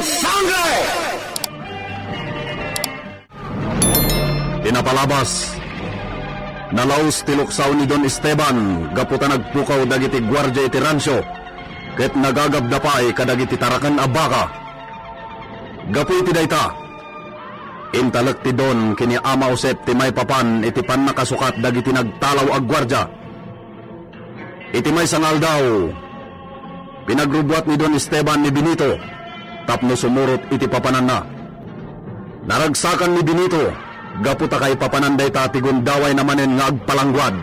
Sangre! Pinapalabas. Nalaos tiluksaw ni Don Esteban, gaputa nagpukaw dagiti gwardya iti ransyo, ket nagagabdapay kadagiti tarakan a baka. Gapu iti dayta, intalek ti Don kini Ama Josep ti may papan iti pan nakasukat dagiti nagtalaw a gwardya. Iti may sangal daw, pinagrubuat ni Don Esteban ni Benito, tapno sumurot iti papanan na. Naragsakan ni Benito, gaputa kay papananday ta ti gundaway namanen nga agpalangguad.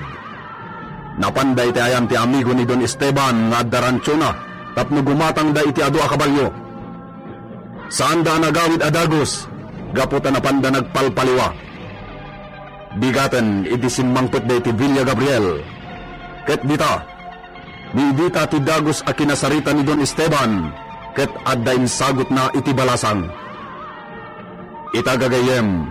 Napanday ti ayan ti amigo ni Don Esteban nga darantsyo na, tapno gumatang da iti adu a kabalyo. Saan da nagawid adagos, gaputa napanda nagpalpaliwa. Bigaten iti simmangpet da iti Villa Gabriel. Ket dita, ni dita ti dagos a kinasarita ni Don Esteban, ket adda insagot na iti balasan. Itagagayem,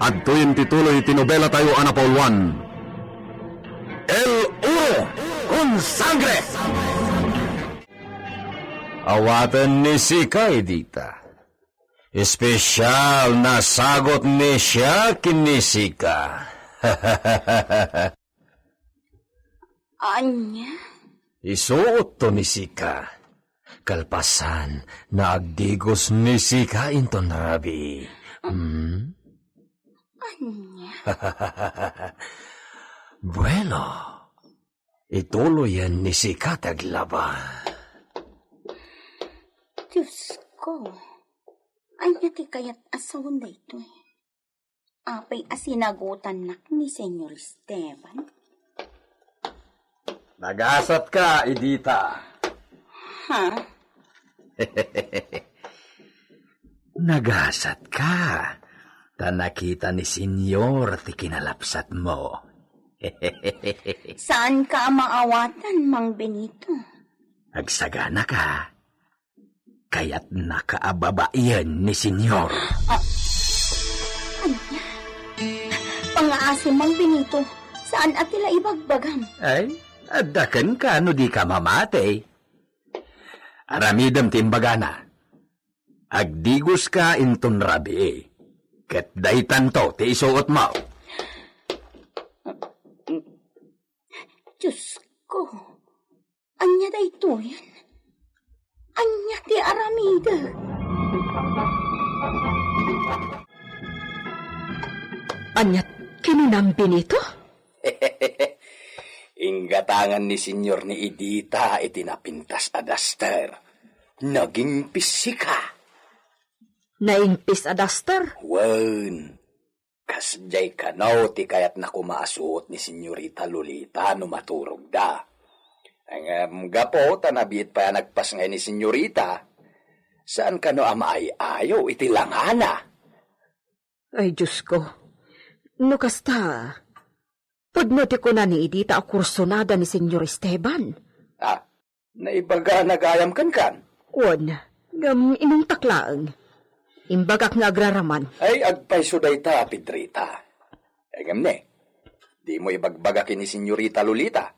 adtoyin tituloy tinobela tayo ana Paul 1. El Uro con Sangre! Awatan ni si Kaidita. Espesyal na sagot ni siya kinisika. Anya? Isuot to ni Sika. Kalpasan na agdigos ni Sika inton rabi. Anya? Bueno, ituloy yan ni Sika taglaba. Diyos ko. Anya ti kayat asawon da ito eh. Apay asinagutan nak ni Senyor Esteban. Nagasat ka, Edita. Ha? Nagasat ka. Ta nakita ni Senyor ti kinalapsat mo. Saan ka maawatan, Mang Benito? Nagsagana ka. Kaya't nakaababayan ni Senyor. Anya? Pangaasim, Mang Benito. Saan atila ibagbagam? Ay, adakan ka no di ka mamate. Aramidam timbagana. Agdigos ka inton rabi. Ket daytan to ti isuot mo. Diyos ko. Anya da ito yan? Anya ti aramida. Anyat kinunang Benito? Inggatangan ni Senyor ni Edita itinapintas adaster. Naging pisika. Naimpis a duster? Wen. Kasjay kanaw ti kayat na kumaasuot ni Senyorita Lolita no maturog da. Ang gapo, tanabit pa nagpas ngay ni Senyorita. Saan ka no amaay-ayaw iti langana? Ay, Diyos ko. No kasta, pudno ti ko na ni Edita a kursonada ni Senyor Esteban. Ah, naibaga nagayam kan? Kuwan, gam inong taklaang. Imbagak nga agraraman. Ay, agpaysuday ta, Pedrita. Agam ne, di mo ibagbaga ni Senyorita Lolita.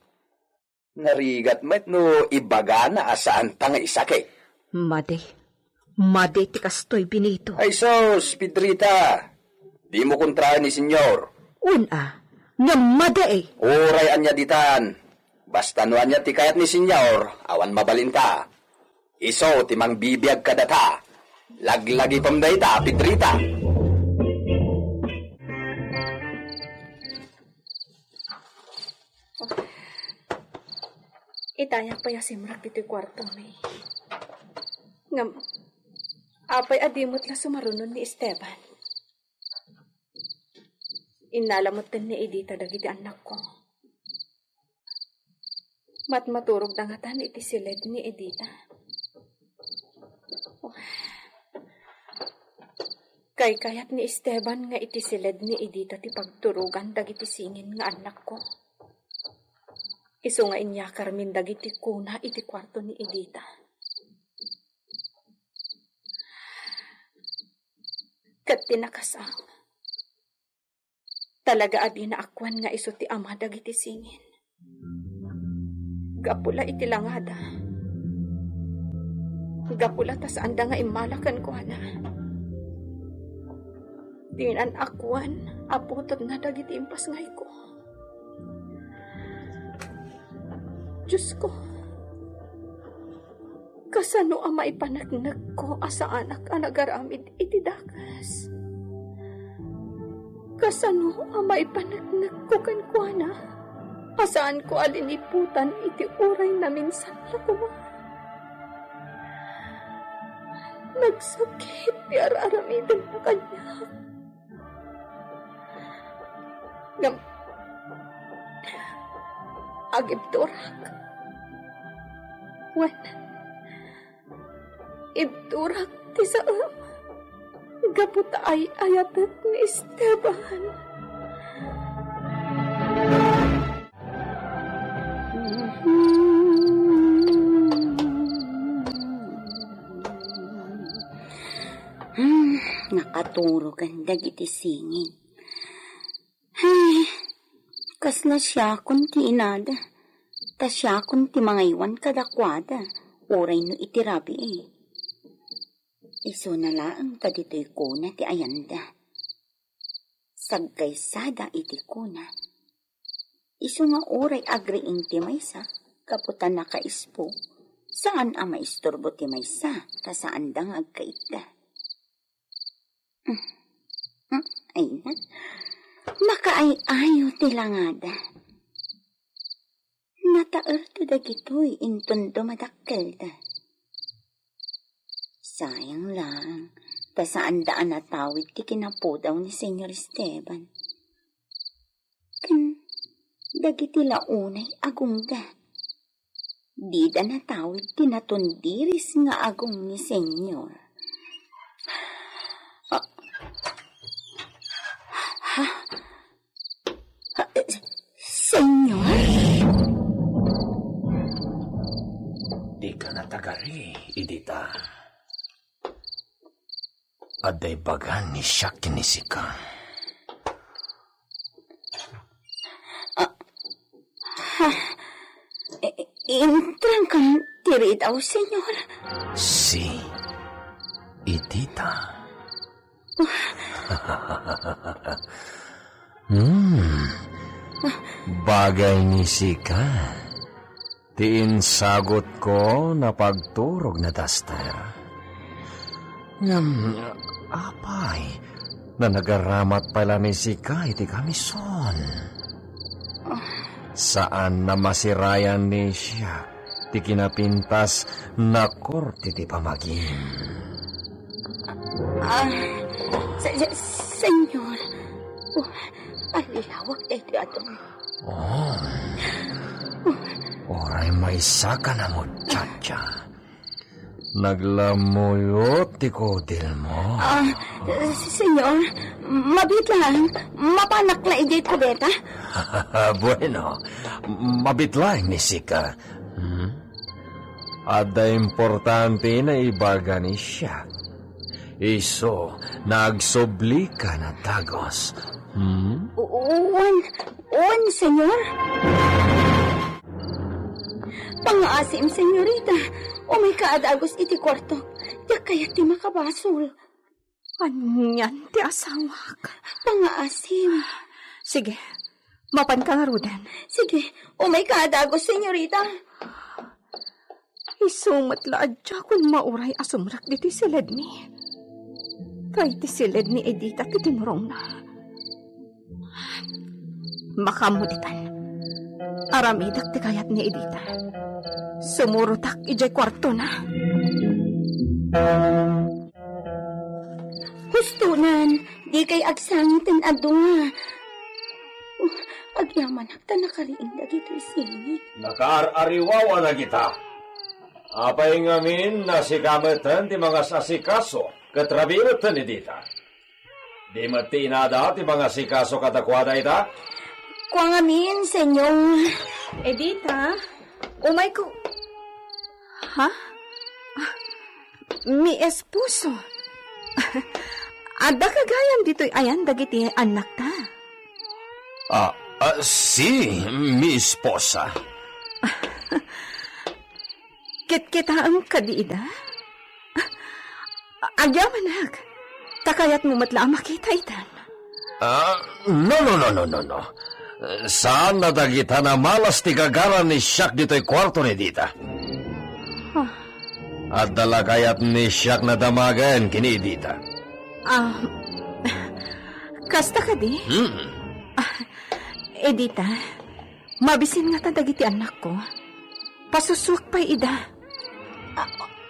Narigat met no ibaga na asaan ta nga isake. Made ti kastoy Benito. Ay sos, Pedrita. Di mo kontrahan ni Senyor. Una, nga made eh. Uray anya ditan. Basta no anya ti kayat ni Senyor, awan mabalin ka. Iso, timang bibiyag ka data. Laglagi pamday ta, Pedrita. Itaya pa ya simrak dito kwarto may. Ngam, apay adimot la sumarunon ni Esteban. Inalamot din ni Edita dagiti anak ko. Maturog dangatan iti silid ni Edita. Oh. Kay kayat ni Esteban nga iti silid ni Edita ti pagturugan dagiti singin nga anak ko. Iso nga inya Carmen dagiti kuna iti kwarto ni Edita. Kat tinakasaw. Talaga adi na akwan nga iso ti ama dagiti singin. Gapula iti langada. Gapula ta sa anda nga imalakan ko, ana. Dinan akuan, aputot na dagiti impas ngay ko. Diyos ko, kasano ang maipanagnag ko asa anak ang nagaramid iti dakas? Kasano ang maipanagnag ko kankwana? Asaan ko aliniputan iti uray na minsan lakuha? Nagsakit ti araramidan na kanya. Ngam, agibturak. Wan, ibturak ti saam. Gaputa ay ayatet ni Esteban. Nakaturo ganda giti singing. Ay, kasla siya kun ti inada. Ta siya kun ti mga iwan kadakwada. Uray no itirabi eh. Iso na laang ta dito'y kuna ti ayanda. Sagkaysada iti kuna. Iso nga uray agriing ti maysa. Kaputan nakaispo. Saan ang maisturbo ti maysa? Ta saan dang agkaita? Ay na. Makaay-ayo ti langada. Nataer ti dagitoy inton dumadakkel da. Sayang lang. Ta saan daan natawid ti kinapudaw ni Senyor Esteban. Ken dagiti launay agungga. Di da natawid ti natundiris nga agong ni Senyor. Senyor? Di ka natagari, Edita. Aday bagan ni siya kinisika. Intrang kang tiri daw, Senyor. Si Edita. Bagay ni Sika. Tiin sagot ko na pagturog na daster. Apay, na nagaramat pala ni Sika iti kamison. Saan na masirayan ni siya ti kinapintas na korte ti pamagin. Senyor. Alilawak iti atong. Oray may saka na mo, Chacha. Naglamuyot ti kodil mo. Senyor, mabit lang. Mapanak na ijay ko, beta. Bueno, mabitlaing ni Sika. Ada importante na ibaga ni siya. Iso, nagsobli ka na tagos. Uwan, senyor. Pangaasim, senyorita. O may kaadagos iti kwarto. Yak kaya ti makabasol. Anyan ti asawak. Pangaasim. Sige, mapan ka nga rudan. Sige, o may kaadagos, senyorita. Isumat laad siya kung mauray asumrak dito silid ni. Kay ti silid ni Edita ti tinurong na. Makamuditan. Aramidak ti kayat ni Edita. Sumurutak ijay kwarto na. Hustunan, di kay agsangitin adunga. Agyaman ta nakariing dagito isingit. Nakaar-ariwawa na kita. Apay ngamin na si kametan ti mga sasikaso katrabirutan ni Dita. Di matinada ti mga sikaso katakwada ita? Kuang amin, senyor. Edita, umay ko. Ha? Mi esposo. Ada kagayam dito'y ayan dagiti anak ta. Si, mi esposa. Kit-kita ang kadiida? Agyaman, nak. Takayat mo matla makita itan. No. Saan na dagita na malas ti kagaran ni Siak dito'y kwarto ni Dita? At dalagayat ni Siak na damagan kini Dita. Kasta ka di? Edita, mabisin nga tadagiti anak ko. Pasuswak pa ida.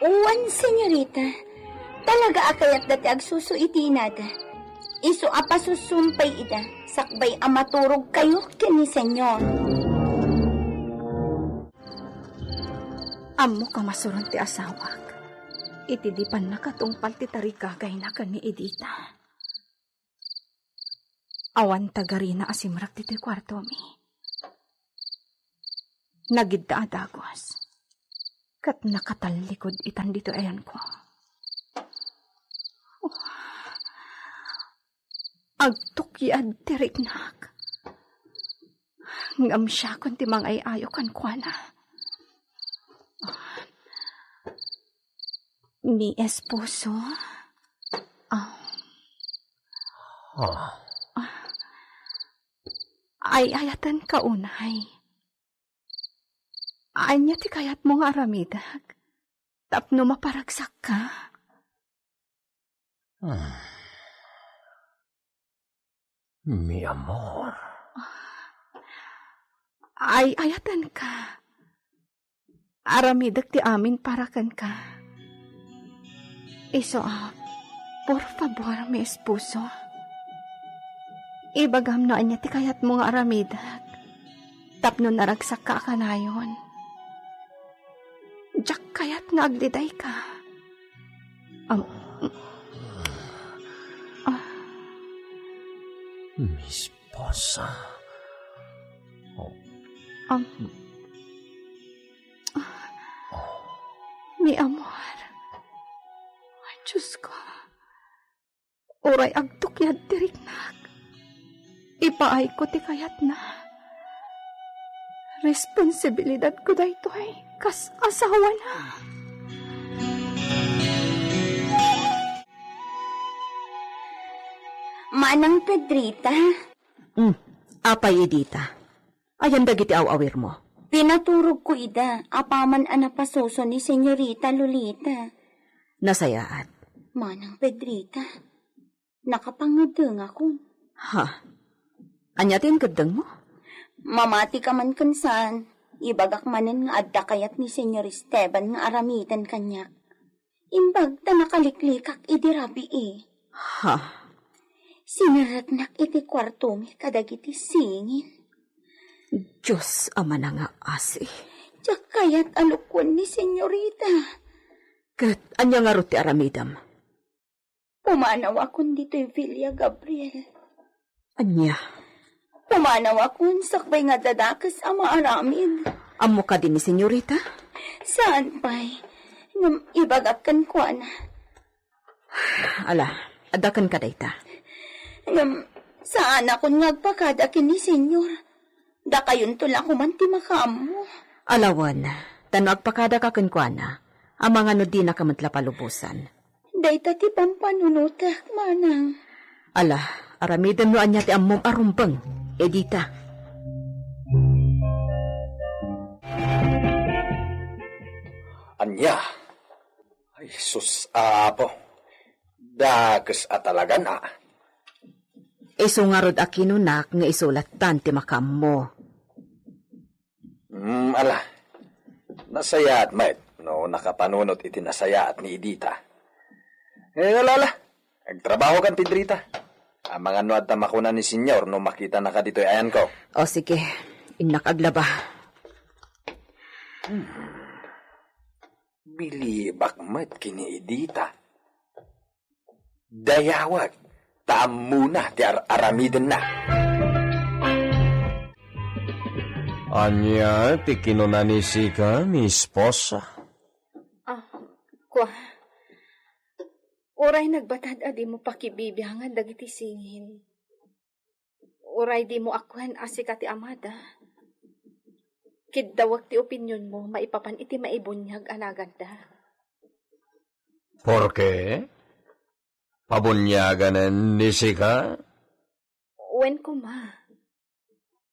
Uwan, senyorita. Talaga akayat dati agsuso iti inada. Iso apasusumpay ida. Sakbay amaturog kayo kini senyor. Amo ka masuron ti asawak. Iti di pan nakatungpal ti tarikagay na ka ni Edita. Awan tagarina asimrak ti kwarto mi. Nagidda adagos. Kat nakatalikod itan dito ayan ko. Agtukyad tiriknak. Ngam siya kung ti mga ayayo kan kwa na. Ni esposo. Ay ayatan ka unay. Anya ti kayat mo nga aramidag. Tapno maparagsak ka. Mi amor. Ay ayatan ka. Aramidag ti amin parakan ka. Iso, por favor, mi esposo. Ibagam na anya ti kayat mo nga aramidag. Tapno naragsak ka kanayon. Diyak kayat nga agliday ka. Miss Posa. Mi amor. Ay, Diyos ko. Uray agtukyad tiriknak. Ipaay ko ti kayat na. Responsibilidad ko dayto ay kas asawa na. Manang Pedrita, Apay Edita. Ayan dagiti awawir mo. pinaturog ko ida, apaman anapasuso ni senyorita Lolita. Nasayaat. Manang Pedrita, nakapangadeng ako. Ha? Anyatin kadang mo? Mamati ka man kansan, ibagak manen nga adda kayat ni Senyor Esteban nga aramitan kanyak. Imbag ta nakaliklikak idirabi Ha? Sinaratnak iti kwarto mi kadagiti singin. Diyos ama na nga asi. Diyak kayat alukwan ni senyorita. Kat anya nga ruti aramidam. Pumanaw akon dito'y Villa Gabriel. Anya? Pumanaw akon sakbay nga dadakas ama aramid. Amo ka din ni senyorita? Saan pa'y? Ngam ibagak kan kwa na. Ala, adakan ka dayta. Ngam saan akon ngagpakadakin ni senyor. Da kayon tula ko man ti makamo. Alawan, tano agpakada ka kunkwana, ang mga no di na kamantla palubusan. Dayta ti pampanunutak, manang. Ala, aramidan no anya ti ammong arumbang, Edita. Anya? Ay, sus, apo. Dagas at talaga na. Iso nga rod akinunak nga isulatan ti makam mo. Ala. Nasayaat, mate. No, nakapanunot iti nasayaat ni Edita. Alala. Nagtrabaho kan, Pedrita. Ang mga nuad na makuna ni senyor no makita na ka dito'y ayan ko. O sige, inakaglaba. Bilibak mat kini Edita. Dayawag, taam muna ti aramiden na. Anya, ti kinunanisi ka, Miss Posa. Kwa, uray nagbatad adi mo pakibibihangan dagiti singin. Uray di mo akwan asikati amada. Kiddawag ti opinyon mo, maipapan iti maibunyag anaganda. Por qué? Pabunyaganan ni Sika? Wen ko ma.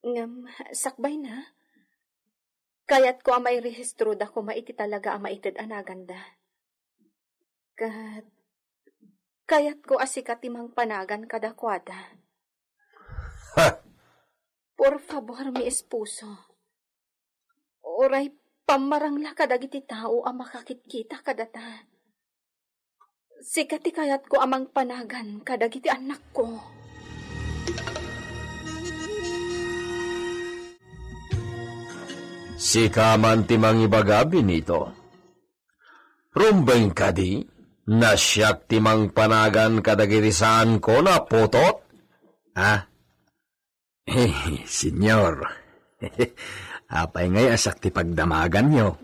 Ngam, sakbay na. Kaya't ko amay rehistro da ko maiti talaga ang maitid anaganda. Kaya't ko asikatimang panagan kadakwada. Ha! Por favor, mi esposo. Oray, pamarangla kadagiti tao ang makakitkita kadata. Sikati kayat ko amang panagan kadagiti anak ko. Sika man timang ibagabi nito. Rumbeng kadi, nasyak timang panagan kadagirisaan ko na putot? Ah, senyor. Apay ngay asak ti pagdamagan nyo.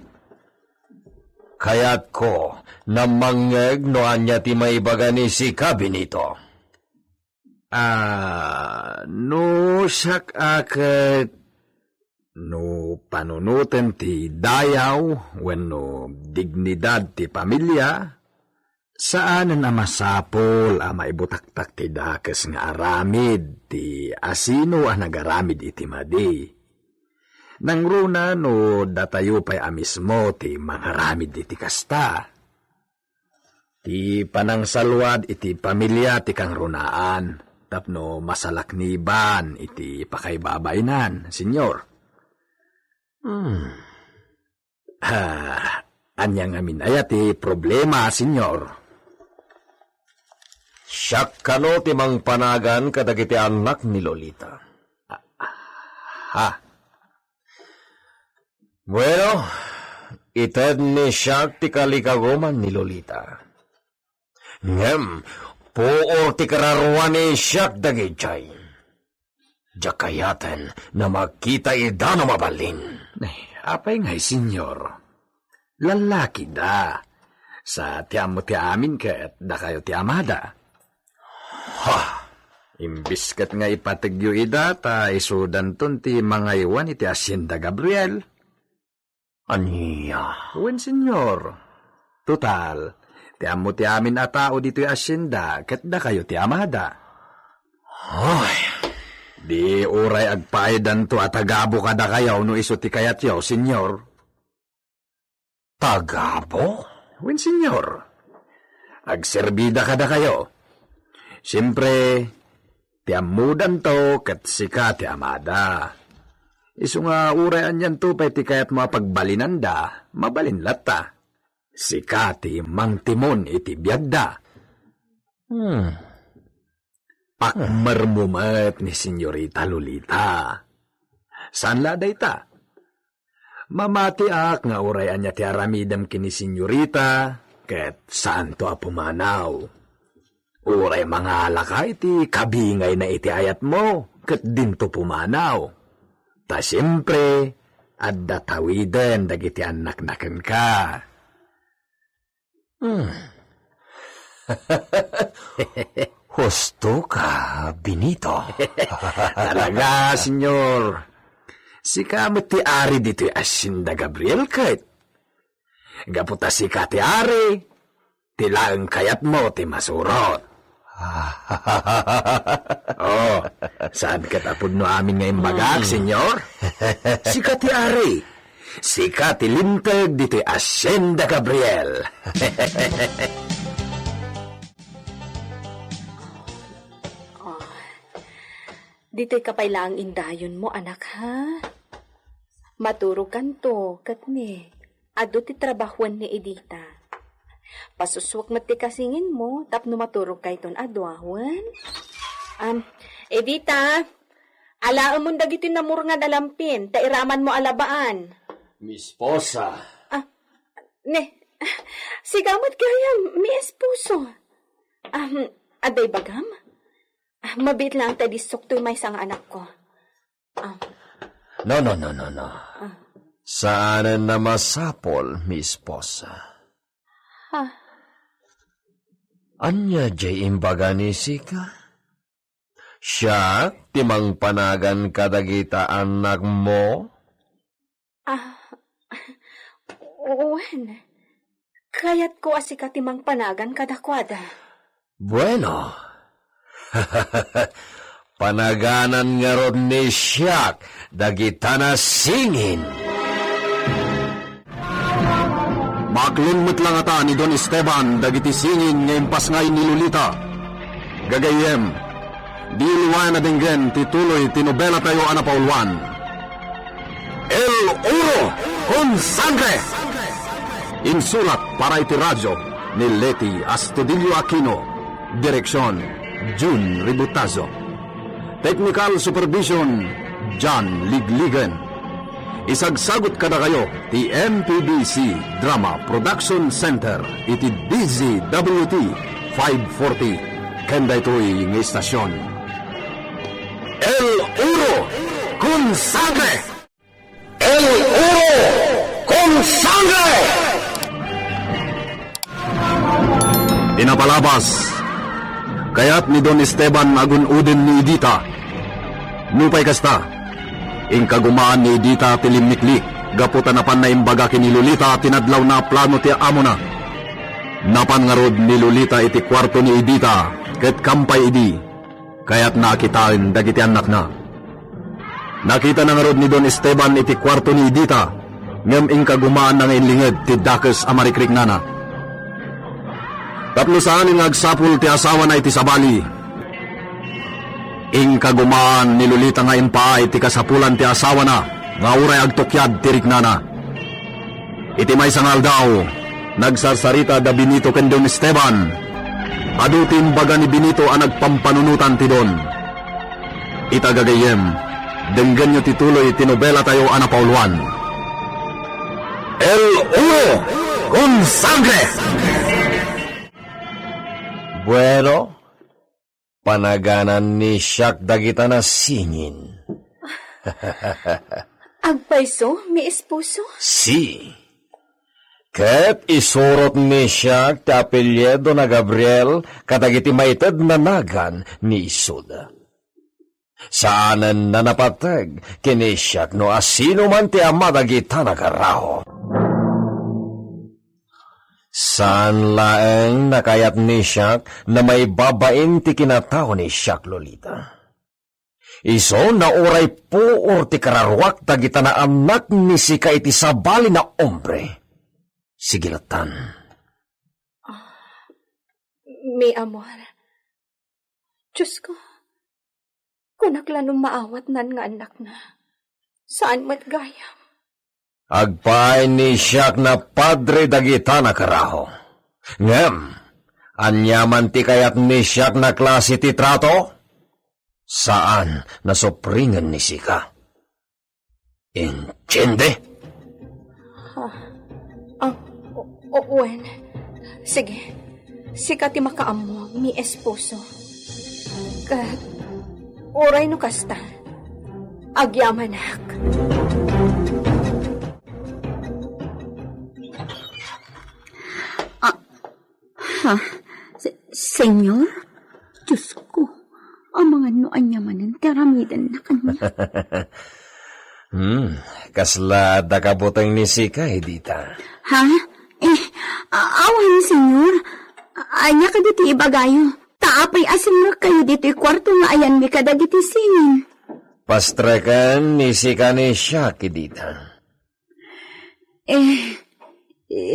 Kaya't ko na mangeg no anya ti maibaga ni Sika binito. No sak aket no panunutan ti dayaw wenno dignidad ti pamilya saan na masapol a maibutaktak ti dakes nga aramid ti asino a nagaramid iti madi. Nang runa no datayo pa'y amismo ti mangaramid iti kasta. Ti panangsalwad iti pamilya ti kang runaan tapno masalakniban iti pakaibabaynan, senyor. Anyang amin ti problema, senyor. Siyak kano timang panagan kadagiti anak ni Lolita. Ha? Bueno, ited ni siyak ti kalikagoman ni Lolita. Ngem, puor ti kararuan ni siyak dagijay. Jakayaten na makita ida na mabalin. Apay ngay, senyor. Lalaki da. Sa tiamo ti amin ket da kayo ti amada. Ha! Imbis ket nga ipatigyo ida ta isudan ton ti mga iwan iti Hacienda Gabriel. Aniya? Wen, senyor. Total, ti amo ti amin a tao dito'y Hacienda ket da kayo ti amada. Ay! Di uray agpaidan to at agabo kada kayaw no iso ti kayat yaw, senyor. Tagabo? Wen, senyor. Agserbida kada kayo. Siyempre, ti amudan to kat sika ti amada. Iso nga uray anyan to pa'y ti kayat mapagbalinan da, mabalinlat ta. Sika ti mang timon iti biyagda. Pakmarmumat ni Senyorita Lolita. Saan laday ta? Mamatiak nga urayan niya ti aramidam kini Senyorita, ket saan to apumanaw. Uray mga alaka iti kabingay na iti ayat mo, ket dinto pumanaw. Ta siyempre, adda tawiden dagiti anak-naken ka. Husto ka, Benito. Talaga, senyor. Si kamot ti ari dito'y Hacienda Gabriel kahit. Gaputa si ka ti ari, tilaang kayat mo ti masurot. Oh, saan ka tapod no amin ngayong bagag, senyor? Si ka ti ari, si ka ti lintag dito'y Hacienda Gabriel. Dito'y kapailaang indayon mo, anak, ha? Maturog kanto, katni. Ado ti trabahuan ni Edita. Pasuswak mat ti kasingin mo, tapno maturog kay ton adwawan. Edita, alaan mo dagiti namur nga dalampin, tairaman mo alabaan. Miss Posa. Sigamot kaya, mi esposo. Aday bagam? Mabit lang tayo disok to'y may isang anak ko. No. Saan na masapol, Miss Posa? Ha? Anya jay imbaga ni Sika? Siya, timang panagan kadagita anak mo? Owen. Kaya't ko asika timang panagan kadakwada. Bueno. Panaganan nga ron ni Siak, dagita na singin. Maklunmot lang ata ni Don Esteban dagiti singin ngayon pasngay ni Lolita. Gagayem, di luwayan na dinggen tituloy tinobela tayo anapaulwan. El Oro con Sangre! Insulat para iti radyo ni Leti Astudillo Aquino. Direksyon, June Ributazo. Technical Supervision, John Ligligan. Isagsagot kada kayo ti MPBC Drama Production Center iti DZWT 540 kenda ito'y ng istasyon. El Oro con Sangre! El Oro con Sangre! Pinapalabas kaya't ni Don Esteban agun-uden ni Edita. Nupay kasta, ing kagumaan ni Edita tilimnikli, gaputan napan na imbaga kini Lolita tinadlaw na plano ti amo na. Napan nga rod ni Lolita iti kwarto ni Edita, ket kampay idi, kaya't nakitain dagiti anak na. Nakita na nga rod ni Don Esteban iti kwarto ni Edita, ngem ing kagumaan na nga inlinged ti dakes amarikrik nana. Tapno saan nga agsapul ti asawa na iti sabali. Ing kagumaan ni Lolita nga impaay ti kasapulan ti asawa na, nga uray agtukyad ti riknana. Iti may sangal daw, nagsarsarita da Benito ken Don Esteban. Adu ti imbaga ni Benito ang nagpampanunutan ti Don. Itagagayem, denggan nyo tituloy tinobela tayo anapauluan. El Oro con Sangre! Bueno, panaganan ni Siak dagita na singin. Agpaiso, mi esposo? Si. Ket isurot ni Siak ti apelyedo na Gabriel kadagiti maited na nagan ni Isuda. Saanen na napateg kini Siak no asino man ti ama dagita na karaho. Saan laeng nakayat ni Siak na may babain ti kinatao ni Siak Lolita. Iso na oray puor ti kararwak dagita na anak ni sika iti sabali na ombre. Sigilatan. Mi amor. Diyos ko, kung naglanong maawat nan nga anak na, saan matgayam? Agpay ni Siak na padre dagita na karaho. Ngem, anyaman ti kayat ni Siak na klase ti trato? Saan nasopringan ni sika? Entiende? Wen. Sige, sika ti makaamo, mi esposo. Kat, oray no kasta, agyamanak. Senyor? Diyos ko, ang mga noan niya manan, teramidan na kanya. Kasla da kabutang ni sika, Edita. Ha? Awan, senyor. Anya ka dito ibagayo. Taapay asin kayo dito kwarto nga ayan mi kadagiti singin. Pastrekan ni sika ni Siak, Edita.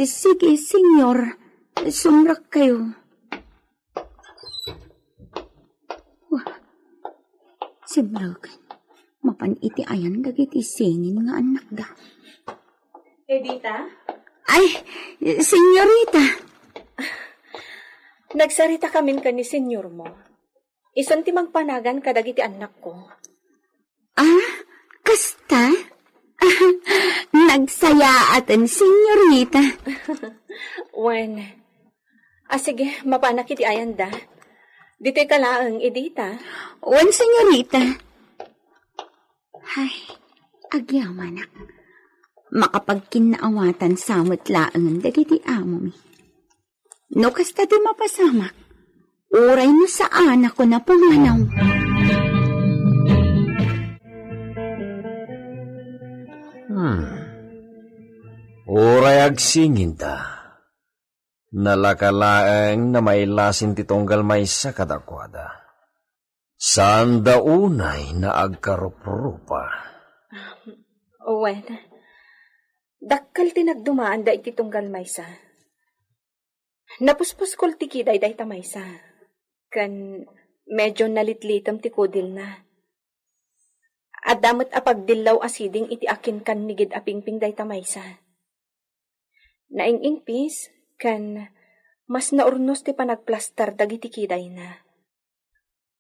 Sige, senyor. Sumrak kayo. Simragan. Mapan iti ayan dagiti singin nga anak da. Edita? Ay, senyorita. Nagsarita kamin ka ni senyor mo. Isan ti magpanagan kadagiti anak ko. Kasta? Nagsaya atan, senyorita. Wen. Sige, mapanak iti ayan da. Dito'y kalaang, Edita. Wan, senyorita. Ay, agyamanak. Makapagkinaawatan samot laangan dagiti amo mi. No kasta di mapasamak, uray no saan ako na pumanaw. Uray agsingin ta. Nalakalaeng na may lasin ti tunggal maysa kadakwada. Saan daunay na agkaruprupa? Owen, dakkal tinagdumaan da iti tunggal maysa. Napuspos kol ti kiday da ita maysa. Kan medyo nalitlitam ti kudil na. At damot apagdilaw asiding iti akin kan nigid apingping da ita maysa. Naingingpis, kan mas naurnos ti panagplastar dagiti kiday na.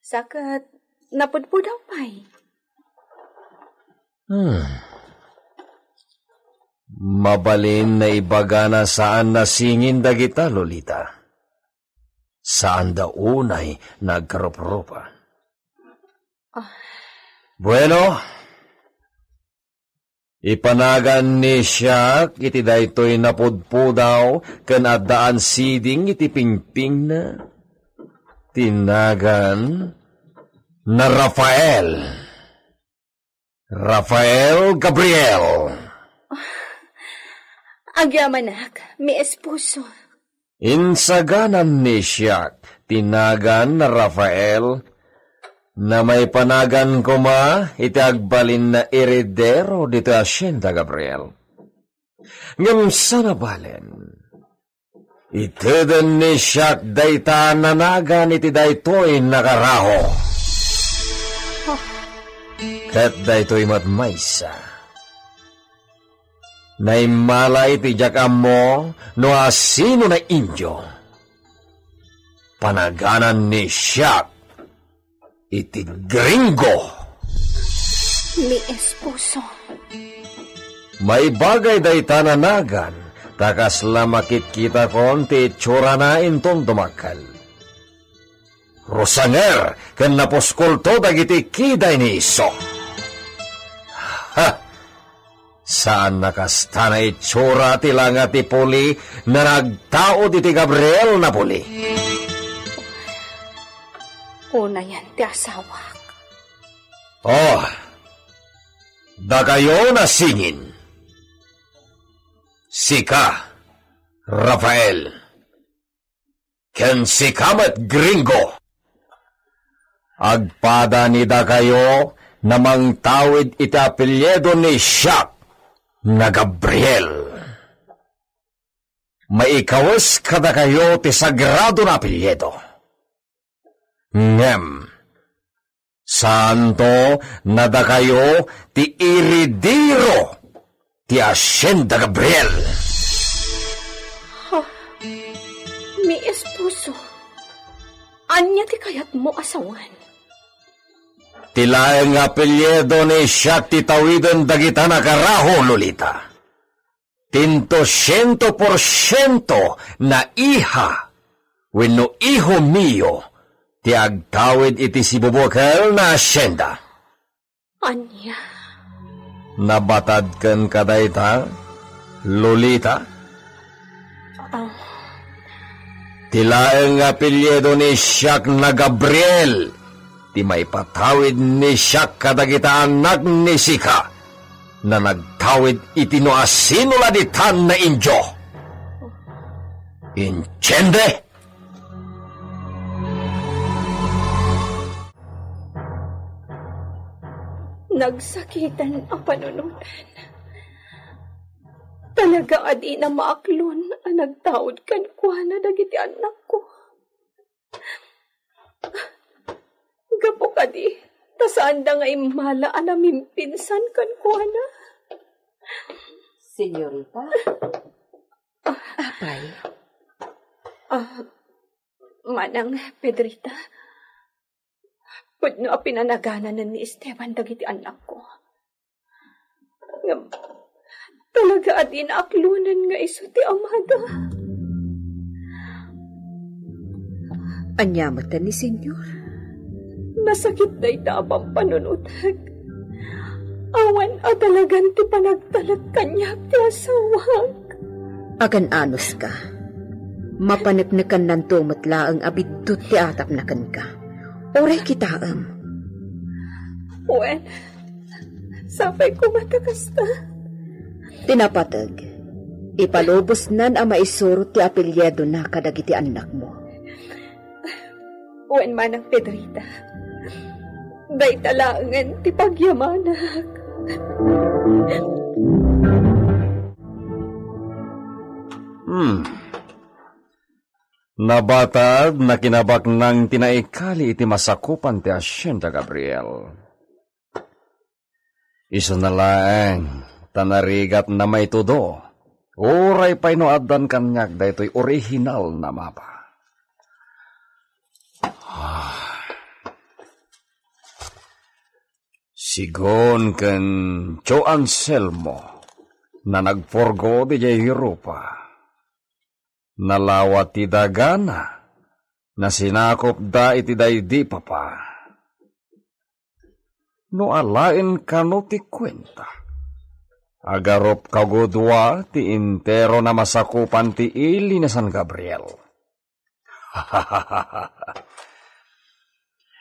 Sakat napudpudaw pa'y. Mabalin na ibaga na saan nasingin dagita, Lolita. Saan da unay nagkarupa-rupa? Bueno, ipanagan ni Siak iti daytoy napudpudaw ken addaan siding iti pingping na tinagan na Rafael Gabriel. Agyamanak, mi esposo. Insaganan ni Siak tinagan na Rafael na may panagan ko iti agbalin na iridero dito Hacienda Gabriel. Ngam sana balen, iteden ni Siak dayta nanagan iti daytoy nakaraho. Kat daytoy matmaysa. Naimalay ti jakam mo no asino na indio. Panaganan ni Siak iti gringo. Mi esposo. May bagay day tananagan, takas lamakit kita kon ti itsura na inton dumakal. Rosanger, ken naposkulto dagiti kiday ni iso. Ha! Saan nakasta na itsura ti langa ti puli na nagtao ti Gabriel na puli? Una yan ti asawak. Oh, da kayo na singin. Sika, Rafael, ken sikamat gringo. Agpada ni da kayo namang tawid iti apelyedo ni Siak na Gabriel. Maikawas kada kayo ti sagrado na apelyedo. Ngem, santo nada kayo ti iridiro ti Hacienda Gabriel. Mi esposo. Anya ti kayat mo asawan? Tilaeng apelyedo ni Siak ti tawiden dagita nakaraho, Lolita. Tinto 100% na iha wenno iho mio ti agtawid iti sibubukal na Hacienda. Anya? Nabatad ken kadayta, Lolita? Tilaeng apelyedo ni Siak na Gabriel, ti may patawid ni Siak kadagita anak ni Sika, na nagtawid iti no asino laditan na injo. Inchende? Nagsakitan ang panunutan. Talaga adi na maaklon ang nagtaod kan kuana dagiti anak ko. Gapo kadi, tasaan da nga imala anamin pinsan kan kuana. Senyorita? Apay? Manang Pedrita, pudno a pinanaganan ni Esteban dagiti anak ko. Talaga adin aklunan nga iso ti amada. Anyamatan ni senyor? Masakit na itabang panunutag. Awan a talagan ti panagtalag kanya ti asawag. Agan anos ka. Mapanagnakan nanto matla ang abidot ti atap nakan ka. Oray kitaam. Sapay ko matakasta. Tinapatag. Ipalubos nan ang maisurot ti apelyedo na kadagiti anak mo. Uwan man ang Pedrita. Day talangan ti pagyamanak. Nabatad na kinabak ng tinaikali iti masakupan ti Hacienda Gabriel. Iso na lang, tanarigat na may tudo. Uray pa'y no addan kanyak da ito'y original na mapa. Sigon ken Cho Anselmo na nagforgo di jay Europa. Nalawat ti dagana na sinakop da iti daydi papa. No alain kano ti kwenta. Agarop kagudwa ti intero na masakupan ti ili na San Gabriel.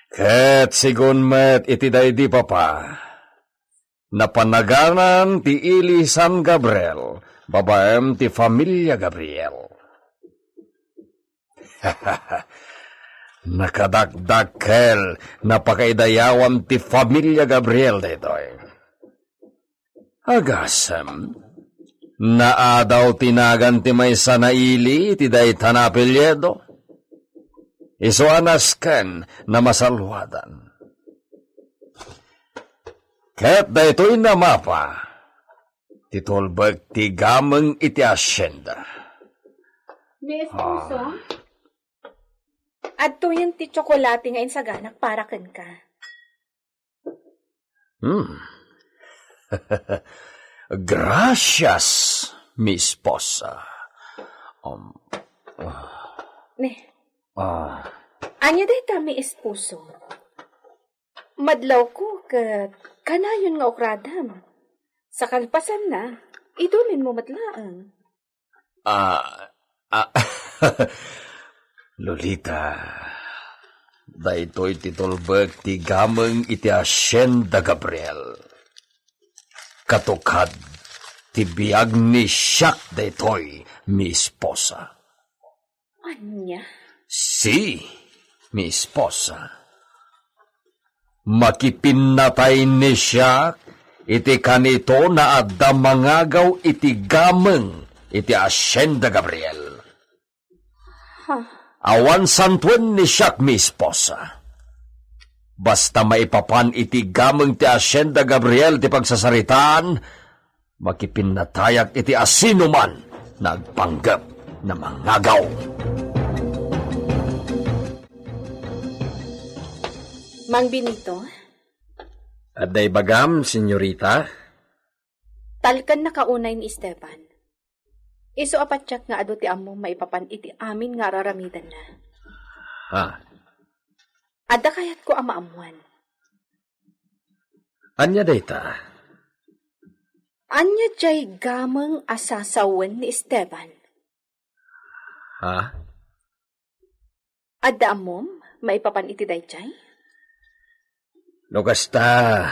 Ket sigun met iti daydi papa. Napanaganan ti ili San Gabriel, babaem ti familia Gabriel. Nakadakdakkel napakaidayawan ti familia Gabriel daytoy. Agasem, naadaw tinagan ti maysa na ili ti daytan na apelyedo. Iso anasken na masalwadan. Ket daytoy na mapa, titulbag ti gameng iti Hacienda. Ni Esposo? Adto yung ti tsokolate ngayon sa ganak para ken ka. Gracias, mi esposa. Anya day ta, mi Esposo. Madlaw ko kat kanayon nga okradam. Sa kalpasan na, idulin mo matlaang. Lolita, daytoy titulbag ti gameng iti Hacienda Gabriel. Katukad ti biag ni siyak daytoy, mi esposa. Anya? Si, mi esposa. Makipinatay ni siyak iti kanito na adda mangagaw iti gameng iti Hacienda Gabriel. Awan santwen ni siyak mi esposa. Basta maipapan iti gameng ti Hacienda Gabriel ti pagsasaritaan, makipinatayak iti asinuman nagpanggap na mangagaw. Mang Benito, Aday bagam, senyorita? talkan na kaunay ni Esteban. Iso apatyak nga ado ti among maipapan iti amin nga raramidan na. Adda kayat ko amaamuan. Anya dayta? Anya jay gamang asasawen ni Esteban. Adda amom maipapan iti dayjay? No kasta,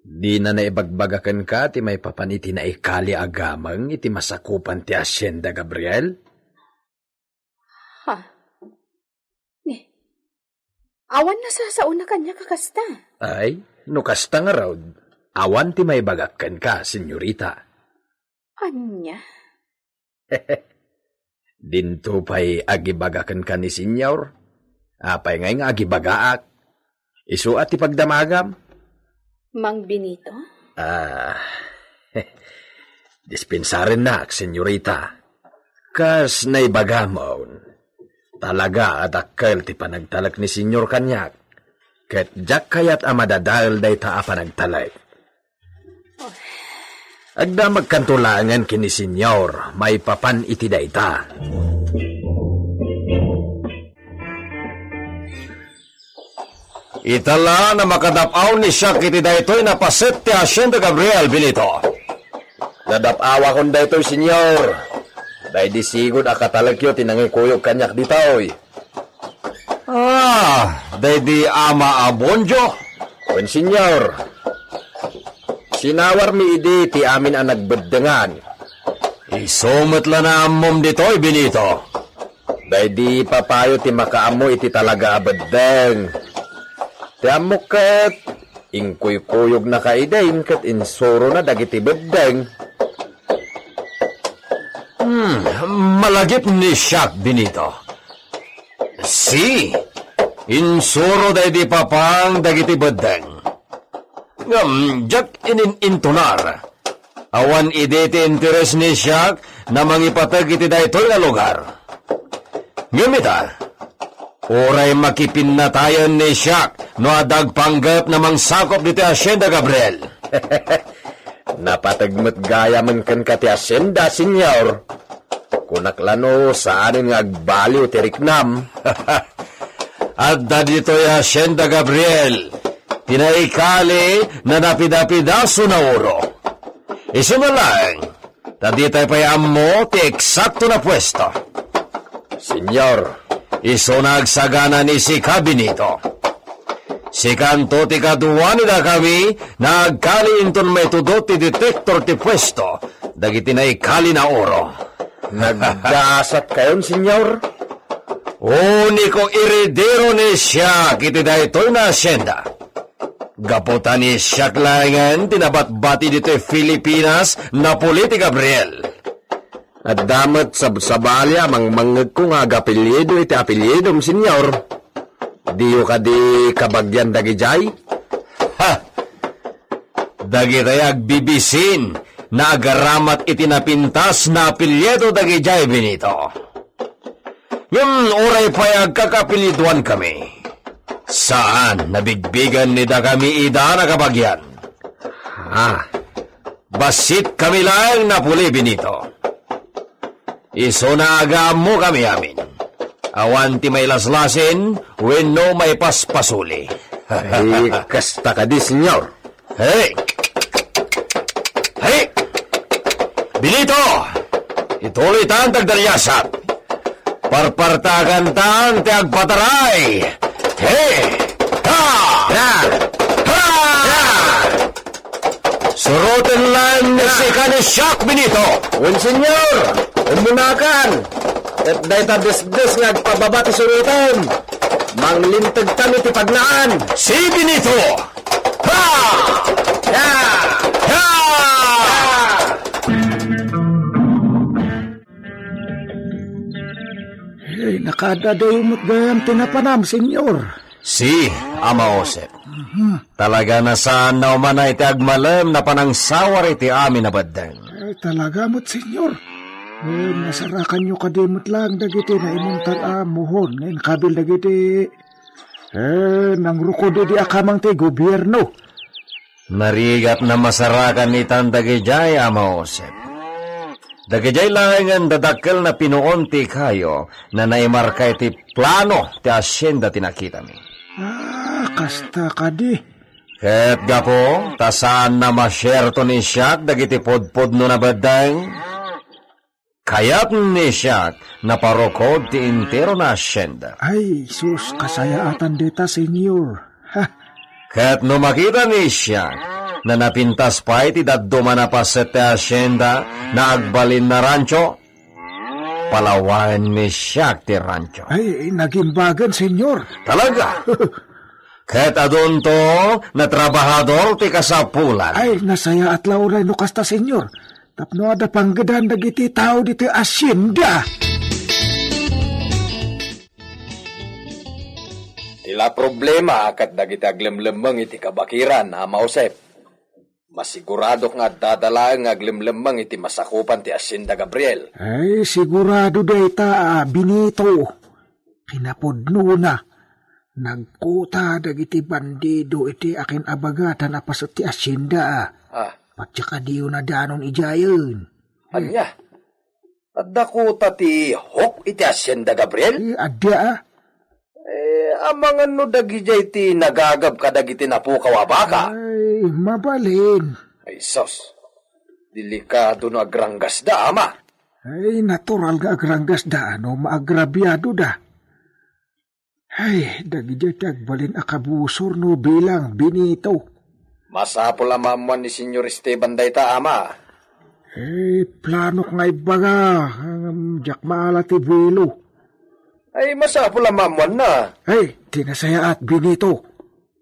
di na naibagbagakan ka ti may papaniti na ikali agamang iti masakupan ti Hacienda Gabriel? Awan na sasauna kanya kakasta. Ay, no kasta nga raw, awan ti may bagakan ka, senyorita. Anya? Dinto pa'y agibagakan ka ni senyor. Apay ngay nga agibagaak. Isu at ipagdamagam. Mang Benito? Dispensaren na, senyorita. Kas naibagamon. Talaga at akkel ti panagtalak ni senyor kanyak. Ket jak kayat amadadal day ta panagtalak. Agda magkantulangan kini senyor, may papan iti dayta. Itala na makadapaw ni siya kiti daytoy na paset ti Hacienda Gabriel, Benito. Nadapawa kon daytoy senyor. Day di sigod akatalagyo tinangikuyog kanyak ditoy. Day di ama abonjo. Wen senyor. Sinawar mi idi ti amin ang nagbeddengan. Isumat lang na amom dito'y, Benito. Day di papayo ti makaamo iti talaga abadeng. Ti amok kat ingkuy-kuyog na kaidain kat insuro na dagiti bedeng. Malagip ni Shaq, Benito. Si, insuro day di papang dagiti bedeng. Jak inintunar. Awan idete interes ni Shaq na mangipatag iti daytoy na lugar. Ngamita, oray makipinatayan ni Shaq no adag panggap na mangsakop diti Hacienda Gabriel. Napatagmat gaya man kan kati asyenda, senyor. Kunaklano saan nga agbaliw ti riknam. At dito'y Hacienda Gabriel, pinaikali na napidapidaso na oro. Iso na lang, taditay payam mo ti eksakto na pwesto. Senyor, Iso nagsagana ni si Benito. Si kanto ti kaduan nila kami nagkali inton may tudot ti detektor ti pwesto dagiti na ikali na oro. nagdasat kayon, senyor? Uni ko iridero ni siya kiti daytoy na asyenda. Gaputan ni siya klangan tinabat-bati dito Pilipinas na Politi Gabriel. At damat sabalya mangmangag ko nga agapelyedo iti apelyedom, senyor. Diyo ka di kabagyan dagijay? Ha! Dagitay agbibisin na agaramat itinapintas na apelyedo dagijay, Benito. Yung oray pa'y agkakapiliduan kami. Saan nabigbigan ni da kami ida na kabagyan? Basit kami lang na puli, Benito. Iso na agam mo kami amin. Awan ti may laslasin, wenno may paspasuli. Ay, kasta ka di, senyor. Hey! Hey! Benito! Ituloy tan tagdalyasat. Parpartagan tan ti agpataray. Hey! Ha! Ha! Ha! Surutin lang si Shaq, Benito. Un, senyor! Umunakan! At dahi ta desdes nga agpababati surutan. Manglintag kami ti pagnaan. Si Benito! Ha! Ha! Ha! Ay, nakadadayumot gayam tinapanam, senyor. Si Ama Josep. Talaga na saan na umanay ti agmalem na panangsawar iti amin na baddeng. Ay, talaga mo't, senyor. Eh, nasarakan nyo kadimot lang dagiti na imuntag amuhon. Ngayon, kabil dagiti. Nang rukod di akamang ti gobyerno. Narigat na masarakan ni Tandagijay, Ama Josep. Dagijay lang ang dadakkel na pinuon ti kayo na naimarkay ti plano ti asyenda tinakita mi. Kasta ka di. Ket gapo, tasaan na masyerto ni Shaq dagiti podpod no na badang. Kayat ni Shaq na parokod ti intero na asyenda. Ay, sus, kasayaatan dita, senyor. Ha, Ket no makita ni Shaq na napintas pa iti daduma na paset ti asyenda na agbalin na rancho, palawan ni Shaq ti rancho. ay, nagimbagan, senyor. Talaga? Ket adun to na trabahador ti kasapulan. Ay, nasaya at lauray no kasta, senyor. Tapno ada panggadan dagiti tao dito asyenda. Tila problema kat dagiti aglemlemmeng iti kabakiran, Ama Josep. Masigurado nga dadala nga aglemlemmeng iti masakupan ti Hacienda Gabriel. Ay, sigurado dayta, Benito. Pinapodno na. Nagkuta dagiti bandido iti akin abagatan na pasot ti asyenda. Patsaka diyo na danon ijayon. Anya?Adakuta ti hok iti Hacienda Gabriel? Ay, adya. Amangan no dagijay ti nagagab ka dagiti napukaw a baka. Ay, mabalin. Ay sos, delikado no agranggas da, Ama. Ay, natural nga agranggas da, no maagrabyado da. Ay, dagijay tagbalin akabusor no bilang Benito. Masapol amamuan ni Senyor Esteban dayta, Ama. Plano nga ibaga, jak maala ti buwilo. Ay, masapo lang mamuan na. Tinasaya at Benito.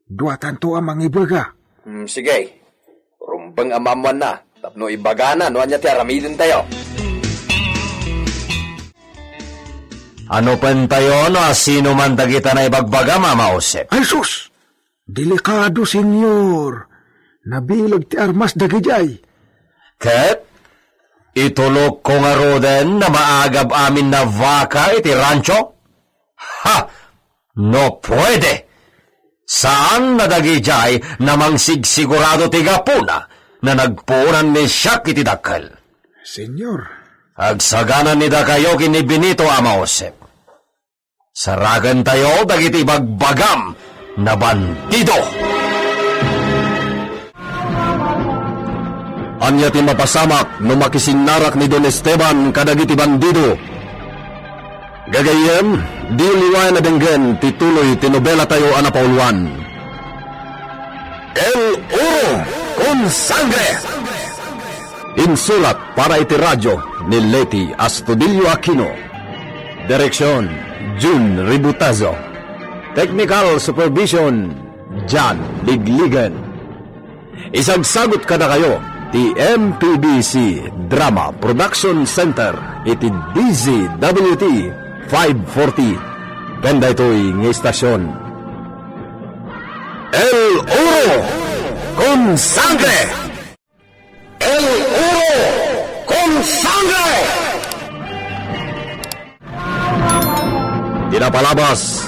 Duwatan to amang ibaga. Sige. Rumbang amamuan na. Tapno ibaga na, noan niya ti aramidin tayo. Ano pan tayo no sino man dagita na ibagbaga, Mama Josep? Ay sus! Delikado, senyor. Nabilag ti armas dagijay. Ket, itulog ko nga roden na maagab amin na vaka iti rancho? Ha! No pwede! Saan nadagijay namang sigsigurado ti gapuna na nagpunan ni siyak iti dakkel? Senyor, Agsaganan ni da kayo kini Benito, Ama Josep. Saragan tayo dagiti bagbagam na bandido. Anya ti mapasamak no makisinarak ni Don Esteban kadagiti bandido. Gagayem, di liway na denggen tituloy tinobela tayo anapauluan. El Oro con Sangre! Insulat para iti radyo ni Leti Astudillo Aquino. Direksyon, June Ributazo. Technical Supervision, John Ligligan. Isagsagot kada kayo ti MPBC Drama Production Center iti DZWT 540 kanda ito'y ng istasyon. El Oro con Sangre! El Oro con Sangre! Pinapalabas,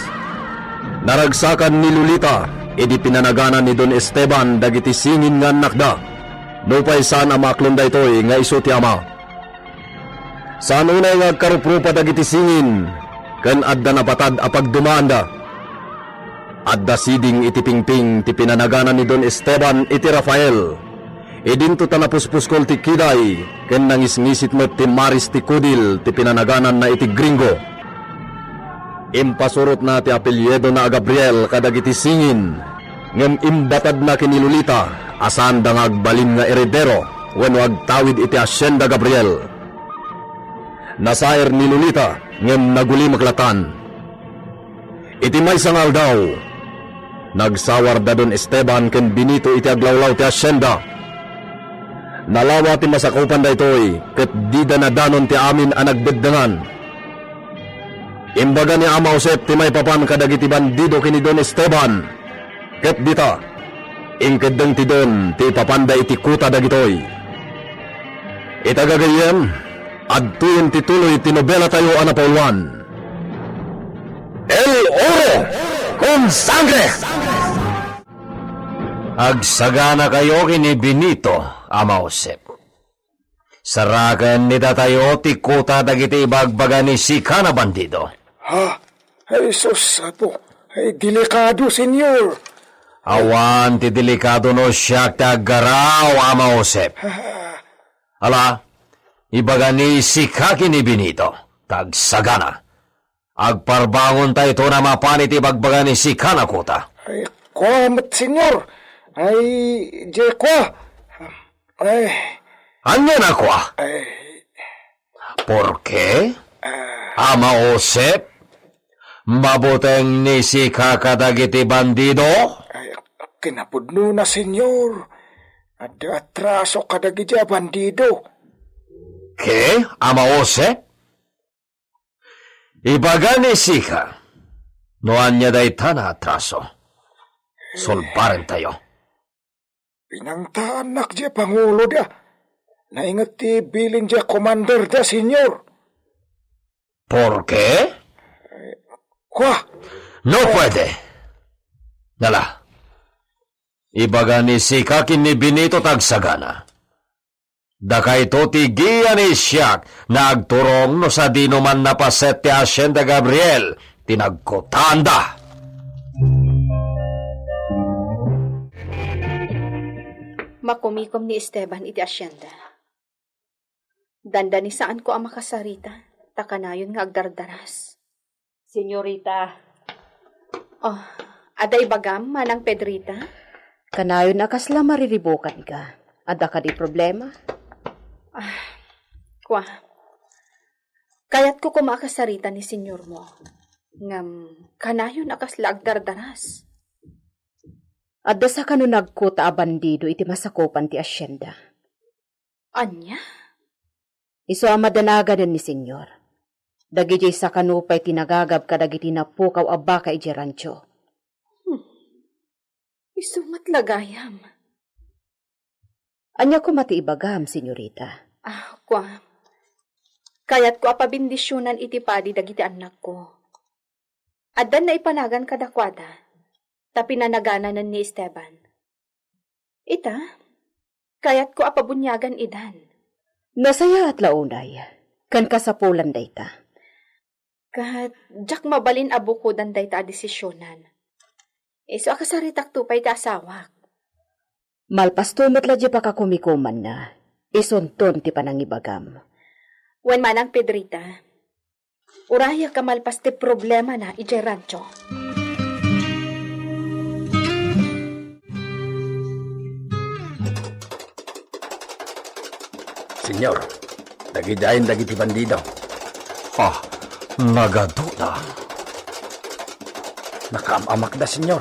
naragsakan ni Lolita, edi pinanaganan ni Don Esteban dagiti singin nga nakda. Nupay saan amaklon da ito'y nga iso ti ama. Saan unay nga karuprupa dagiti singin, ken adda napatad apag dumaan da. Adda siding iti pingping ti pinanaganan ni Don Esteban iti Rafael. Idinto tanapuspuskol ti kiday, ken nangisngisit met ti Maris ti Kudil ti pinanaganan na iti Gringo. Impasurot na ti apelyedo na Gabriel kadagiti singin, ngem imbatad na kini Lolita, asan da ngagbalin nga eredero, wenno agtawid iti Hacienda Gabriel. Nasaer ni Lolita, ngem naguli maklatan. Iti may sangal daw, nagsawar da Don Esteban ken Benito iti aglawlaw ti Hacienda. Nalawa ti masakupan da ito'y, ket di da nadanon ti amin ang nagbeddangan. Imbaga ni Ama Josep ti may papan kadagiti bandido kini Don Esteban. Ket dita, ingkeddeng ti Don ti papanda iti kuta dagitoy. Itagagayem, adtuyen ti tuloy tinobela tayo anapauluan. El Oro con Sangre! Agsagana kayo kini Benito, Ama Josep. Saragan ni tayo ti kuta dagiti ibagbaga ni sika na bandido. Ay sus, apo. Ay delikado, senyor. Awan ti delikado no siyak tagaraw, Ama Josep. Ala, ibaga ni sika kini Benito, tagsagana. Agparbangon tayo ito na mapanit ibagbaga ni sika na kuta. Ay, kwamat, senyor. Ay, di kwa. Ay, Anya na kwa? ay, Por qué? Ama Josep? Mabuteng ni sika kadagiti bandido? ay, kinapudno na, senyor. Ada atraso kadagiti bandido. ¿Qué? Ama Josep? Ibaga ni sika. No anya day tana atraso. Sulparen tayo. Pinangtaanak di Pangulo da. Naingat ti bilin di commander da, senyor. ¿Por qué? Kwa, No puede. Nala. Ibaga ni sika kini Benito tagsagana. Daka ito tigiya ni siyak na agturong no sa di man napaset ti Hacienda Gabriel tinagkotanda. Makumikom ni Esteban iti Hacienda. Danda ni saan ko ang makasarita, takanayon nga agdardaras. Senyorita, Oh, aday bagam manang Pedrita? kanayon na kasla mariribukan ka. Ada ka di problema? Kwa, kayat ko kumakasarita ni senyor mo. Ngam, kanayon akas laagdardaras. Adda sa kanu nagkuta a bandido iti masakopan ti asyenda. Anya? Iso amadanagan ni senyor. Dagiti sa kanupay tinagagab kadagiti napukaw a baka iti rancho. Isumat lagayam. Anya ko mati ibagam, senyorita. Kwa, kayat ko apabindisyonan iti padi dagiti anak ko. Adan na ipanagan kadakwada, tapi nanagananan ni Esteban. Ita, kayat ko apabunyagan idan. Nasaya at launay, kan kasapulan dayta. Kat, jak mabalin abu ko dan dayta a desisyonan. Iso akasaritak tupay ti asawak. Malpas tumot la di pa kakumikuman na, isunton ti panangibagam. Wen manang Pedrita, uraya ka malpas ti problema na iti rancho. Senyor, dagidayin dagiti bandido. Nagaduda. Nakamamak da, senyor.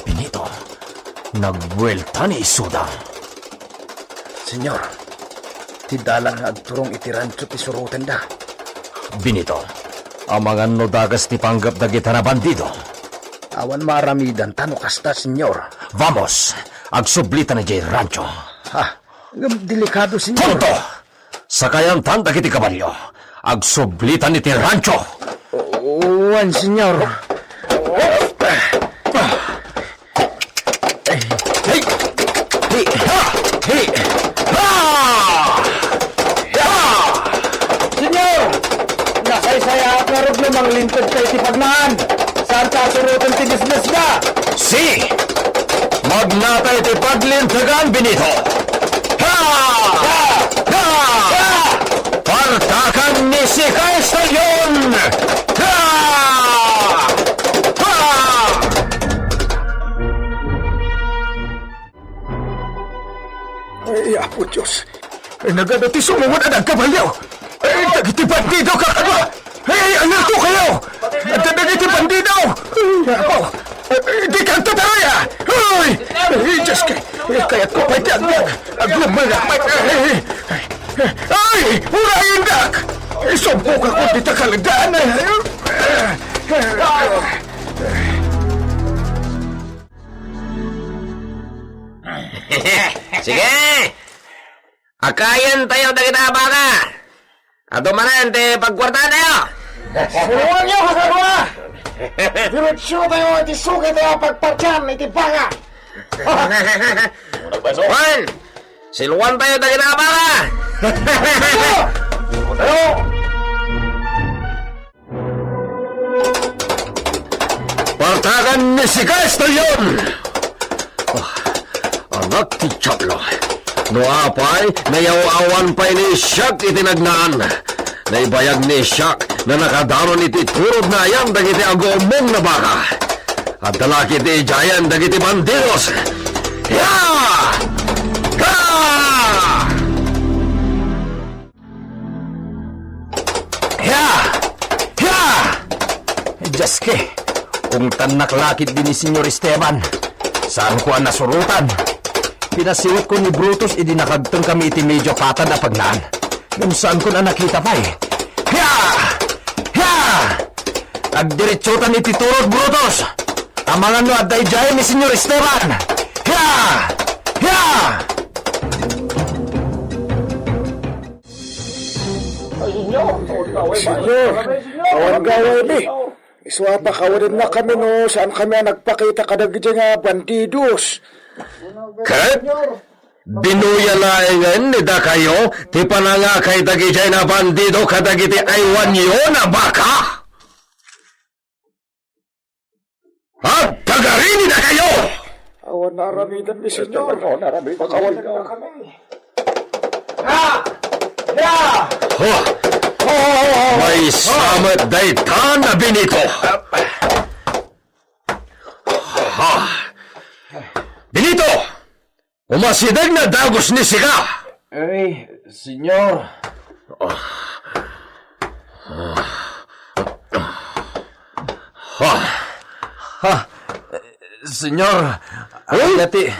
Benito, nagwelta ni Isuda. Senyor, ti dalang agturong iti rancho ti surutan da. Benito, ang mga nodagas ti panggap dagita na bandido. Awan maramidan tano kasta, senyor. Vamos, agsublita na jay rancho. Delikado, senyor. Punto! Sakayan tan dagiti kabalyo, agsublita ni ti rancho. Uwan, senyor. Senyor! Nasaysaya at narog namang lintod kay ti pagmaan. Saan kasurutan ti business na? Si! Magnatay ti paglintagan, Benito! Ha! Ha! Ha! Partakan ni si Castellon! Ha! Ha! Ay, apo Diyos. Ay, nagadati sumunod ang kabalyo! Ay, dagiti bandido ka! Ay, anak ko kayo! Dagiti bandido! Ako! Di kang tataraya! Ay! Ay, Diyos ka! Kaya't ko pa'y aglamalakmat! Ay! Urayin dak! Sumbok ako dito kalagdaan! Sige! Akayan tayo na kinabaka! At umanan, pagkwartahan tayo! Suruan niyo, kasarwa! Diretsyo tayo iti suki tayo pagpartyan iti baka! Juan! Siluan tayo na kinabaka! Partakan ni si Castellon! Anak ti Chaplo. No apay, nayaw-awan pa'y ni Siak itinagnaan. Naibayag ni Siak na nakadaron iti turod na ayang dagiti agumong na baka. At dalaki ti Jayan dagiti bandidos. Ya! Ha! Ya! Ya! Jaske, kung tanaklakit din ni Senyor Esteban, saan ko ang nasurutan? Pinasiwit ko ni Brutus, idinakagtang kami iti medyo patad na pagnaan. Kung saan ko na nakita pa eh. Hiya! Hiya! Agdiretsutan iti turod, Brutus! Tamangan no at dayjay ni Senyor Esteban! Hiya! Hiya! Senyor, awan gawin ni. Iswapa kawarin na kami no, saan kami nagpakita kadagiti nga bandidos. Kat? Binuyalaengan ni da kayo, ti pananga kay dagijay na bandido kadagiti aywan nyo na baka? At tagarin na kayo! Awan na aramidan ni senyor. Pakawalan na kami. May samat dayta na Benito. Benito! Umasidag na dagos ni Sika! senyor. Senyor, agati.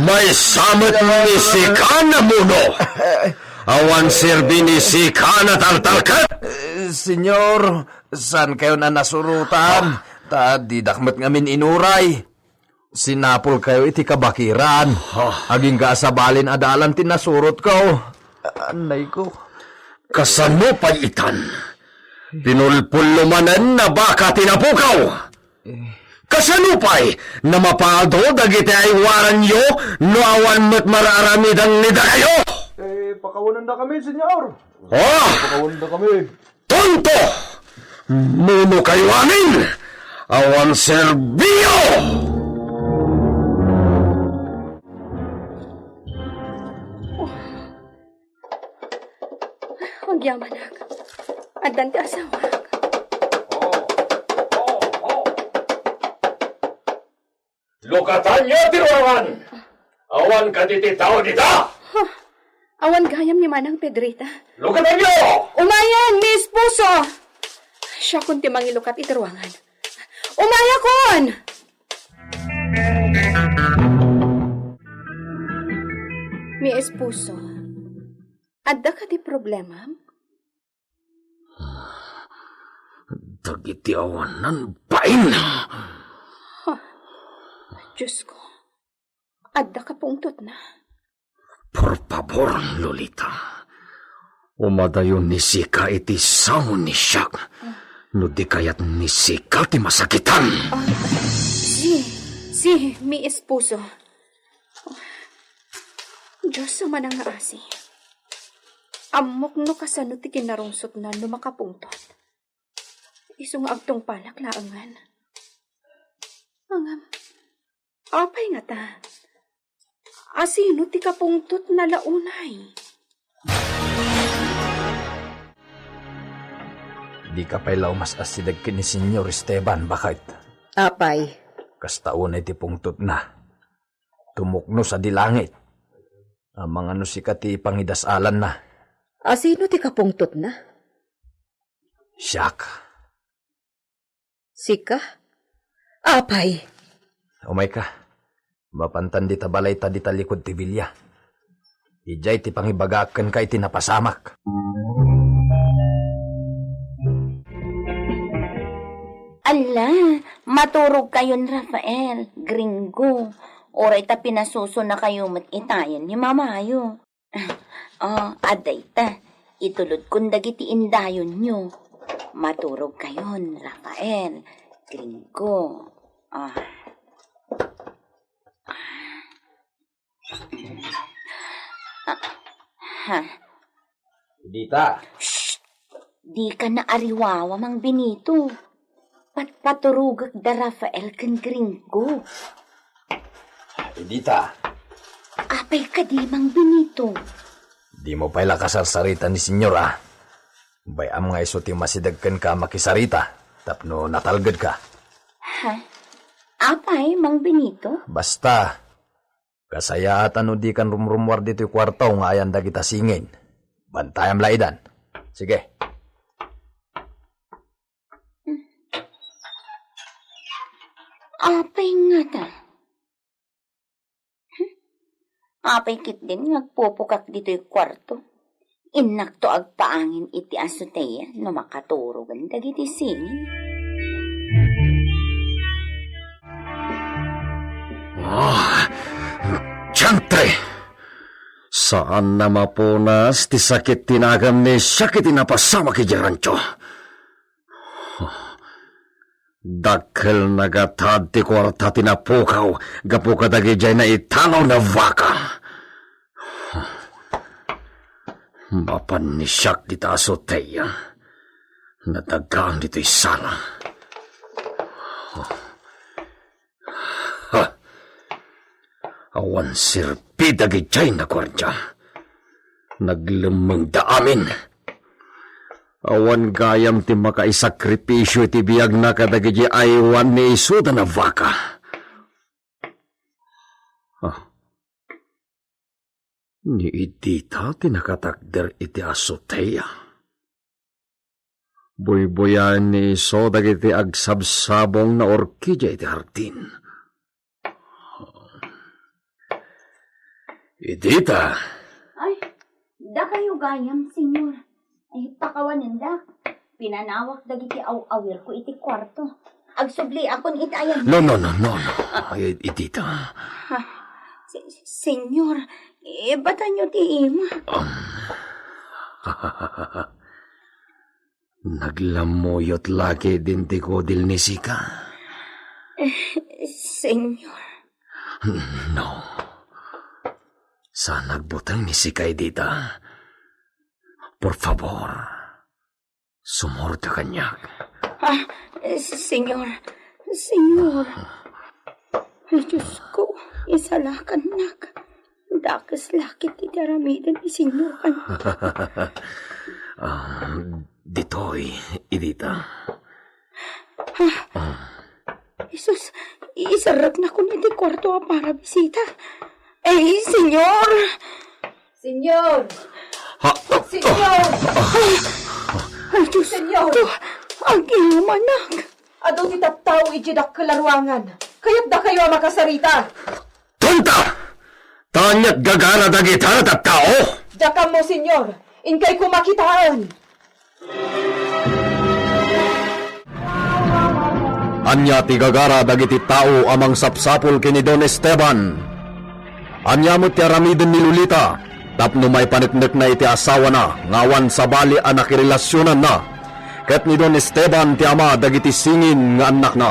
May samot ni Sika na muno! Awan sirbi ni Sika na taltalkat! Senyor, saan kayo na nasurutan? Ta, di dakmat ngamin inuray. Sinapol kayo iti kabakiran. Aging gaasabalin adalan tinasurot ko. Anay ko. Kasano pa itan? Pinulpulumanan na baka tinapukaw! Kasano pa'y na mapado dagiti ay waran yo no awan mo't mararamidang nida kayo? Pakawanan na kami, senyor. Pakawanan na kami. Tonto! Muno kayo amin! Awan serbiyo! Huwag yaman ak. Adan ti asawa. Lukatan niyo, tiruangan! Awan ka diti tao dita! Awan gayam ni Manang Pedrita. Lukatan niyo! Umayan, Miss Puso! Siya kun ti mangilukat itiruangan. Umaya kon! Miss Puso, adda ka ti problema? Dagiti awanan pain! Diyos ko, adda ka pungtot na. Por favor, Lolita. Umadayon ni Sika iti sao ni Siak. No di kayat ni Sika ti masakitan. Si Miss Puso. Diyos sa manang asi. Amok no kasano ti kinarungsot na no makapungtot. Isong agtong palak laangan. Apay nga ta. Asino ti kapungtot na launay? Di ka pailaw mas asidag ni Senyor Esteban, bakit? Apay. Kastaon iti pungtot na. Tumukno sa dilangit. Ang mga nusikat ti pangidasalan na. Asino ti kapungtot na? Siyak. Sika? Apay. Umay ka. Mapantan di tabalay ta di talikod ti bilya. Ijay ti pangibagakan ka iti napasamak. Ala, maturog kayon, Rafael. Gringo. Oray ta pinasuso na kayo mat itayan ni Mamayo. Aday ta. Itulod kung dagiti indayon nyo. Maturog kayon, Rafael. Gringo. Dita. Shh! Di ka na ariwawa, Mang Benito. Patpaturugag da Rafael kan Gringo. Dita. Apay ka di, Mang Benito. Di mo pala kasarsarita ni Senyor, Bayam nga iso ti masidagkan ka makisarita. Tapno natalgad ka. Apay, Mang Benito? Basta. Kasaya at ano di kan rumrumwar dito yung kwartaw nga ayan da kita singin. Bantayam laidan. Sige. Apay nga ta. Apay kit din nagpupukak dito yung kwarto. Inak to agpaangin iti asoteya no makaturugan dagiti singin. Tiyante! Saan na mapunas ti sakit tinagam ni sakit inapasama ki Gerancho? Dakkel nagatad ti kwarta tinapukaw gapu kadagi jay na itanaw na vaka. Mapan ni Siak di asoteya. Natagaan dito'y sala. Awan sirpi dagi jay na kwardya. Naglemeng da amin. Awan gayam ti makaisakripisyo ti biyag na kadagi aywan ni isuda na vaka. Ni Idita tinakatakder iti asoteya. Buybuyan ni iso dagiti agsabsabong na orkidya iti hardin. Idita, Ay, da kayo gayam, senyor. Ay, pakawanin da. Pinanawak dagiti awir ko iti kwarto. Agsubli akon itayan. no. Ay, Idita. Senyor, bata nyo ti ima. Naglamoyot laki din ti kodil ni Sika. Senyor, No. Sa nagbutang ni Sika, Idita. Por favor, sumorda kanyak. senyor. Ay, Diyos ko, isalakan nak. Dakas lakit ti daramidan ni senyor kan. Ditoy, Idita. Isus, isarap na ko iti kwarto para bisita. Ay, senyor! Senyor! Ha? Senyor! Ay, Diyos ko, ang inumanak. Ado ti tattao iti dakkelarwangan. Kaya't da kayo makasarita. Tonta! Tanyak gagana dagita at tao! Jakam mo, senyor. Inkay kumakitaan. Anya ti gagara dagiti tao amang sapsapul kini Don Esteban. Anya mo ti aramiden ni Lolita, tapno may panitnek na iti asawa na, ngawan sa bali anak relasyonan na. Ket ni Don Esteban ti ama dagiti singin nga anak na.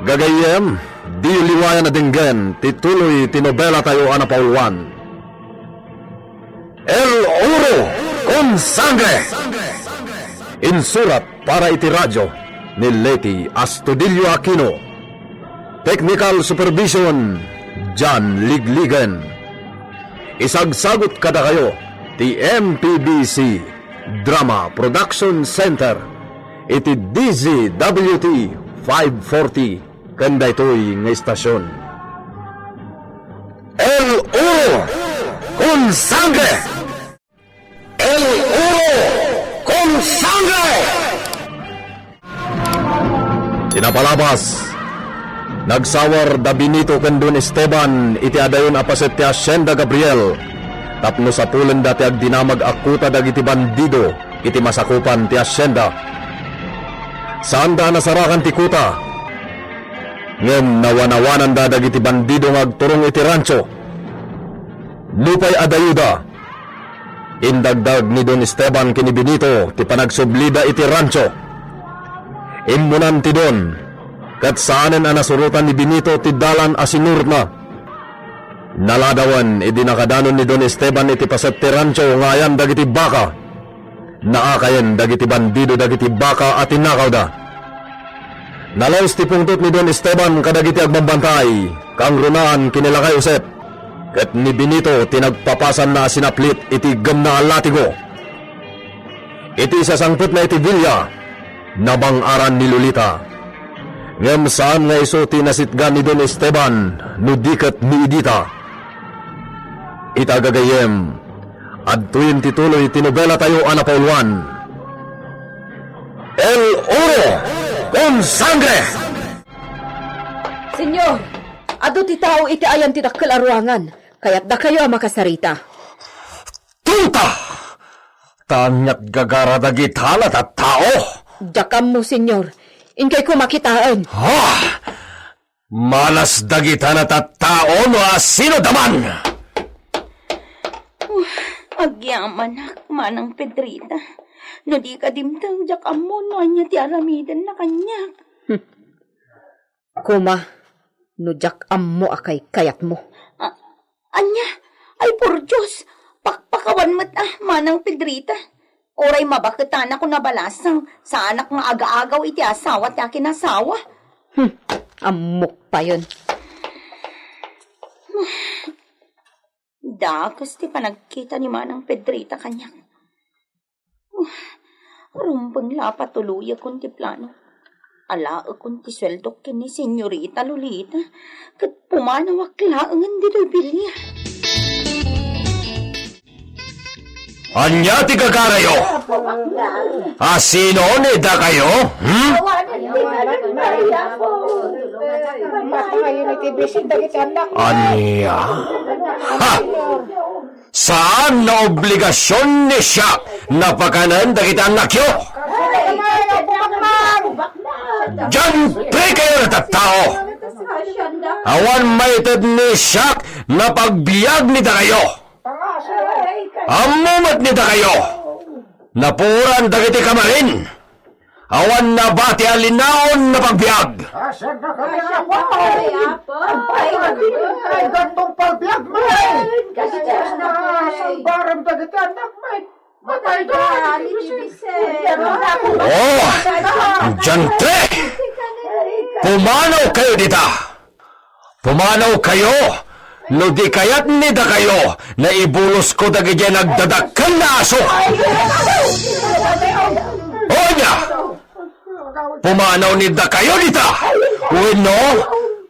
Gagayem, di liwayan na dinggen, tituloy tinobela tayo ana Pauluan. El Oro con Sangre! Insurat para iti radyo ni Leti Astudillo Aquino. Technical Supervision, John Ligligan. Isagsagot kada kayo, ti MPBC Drama Production Center, iti DZWT 540, kanda ito'y nga istasyon. El Oro con Sangre! El Oro con Sangre! Tinapalabas, nagsawar da Benito ken Don Esteban iti adayon apaset ti Hacienda Gabriel. Tapno sa pulen dati ag dinamag akuta dagiti bandido iti masakupan ti Hacienda. Saan da nasarakan ti kuta? Ngem nawanawanan da dagiti bandido nga agturong iti rancho. Lupay adayuda. Indagdag ni Don Esteban kini Benito ti panagsublida iti rancho. Immunan ti Don, kat saanen ang nasurutan ni Benito ti dalan asinur na. Naladawan, idinakadanon ni Don Esteban iti pasat ti rancho ngayan dagiti baka. Naakayan dagiti bandido dagiti baka at tinakaw da. Nalaos ti pungtot ni Don Esteban kadagiti agbambantay, kang runaan kinilakay usep. Kat ni Benito tinagpapasan na sinaplit iti gam na latigo. Iti sasangput na iti Villa, nabang-aran ni Lolita. Ngem saan nga iso tinasitgan ni Don Esteban, nudikat ni Idita. Itagagayem, adtuin tituloy tinobela tayo ana Pauluan. El Oro con Sangre! Senyor, ado ti tao iti ayan ti dakkelarwangan, kaya't da kayo makasarita. Tunta! Tanyat gagara dagitalat at tao! Jakam mo, senyor. Inkay ko makitaan. Malas dagitan at tao no asino daman! Agyaman nak, manang Pedrita. No di ka dimtang jakam mo, no anya ti aramidan na kanyak. Kuma, no jakam mo akay kayat mo. Anya, ay por Diyos, pakpakawan mat manang Pedrita. Oray mabakatan ako nabalasang sa anak nga aga-agaw iti asawa at akin asawa. Amok pa yun. Dakas ti panagkita ni manang Pedrita kanyak. Rumbang lapat tuluya kun ti plano. Ala, kung ti sweldo kini Senyorita Lolita, kat pumanawak laangan dito bilya. Anya ti kagarayo? Sino ni da kayo? Anya? Ha! Saan na obligasyon ni siya na pakanan dagiti anak yo? Diyan pre kayo na tattao! Awan maited ni siya na pagbiag ni da kayo! Amumat ni da kayo! Napuran dagiti kamarin! Awan na bati alinaon na pagbiag! Gantong palbiag mo eh! Barang dagiti anak mo eh! Oh! Diyantre! Pumanaw kayo dita! Pumanaw kayo! No di kayat ni da kayo na ibulos ko dagiti nagdadakkel na aso! O niya! Pumanaw ni da kayo dita! Uwino!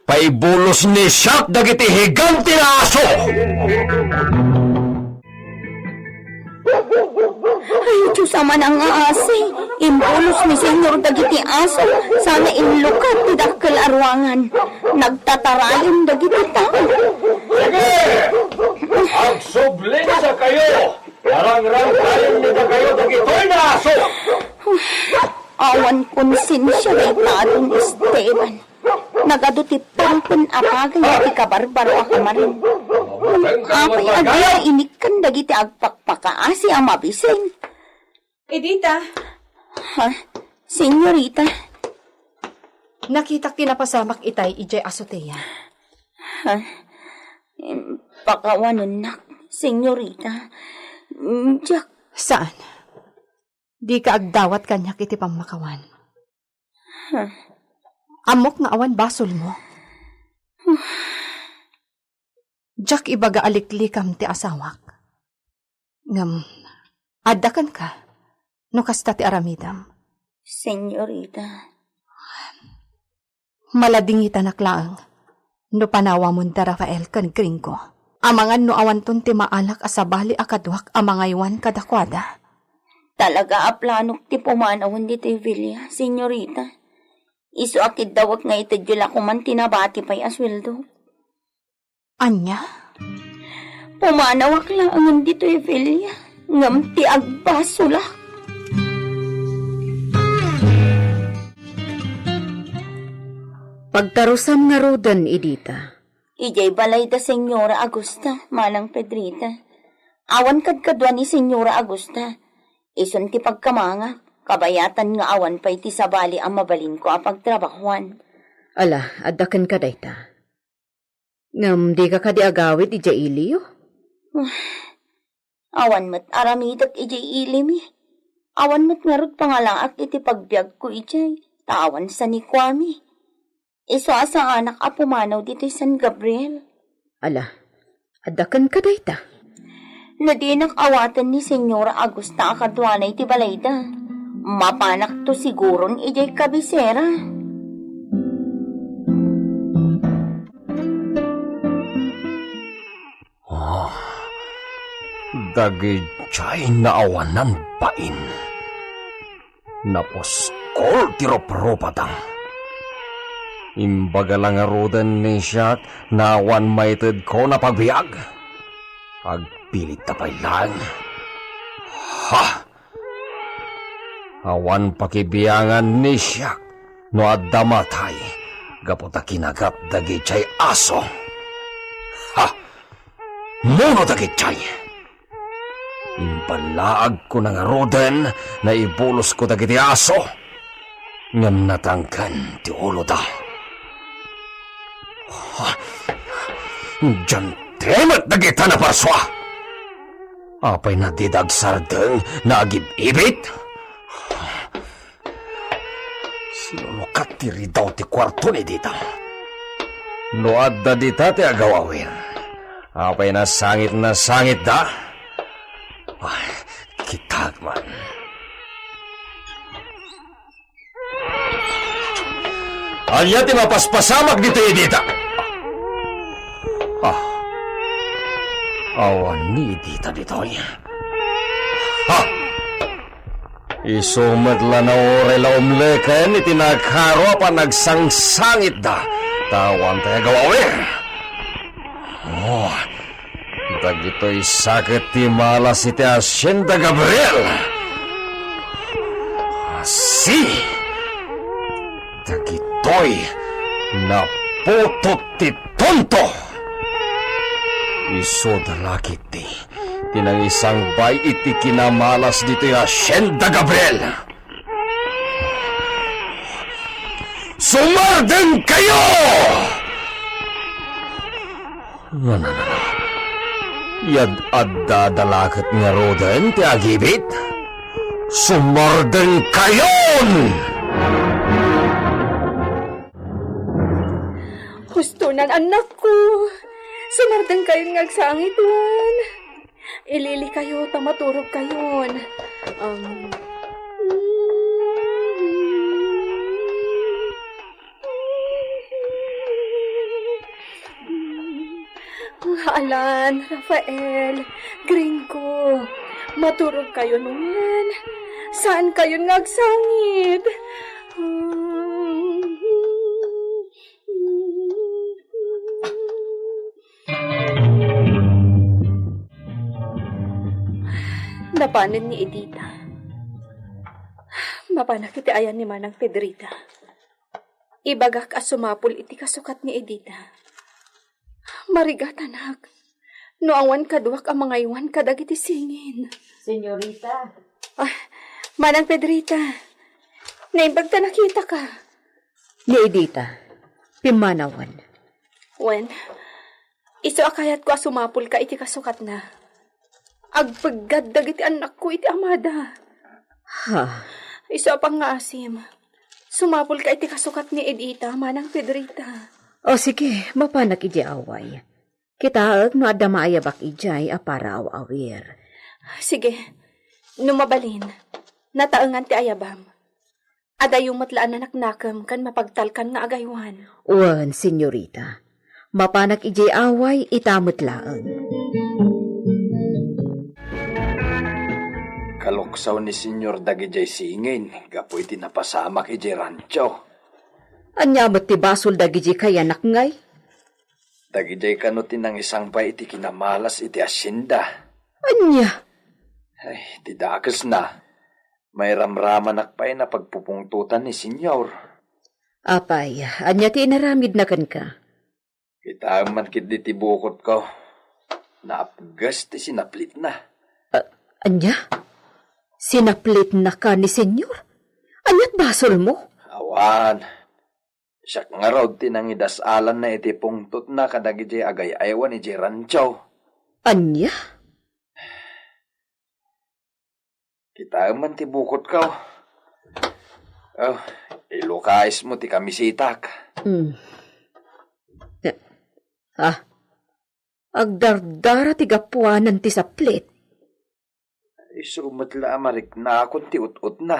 Paibulos ni siya dagiti higanti na aso! Ay, Diyos aman ang aasi. Imbulos ni Senyor dagiti aso. Sana inlukat ti dakkel arwangan. Nagtatarayon dagiti tao. Sige! Agsubli sa kayo! Arang-rang tayo ni da kayo dagitoy na aso! Awan konsensya kay Tadong Esteban. Nagaduti pangpun apagay ti kabarbaro akamarin. Apay agya inikan dagiti agpakpakaasi ang mabisen. Edita, Ha? Senyorita? nakita kinapasamak itay ijay asoteya. Ha? Pakawanon nak, senyorita. Jack, Saan? Di ka agdawat kanya kiti pamakawan. Amok nga awan basol mo. Jack ibaga aliklikam ti asawak. Ngam, adakan ka. No kasta ti aramidam. senyorita. Maladingita naklaang. No panawa mo ta Rafael kan gringo. Amangan no awan ton ti maalak asabali akadwak amangaywan kadakwada. Talaga aplanok ti pumanawon dito Villa, senyorita. Isu akid dawak nga itadyo ko man tinabati pa'y asweldo. Anya? Pumanawak lang dito Villa. Ngam ti agbasula. Pagtarusam nga rodan, Edita. Ijay balay da Senyora Agusta, Manang Pedrita. Awan kadkadwa ni Senyora Agusta. Ison ti pagkamanga, kabayatan nga awan pa iti sabali ang mabalin ko a pagtrabahuan. Ala, adakan ka dayta. Ngam, di ka di agawit ija iliyo? Awan mat aramidak ijay ilimi. Awan mat ngarod pangalaak iti pagbiag ko ijay. Tawan sa ni Kwame. Iso asa anak a pumanaw dito San Gabriel. Ala, adakan ka dayta. Nadinak awatan ni Senyora Agusta akadwanay ti balayda. Mapanak to siguron ijay kabisera. Dagijay na awanan pain. Naposkol tiro-propadang. Imbaga lang arudan ni siya na awan maited ko na pagbiag. Pagpilit tapay lang. Ha! Awan pakibiyangan ni siya no adamatay. Gaputa kinagat dagijay aso. Ha! Muno dagijay! Impalaag ko ng aroden na ibulos ko dagiti aso. Ngam natangkan ti ulo da. Diyan temat dagita na parswa. Apay na didagsardeng na agib-ibit. Sinulukat ti ridaw ti kwarto ni dita. Noad da dita ti agawawin. Apay na sangit da. Ay, kitag man. Anya ti mapaspasamak dito Edita. Awan ni Edita ditoy. Ha! Isumad la na oray la umleken iti nagharo pa nagsangsangit da. Tawan tayo gawawi. Oh, dagito'y sakit ti malas iti Hacienda Gabriel. Asi! Dagito'y naputot ti tonto. Iso dalakit ti tinang isang bay iti kinamalas dito'y Hacienda Gabriel. Sumarden kayo! No. Yad adadalakat nga roden ti agibit. Sumarden kayon! Hustunan, anak ko. Sumardan kayo ngagsangit, Juan. Ilili kayo, tamaturog kayon. Alan, Rafael, Gringo, maturog kayo naman. Saan kayo nagsangit? Napanan ni Edita. Mapanak iti ayan ni Manang Pedrita. Ibagak as sumapol iti kasukat ni Edita. Marigat, anak. No awan kaduak ang mga iwan kadag iti singin. Senyorita. Manang Pedrita. Naimbag ta nakita ka. Ni Edita, pimanawan. Wen, iso akayat ko sumapol ka iti kasukat na. Agpagad dagiti anak ko iti amada. Ha? Iso apang nga asim. Sumapol ka iti kasukat ni Edita, Manang Pedrita. O sige, mapanak iji away. Kitaag no adda maayabak ijay para awawir. Sige, numabalin. Nataangan ti ayabam. Adayong matlaan na naknakam kan mapagtalkan nga agaywan. Wan, senyorita. Mapanak iji away itamot laan. Kaloksaw ni Senyor dagijay singin, gapoy tinapasamak ijay rancho. Anyamot ti basol dagiji kaya nakngay? Dagijay kano tinang isang bay iti kinamalas iti Hacienda. Anya? Ay, tidakas na. May ramraman nakpay na pagpupungtutan ni Senyor. Apay, anya ti inaramid na kan ka? Kita man kit di tibukot ko. Naapgas ti sinaplit na. Anya? Sinaplit na ka ni senyor? Anya't basol mo? Awan. Siyak nga raw tinangidasalan na iti pungtot na kadagijay agay-aywan ni Rancho. Anya? Kita man ti bukot ka. Ilukais mo ti kamisitak. Agdardara ti gapuanan ti saplit. Isumatla amarik na akong ti ut-ut na.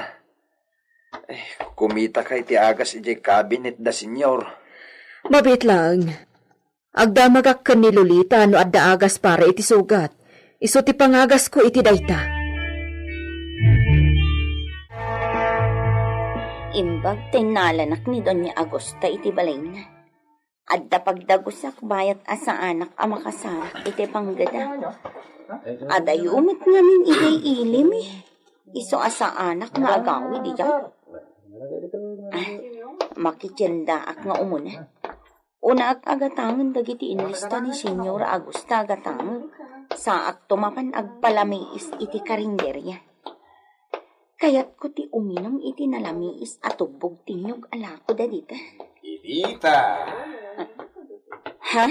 Kumita kay ti agas ijay cabinet da senyor. Mabit lang. Agdamagak ka ni Lolita no adda agas para iti sugat. Iso ti pangagas ko iti dayta. Imbag tinalanak ni Doña Agosta iti balay na. Adda pagdagusak bayat asa anak a makasarak iti panggada. Aday umit ngamin iti ilim eh. Iso asa anak nga agawi di dyan. Makitsyenda ak nga umuna. Una ak agatangan dagiti inlista ni Senyor Agosta agatangan. Sa ak tumapan agpalamiis iti karinderya. Kayat ko ti uminom iti nalamiis at tubog tinyog alako da dita. Edita! Ha?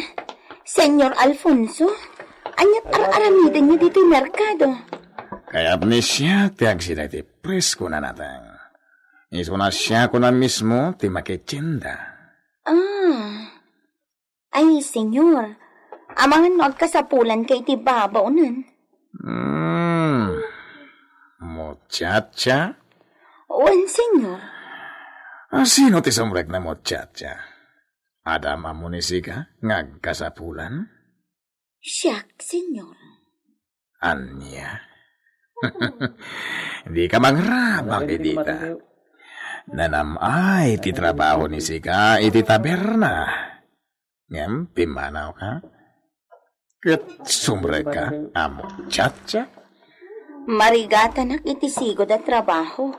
Senyor Alfonso? Anyat ar-aramidan niyo dito yung merkado. Kaya siya tiag sila ti presko na natang. Iso na siya ko na mismo ti makitsinda. Ay, senyor. Amangan no agkasapulan kay ti babaw nun. Muchacha? Wan, senyor. Sino ti sumrek na mo, Chacha? Adam amunisi ka? Ngagkasapulan? Siyak, senyor. Anya? Di ka mangrabak, Edita. Nanamay ti trabaho ni Sika iti taberna. Ngem, pimanaw ka? Kat sumrek ka, amo, Chacha? Marigatanak iti sigod at trabaho.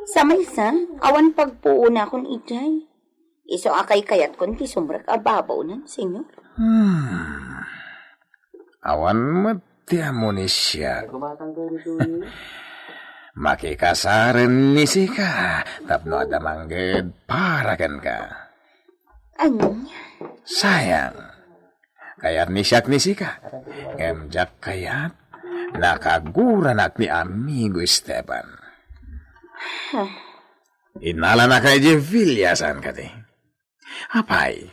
Sa maysa, awan pagpuuna kon ijay. Iso akay kayat kon ti sumrek ababaw nan, senyor. Awan matya mo ni siya. Makikasaren ni Sika. Tapno adamangged para kan ka. Anya? Sayang. Kayat ni siyak ni Sika. Emjak kayat. Nakaguranak ni amigo Esteban. Inala na kay Jevilyasan ka di. Apay,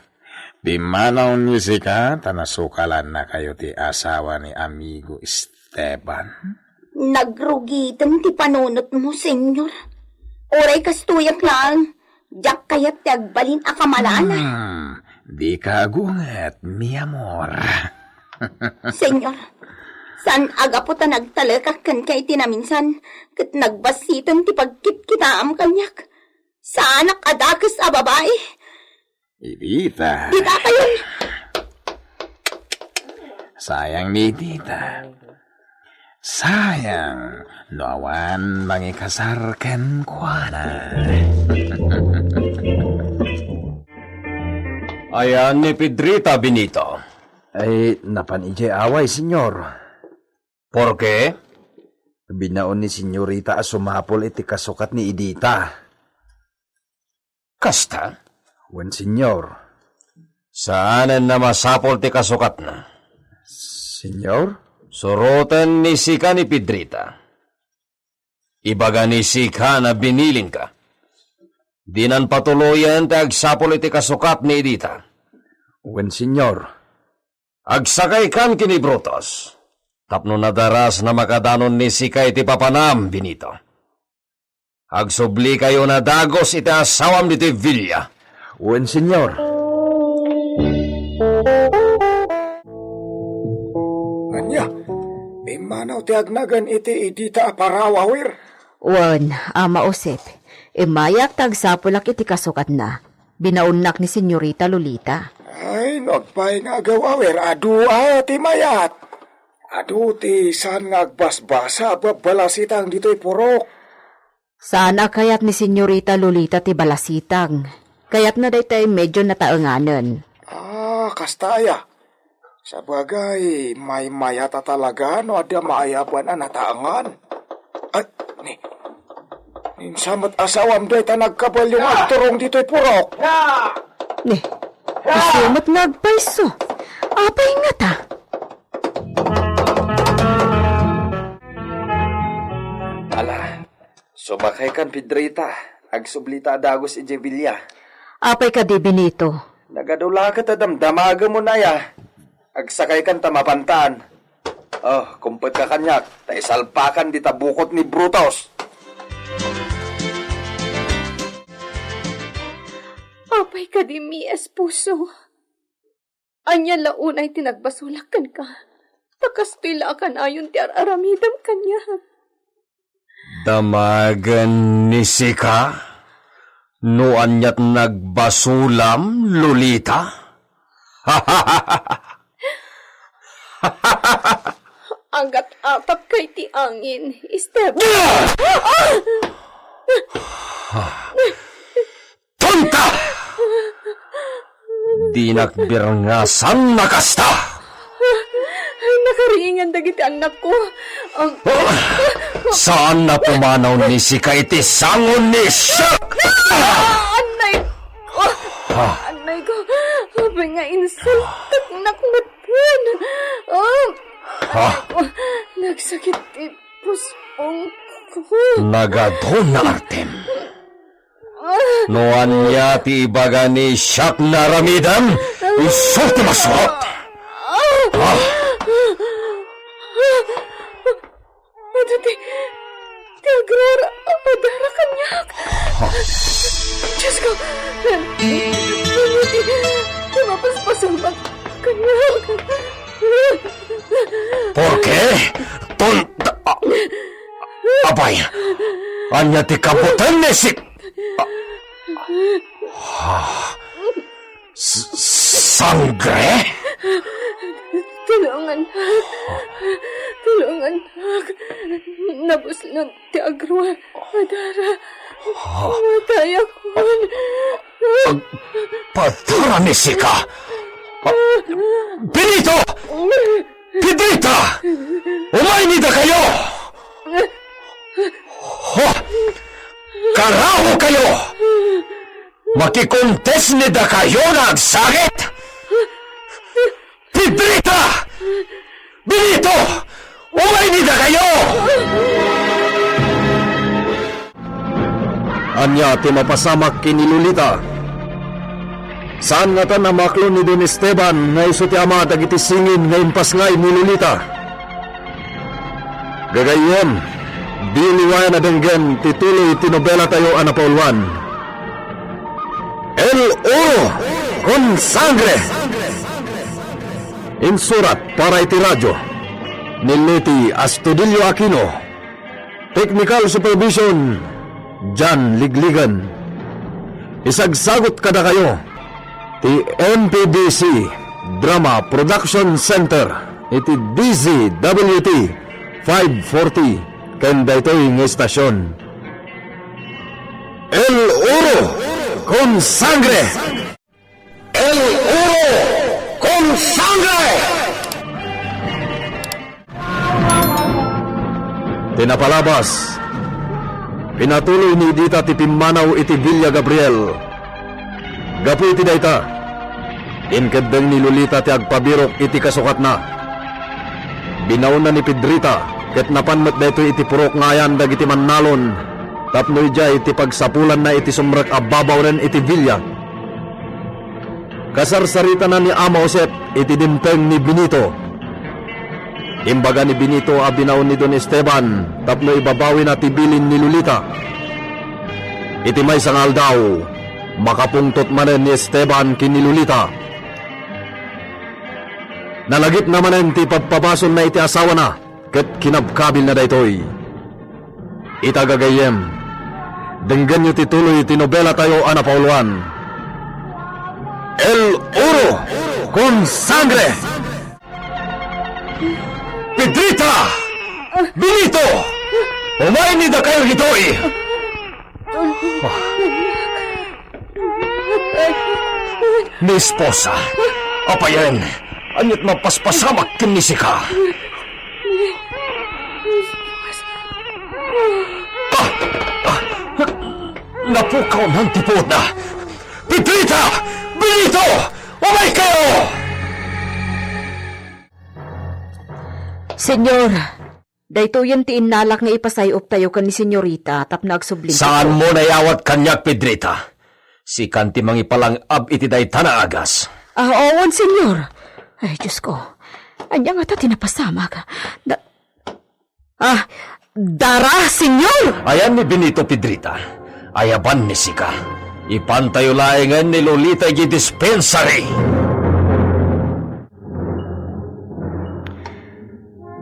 bimanaw ni Sika, tanasukalan na kayo ti asawa ni amigo Esteban. Nagrugitan ti panunot mo, senyor. Oray kastuyak lang. Jak kayat ti agbalin akamalana. Di ka agunget, mi amor. Senyor, saan aga po ta nagtalakak kan kay tinaminsan kat nagbasitan ti pagkit-kitaam kanyak. Saan nakadakas a babae? Edita. Dita kayon. Sayang ni Edita. Sayang, nawan mangikasarken kwa na. Ayan ni Pedrita, Benito. Ay, napanijay away, senyor. Por qué? Binaon ni senyorita a sumapol iti kasukat ni Edita. Kasta? Wen, senyor. Saanan na masapol ti kasukat na? Senyor? Surutan ni Sika ni Pedrita. Ibaga ni Sika na biniling ka. Dinan patuloyan ti agsapol iti kasukat ni Edita. Wen, senyor. Agsakay kan kini Brutos. Tapno nadaras na makadanon ni Sika iti papanam, Benito. Agsubli kayo na dagos iti asawam diti Villa. Wen, senyor. Anya, bimanaw ti agnagan iti Edita aparawawir. Wan, ama Osep, mayak tagsapulak iti kasukat na. Binaunak ni Senyorita Lolita. Ay, nagpay nga agawawir, adu ti mayat. Adu ti saan nga agbasbasa, babalasitang dito'y purok. Sana kayat ni Senyorita Lolita ti balasitang. Kayat na day tayo medyo nataenganan. Kastaya. Sabagay, may mayata talaga no ada maayapan na nataangan. At, samat asawam doy ta nagkabal yung agturong dito'y purok. Ni, isumat nagpaiso. Apay nga ta. Ala, sumakay kan Pedrita. Agsublita dagos iti Villa. Apay ka di Benito. Nagadula ka ta damdamaga mo na ya. Agsakay kan tamapantaan. Kumpet ka kanyak. Taisalpakan di tabukot ni Brutos. Apay ka di mi esposo. Anya launay tinagbasulakan ka. Takastila kan ayon ti aramidam kanya. Damagan ni Sika? No anyat nagbasulam, Lolita? Anggat apak kay ti angin, Esteban. Tonta! Di nakbirangasan na kasta! Nakaringan dagiti anak ko. Saan na pumanaw ni Sika iti sangon ni Siak? Anay ko! Anay ko! Abay nga insultak nakmatpun. Nagsakit ti puspong ko. Nagadon na Artem. Noan niya ti ibaga ni Siak na ramidan, isulti masuot. Ito ti agrara apadara kanyak. Diyos ko! Di mapaspasamak kanya. ¿Por qué? Apay, anya ti kabutan ni si... Sangre? Tulungan. Tulungan. Nabuslan ti agruan. Adara. Matay ako. Patara ni Sika! Benito! Pedrita! Umaynida kayo! Karaho kayo! Makikontes nida kayo na agsagit! Pedrita! Benito! Umaynida kayo! Anya ti mapasamak kini Lolita. Saan nga ta namaklo ni Don Esteban nga iso ti ama dagiti singin nga impas ngay ni Lolita? Gagayem, di liwayan na denggen tituloy tinobela tayo anapaulwan. El Oro con Sangre! Insurat para iti radyo ni Leti Astudillo Aquino. Technical Supervision Jan Ligligan. Isagsagot kada kayo ti MPDC Drama Production Center iti DZWT 540 kanda ito'y ng estasyon. El Oro con Sangre! El Oro con Sangre! Tinapalabas, pinatuloy ni Dita ti Pimanaw iti Villa Gabriel. Gapu iti dayta, inkadeng ni Lolita ti agpabirok iti kasukat na. Binaw na ni Pedrita, ket napanmat dayto iti purok ngayan dagiti mannalon, tapnoy jay iti pagsapulan na iti sumrak ababaw ren iti Villa. Kasarsarita na ni Ama Josep iti dimpeng ni Benito. Imbaga ni Benito a binaw ni Don Esteban, tapno ibabawi na tibilin ni Lolita. Iti may sangal daw, makapungtot manen ni Esteban kini Lolita. Nalagip naman ti pagpabason na iti asawa na, ket kinabkabil na daytoy. Itagagayem, denggan nyo tituloy tinobela tayo anapauluan. El Oro con Sangre! Pedrita! Benito! Umaynida kayo hitoy! Mi esposa, apayan, anyat mapaspasamak kinisika. Napukaw ng tipod na! Pedrita! Benito! Umay kayo! Senyor, dayto yan ti inalak nga ipasayop tayo kan ni senyorita tap nagsubling. Saan mo nayawat kanyak, Pedrita? Si kanti mangipalang ab iti dayta na agas. Owan, senyor. Ay, Diyos ko. Anya nga ta tinapasamag. Dara, senyor! Ayan ni Benito, Pedrita. Ayaban ni Sika. Ipantayo laengan ni Lolita iti dispensary.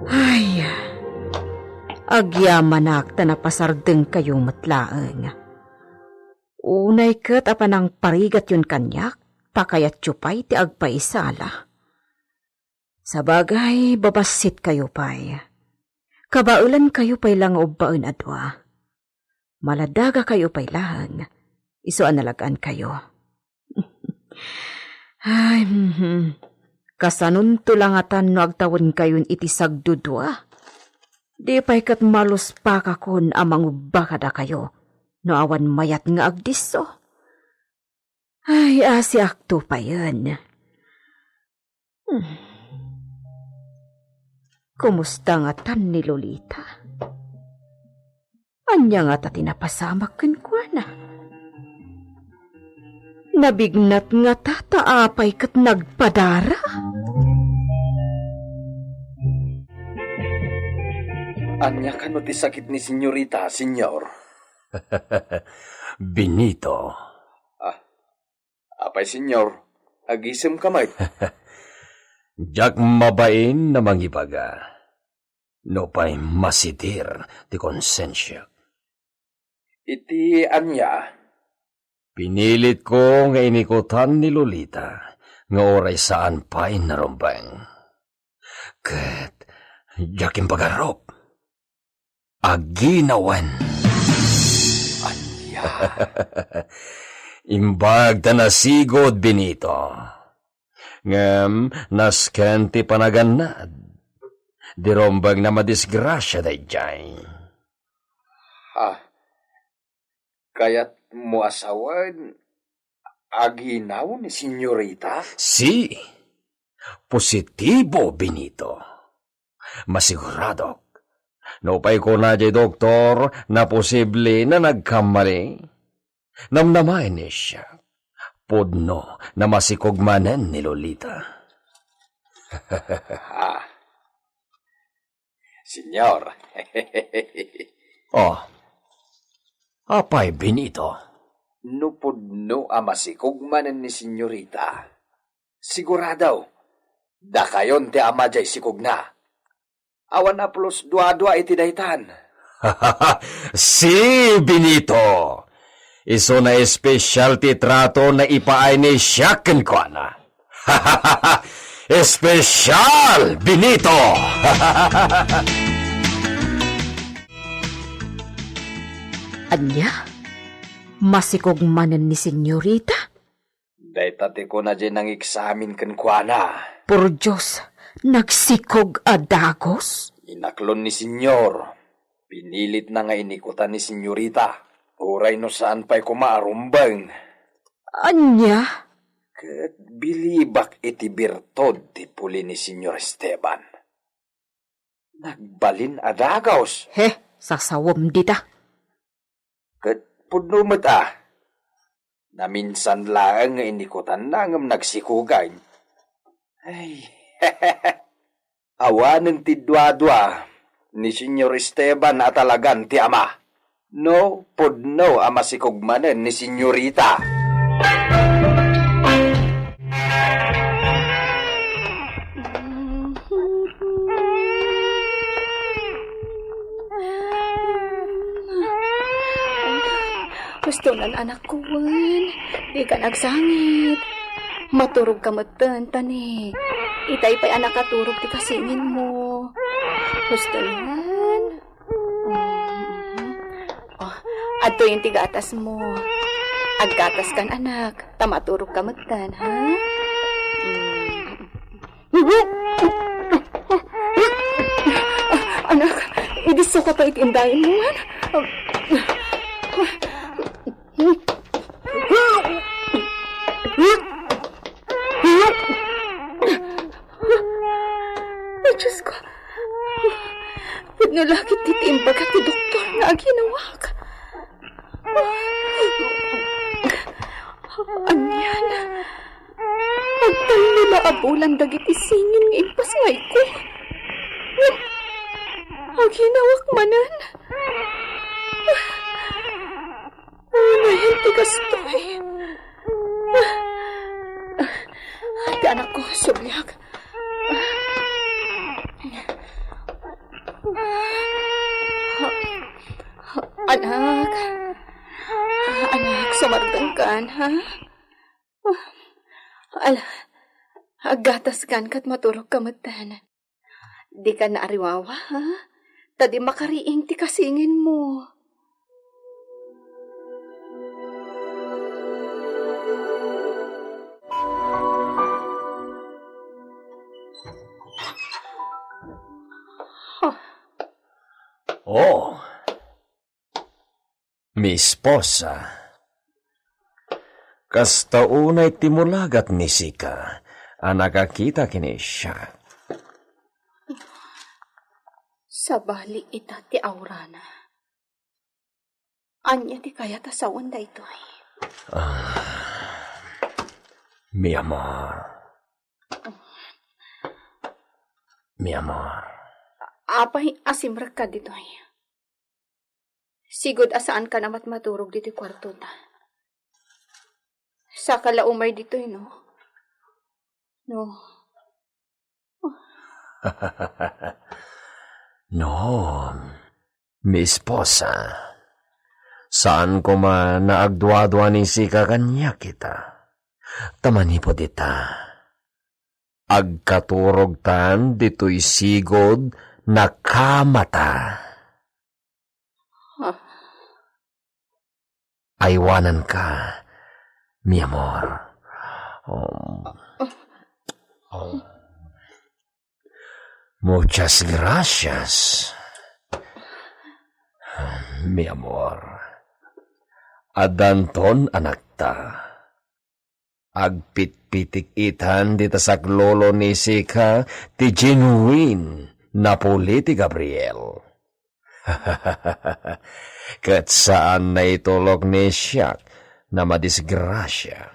Ay, agyamanak ta napasardeng kayo matlaeng. Unay ket apanang parigat yun kanyak, pakayat yupay ti agpaisala. Sabagay, babasit kayo pay. Kabaulan kayo pay lang ubbaen adwa. Maladaga kayo pay lang. Isuan nalagaan kayo. Ay, kasanun tulangatan no agtawon kayon iti sagdudwa. Di pa'y kat malus pa kakon amang bakada kayo, no awan mayat nga agdiso. Ay, asi akto pa yan. Kumusta nga tan ni Lolita? Anya nga ta tinapasamak kenkwana. Nabignat nga tataapay kat nagpadara. Anya kano ti sakit ni senyorita, senyor? Benito. Apay, senyor, agisem kamay. Jak mabain na mangibaga. No pa'y masitir ti konsensya. Iti anya, Pinilit ko nga inikutan ni Lolita nga oray saan pa'y narumbang. Kat, jakim pagarop. Aginawan. anya. Imbag ta nasigod, Benito. Ngam, naskenti panaganad. Dirombag na madisgrasya dayjay. Kaya't mo asawan, aginaw ni senyorita? Si, positibo, Benito. Masigurado. Naupay ko na jay doktor na posible na nagkamali. Namnamay ni siya. Podno na masikugmanan ni Lolita. Senyor. Oh, apay, Benito. Nupudno ang masikugmanan ni senyorita. Siguradaw, da kayon ti ama jay sikugna. Awan na plus dua-dua iti daytan. Si Benito. Iso na espesyal ti trato na ipaay ni siyaken ko na. Espesyal, Benito! Anya? Masikogmanan ni senyorita? Daytate ko na dyan ang eksamin kankwana. Por Diyos, nagsikog adagos? Inaklon ni senyor. Pinilit na nga inikutan ni senyorita. Uray no saan pa'y kumaarumbang. Anya? Kat bilibak iti birtod ti puli ni senyor Esteban. Nagbalin adagaos. Sasawom dita. Kat pudnumat na minsan lang nga inikutan na ngam nagsikugay. Ay, awanan ti dwa-dwa ni senyor Esteban na talagan ti ama. No, pudno ama sikugmanan ni senyorita. Gusto nan anak ko, Wan. Di ka nagsangit. Maturog ka matan, tani. Itay pa'y anak katurog ti kasingin mo. Gusto nan. Adto yung tigatas mo. Aggatas kan anak. Tamaturog ka matan, ha? Anak, idiso ka pa itindayin mo, Wan. Diyos ko. Nalakit titimbag at ti doktor nga ginawak. Anyan. Agtal nila abulan dagiti singin nga impas ngay ko. Ginawak manan. Unahin ti gastoy. Ti anak ko, subyag. Anak, sumartang kan, ha? Agatas kan kat maturog ka matan. Di ka naariwawa, ha? Tadi makariing ti kasingin mo. Oh, mi esposa. Kasta unay timulagat ni Sika, nakakita kini siya. Sa bali ita ti Aurana. Anya ti kaya tasawan da ito ay. Mi amor. Mi amor. Apay asimrak ka dito ay. Sigod asaan ka namat maturog dito kwarto ta. Sa kalaumay dito, no? No. No, mi esposa. Saan ko man naagdwa-dwa ni si kakanya kita. Tamani po dita. Agkaturog tan dito'y sigod na kamata. Aywanan ka, mi amor. Muchas gracias, mi amor. Adanton anak ta. Agpitpitik itan dita sa lolo ni Sika ti genuine Napoli ti Gabriel. Kat saan na itulog ni Siak na madisgrasya.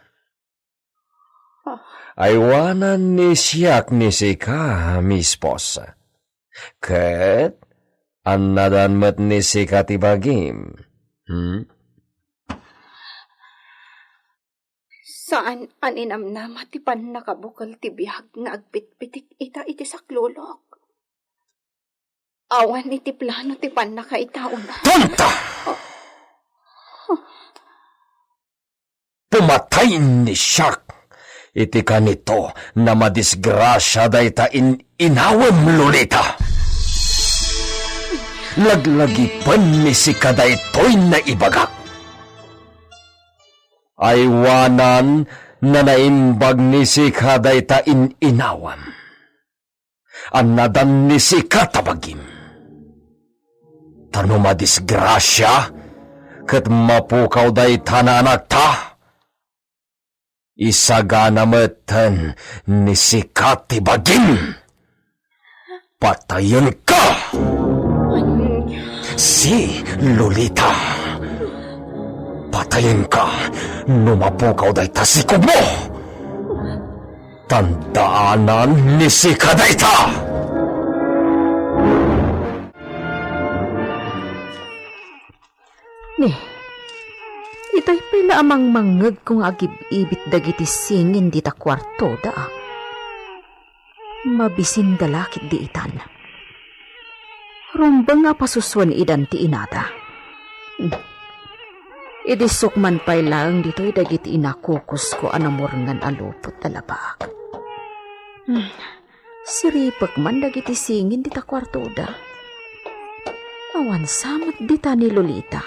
Aywanan ni Siak ni Sika, mi esposa. Kat anadan met ni Sika ti bagim. Saan aninamnam ti pan nakabukal ti biyag nga agpitpitik ita iti saklolok. Awan iti plano ti pan nakaitaon. Tonta! Pumatay ni Siak iti kanito na madisgrasya dayta inawem Lolita. Laglagipan ni si kadaytoy na ibagak. Aywanan na naimbag ni si kadayta inawam. Anadan ni si katabagim. Tano madisgrasya ket mapukaw dayta na anak ta. Isagana meten ni si katibagim. Patayin ka! Si Lolita. Patayin ka, numapukaw dayta si kubo. Tandaanan ni si kadayta. Ni, itay pala amang mangeg kung agib-ibit dagiti singin dita kwarto da. Mabisin dalakit di itan. Rumbang nga pasuswan idan ti inada. Idisok man pa'y lang dito'y dagiti inakukos ko anamurngan alupot talabak. Siripag man dagiti singin dita kwarto da. Awan samat dita ni Lolita.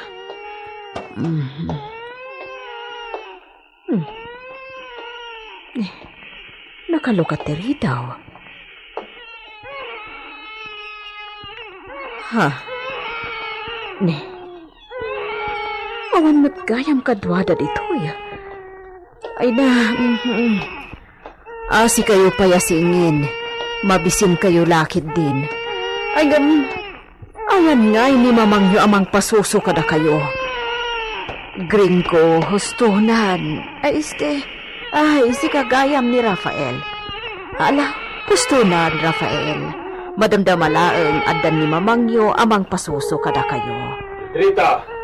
Nakalukat teri daw. Ha? Ne. Awan mo't gayam kadwada dito'y. Ay na. Asi kayo payasingin. Mabisin kayo lakit din. Ay ganun. Ayan nga ni mamangyo amang pasuso kada kayo. Gringo, hustunan. Ay si kagayam ni Rafael. Ala, hustunan, Rafael. Madamdamalaeng adan ni mamangyo amang pasuso kada kayo. Rita!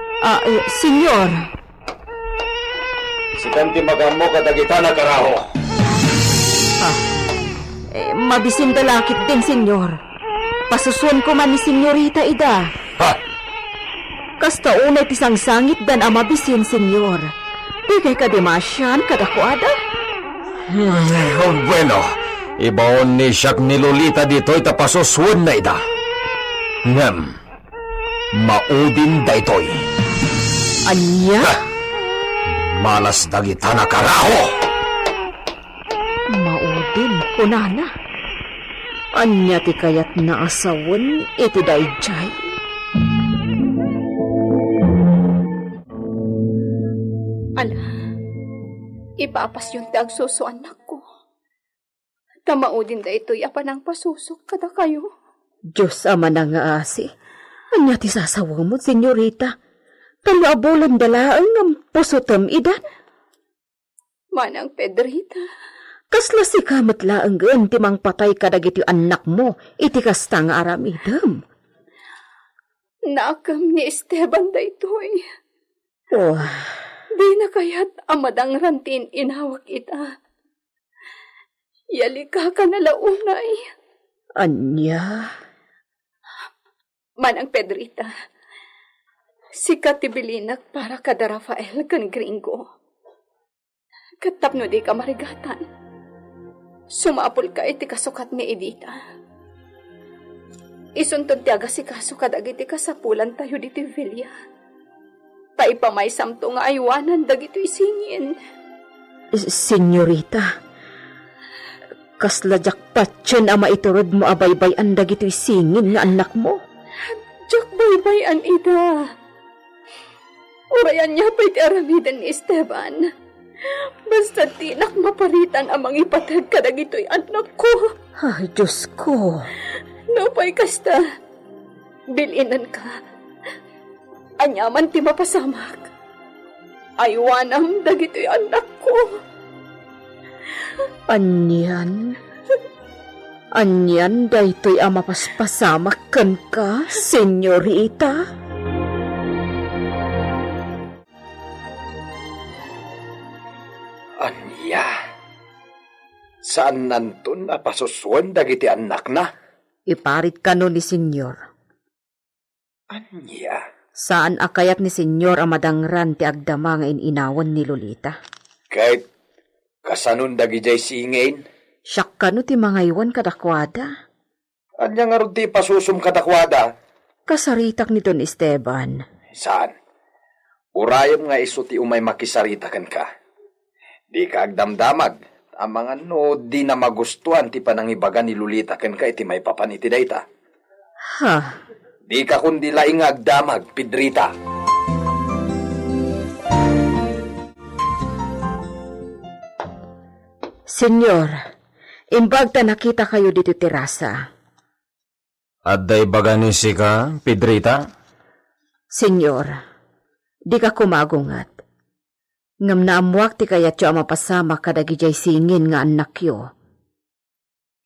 Senyor. Si kanti magamo kadagita na karaho. Mabisin dalakit din, senyor. Pasusuan ko man ni senyorita ida. Ha? Kasta unay tisang sangit dan amabisin, senyor. Digay ka dimasyan kadakwada? Bueno, ibaon ni Siak ni Lolita dito'y tapasusuan na ida. Maudin daytoy. Anya? Malas dagita na karaho. Maudin, kunana. Anya ti kayat na asawan iti dayjay. Ala, ipapas yung tagsuso anak ko. Tamaudin da ito'y apanang pasusok kada kayo. Diyos ama na nga asi. Anya ti sasawang mo, senyorita. Taluabulan dalaang ang pusotam idan. Manang Pedrita. Kasla si kamat laang gaan timang patay kadagiti anak mo, iti kasta nga aramidam. Nakam ni Esteban daytoy. Oh, Di na kaya't amadang rantin inawak ita. Yalika ka na launay. anya. Manang Pedrita, si Katibilinak para kada Rafael kan gringo. Katapno di ka marigatan. Sumapol ka iti kasukat ni Edita. Isuntun tiaga si kasukat agiti kasapulan tayo diti Villa. Taipamay samto nga aywanan dagito isingin. Senyorita, kasladyak patyan ama iturod mo abaybay ang dagito singin nga anak mo. Jak baybayan ida. Urayan niya pa'y aramidan ni Esteban. Basta tinak maparitan amang ipatag ka dagito'y anak ko. Ay, Diyos ko. Napay kasta. Bilinan ka. Anyaman ti mapasamak. Aywanam dagito'y anak ko. Anyan, daytoy ama paspasamak kan ka, senyorita. Anya? Saan nantun napasuswan dagiti anak na? Iparit ka no ni senyor. Anya? Saan akayat ni senyor amadangran ti agdama nga ininawan ni Lolita? Kahit kasanun dagijay singin? Siyak ka no ti mga iwan kadakwada. Anya nga ron ti pasusum kadakwada? Kasaritak ni Don Esteban. Saan? Urayam nga iso ti umay makisaritakan ka. Di ka agdamdamag. Ang mga no, di na magustuhan ti panangibaga ni Lolita ken ka iti may papaniti dayta. Ha? Di ka kundi laing agdamag, Pedrita. Senyor, imbag ta nakita kayo dito terasa. Adday baga ni Sika, Pedrita? Senyor, di ka kumagungat. Ngam na amuak ti kayat yo mapasama kadagijay singin nga anak yo.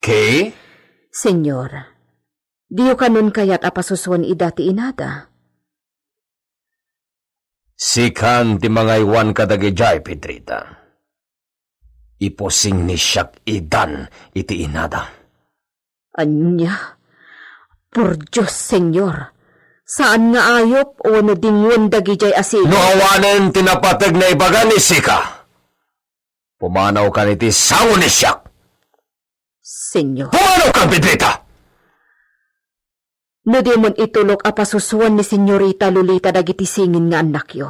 Kay? Senyor, diyo ka nun kayat apasusuan ida ti inada. Sikan ti mga iwan kadagijay, Pedrita. Iposing ni siyak idan iti inada. Anya? Por Diyos, senyor. Saan nga ayop o nadingon dagijay asin? No awanen tinapatag na ibaga ni Sika. Pumanaw ka niti sango ni siyak. Senyor. Pumanaw ka, Pedrita! No di mon itulok apasusuan ni senyorita Lolita dagiti singin nga anak yo.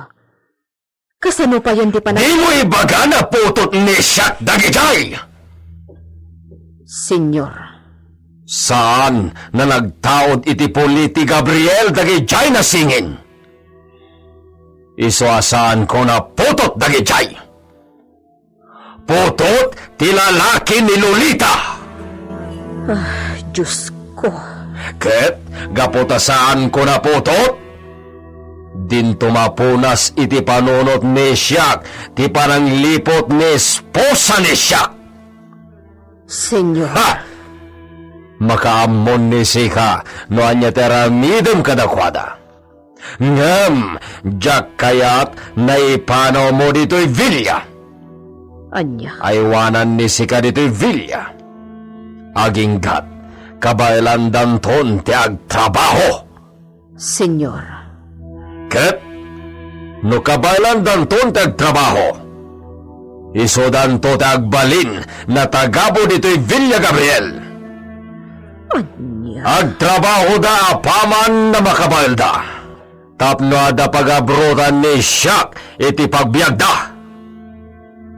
Kasano pa yan di pa na... Di mo ibaga na putot ni siyak dagijay! Senyor. Saan na nagtaod iti politi Gabriel dagijay na singin? Isuasaan ko na putot dagijay. Putot ti lalaki ni Lolita. Diyos ko. Ket gaputasaan ko na putot. Din tumapunas iti panunot ni siyak ti pananglipot ni esposa ni siyak. Senyor. Ha! Makaamon ni Sika no anya teramidem kadakwada. Ngam, jak kayat naipanaw mo dito'y Villa. Anya. Aywanan ni Sika dito'y Villa. Aginggat, kabailan danton ti agtrabaho. Senyor. Ket, no kabailan danton ti agtrabaho. Iso danto ti agbalin na tagabo dito'y Villa Gabriel. Anya. Agtrabaho da apaman na makabayal da. Tapno ada pagabrotan ni siyak iti pagbiag da.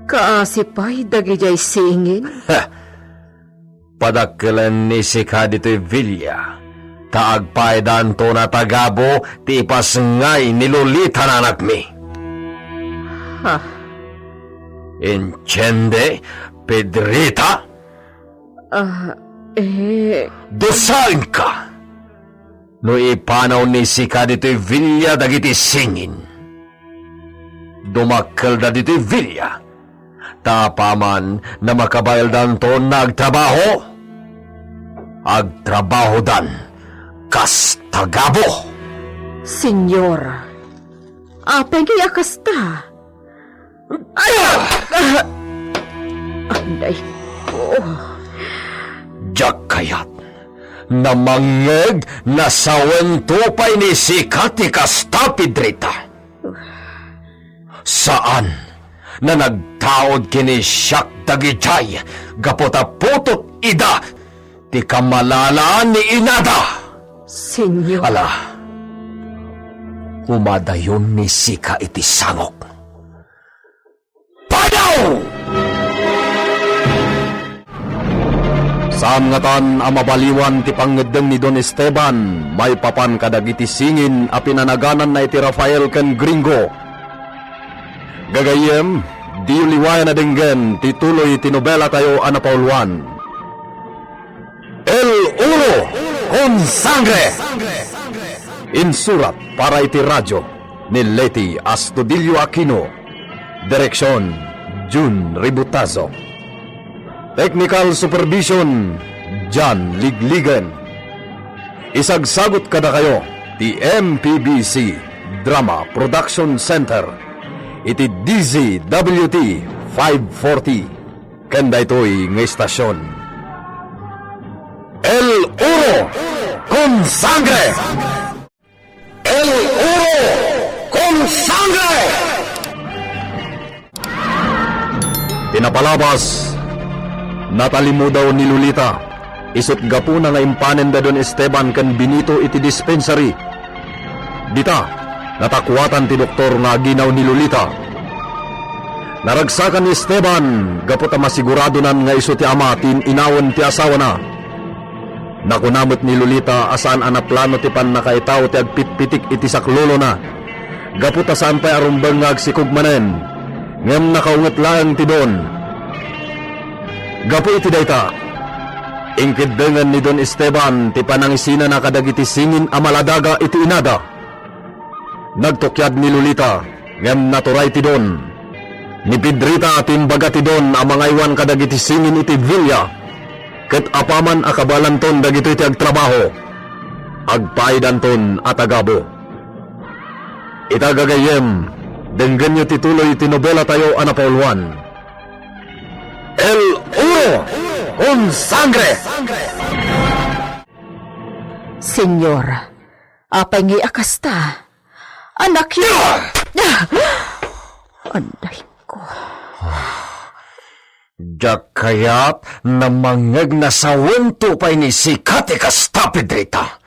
Kaasipay dagijay singin. Padakkelan ni Sika dito'y Villa. Taagpaidan to na tagabo ti ipasngay ni Lolita na anak mi. Ha? Enciende, Pedrita? Dosain ka! No ipanaw ni Sika dito'y Villa dagiti singin. Dumakkel da dito'y Villa. Tapaman na makabayal dan to nagtrabaho. Agtrabaho dan kas tagabo. Senyora, apay kaya kasta? Anday ko. Jak kayat, namangeg na sawen tupay ni Sikati kasta Pedrita. Saan na nagtaod kini siyak dagijay gapotaputot ida ti kamalalaan ni Inada. Senyor, Ala, umadayon ni Sika iti sangok. Padaw! Saan nga tan ang mabaliwan ti panggedeng ni Don Esteban, may papan kadagiti singin a pinanaganan na iti Rafael ken Gringo. Gagayem, di uliwayan na dinggen ti tuloy ti nobela tayo anapauluan. El Uro con Sangre! Insurat para iti radyo ni Leti Astudillo Aquino. Direksyon, June Ributazo. Technical Supervision, John Ligligan. Isagsagot kada kayo, ti MPBC Drama Production Center. Iti DZWT 540. Kanda ito'y ng istasyon. El Uro con Sangre! El Uro con Sangre! Pinapalabas, natalimo daw ni Lolita. Isut gapuna nga impanen da Don Esteban kan Benito iti dispensary. Dita, natakwatan ti doktor nga ginaw ni Lolita. Naragsakan ni Esteban, gapot a masigurado nan nga iso ti ama tin inawon ti asawa na. Nakunamot ni Lolita asaan ana plano ti pan nakaitaw ti agpitpitik iti saklolo na. Gapot asaan pa'y arumbang nga agsikog manen. Ngem nakaungat lang ti Don. Gapo iti dayta. Ingkiddengan ni Don Esteban ti panangisina na kadagiti singin a maladaga iti Inada. Nagtukyad ni Lolita, ngem naturay ti Don. Ni Pedrita timbaga ti Don a mangaywan kadagiti singin iti Villa. Ket apaman akabalanton dagito iti agtrabaho. Agpaidanton at agabo. Itagagayem, denggan nyo tituloy iti nobela tayo anapauluan. El Uro con Sangre! Senyor, apay ngay akasta. Anak yun! Anday ko. Jak kayat namangeg na sawen tupay ni Sikati kasta Pedrita.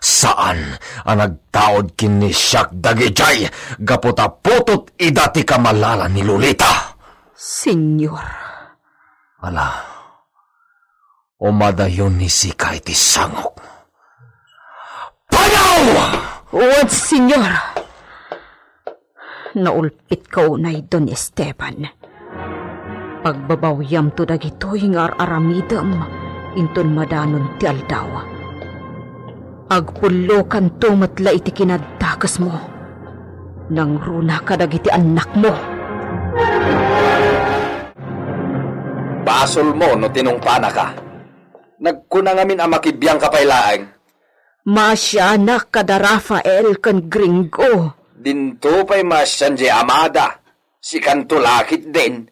Saan ang nagtaod kini siyak dagijay gapotaputot idati kamalala ni Lolita? Senyor. Ala, umadayon ni Sika iti sangok. Panaw! Uwan, senyor. Naulpit ka unay Don Esteban. Pagbabawyam to dagitoy nga aramidam inton madanon ti aldaw. Agpulo kanto matla iti kinadakas mo. Nang runa ka dagiti anak mo. Basol mo no tinungpana ka. Nagkunangamin ang makibiyang kapailaang. Masya na kada Rafael kan Gringo. Dinto pa'y masyan di Amada. Si Kantulakit din.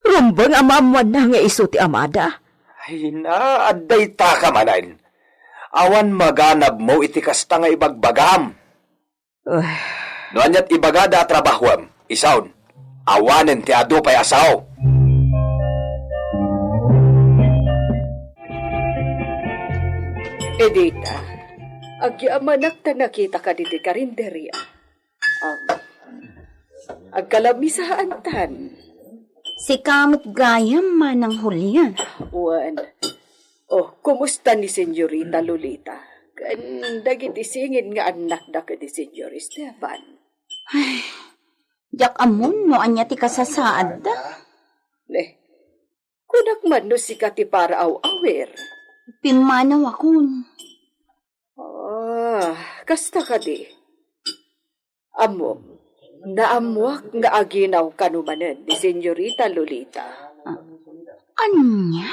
Rumbang amamuan na nga iso ti Amada. Ay na, aday ta ka manan. Awan maganab mo iti kasta nga ibagbagam. Noanyat ibagada trabahuam, isaon. Awanen ti ado pa'y asaw. Edita, agyamanak ta nakita ka diti karinderya. Agkalamisahan tan. Si kamot gayam manang hulyan. Juan. Oh, kumusta ni Senyorita Lolita? Dagiti singin nga anak da ka di Senyor Esteban. Ay, jak amon no anya ti kasasaad da. Kunak man no si kati para aw-awer. Pimanaw akon. Kasta ka di. Amo, naamuak nga aginaw kanumanen ni Senyorita Lolita. Anya?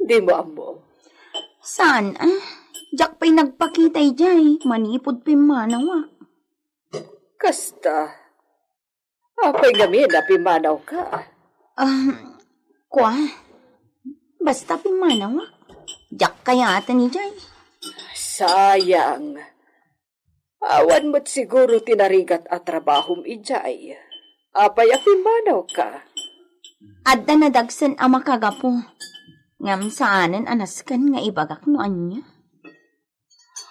Di mo amo. Saan? Jak pa'y nagpakitay jay, manipod pa'y manawa. Kasta. Apay gamin na pimanaw ka. Kwa, basta pa'y manawa. Jak kaya ata ni jay. Sayang. Awan mo't siguro tinarigat at trabahom ijay. Apay apimanaw ka. Adda na dagsan ang makagapo. Ngam saanan anaskan nga ibagak no anya.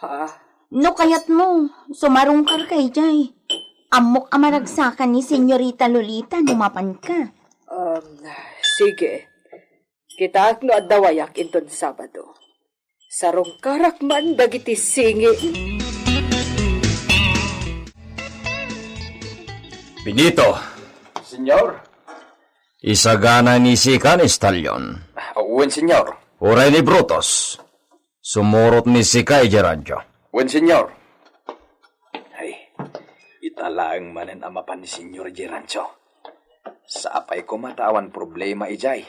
Ha? No kayat mo, sumarungkar kay jay. Amok amaragsakan ni Senyorita Lolita numapan ka. Sige. Kita no adawayak inton Sabado. Sarong karakman dagiti singi. Benito, Senyor? isagana ni Sika ni Stallion. Wen, senyor. Uray ni Brutus. Sumurot ni Sika radyo. Wen, senyor. Ay, italaang manen amapan ni Senyor Gerancho. Sapay ko matawan problema ijay.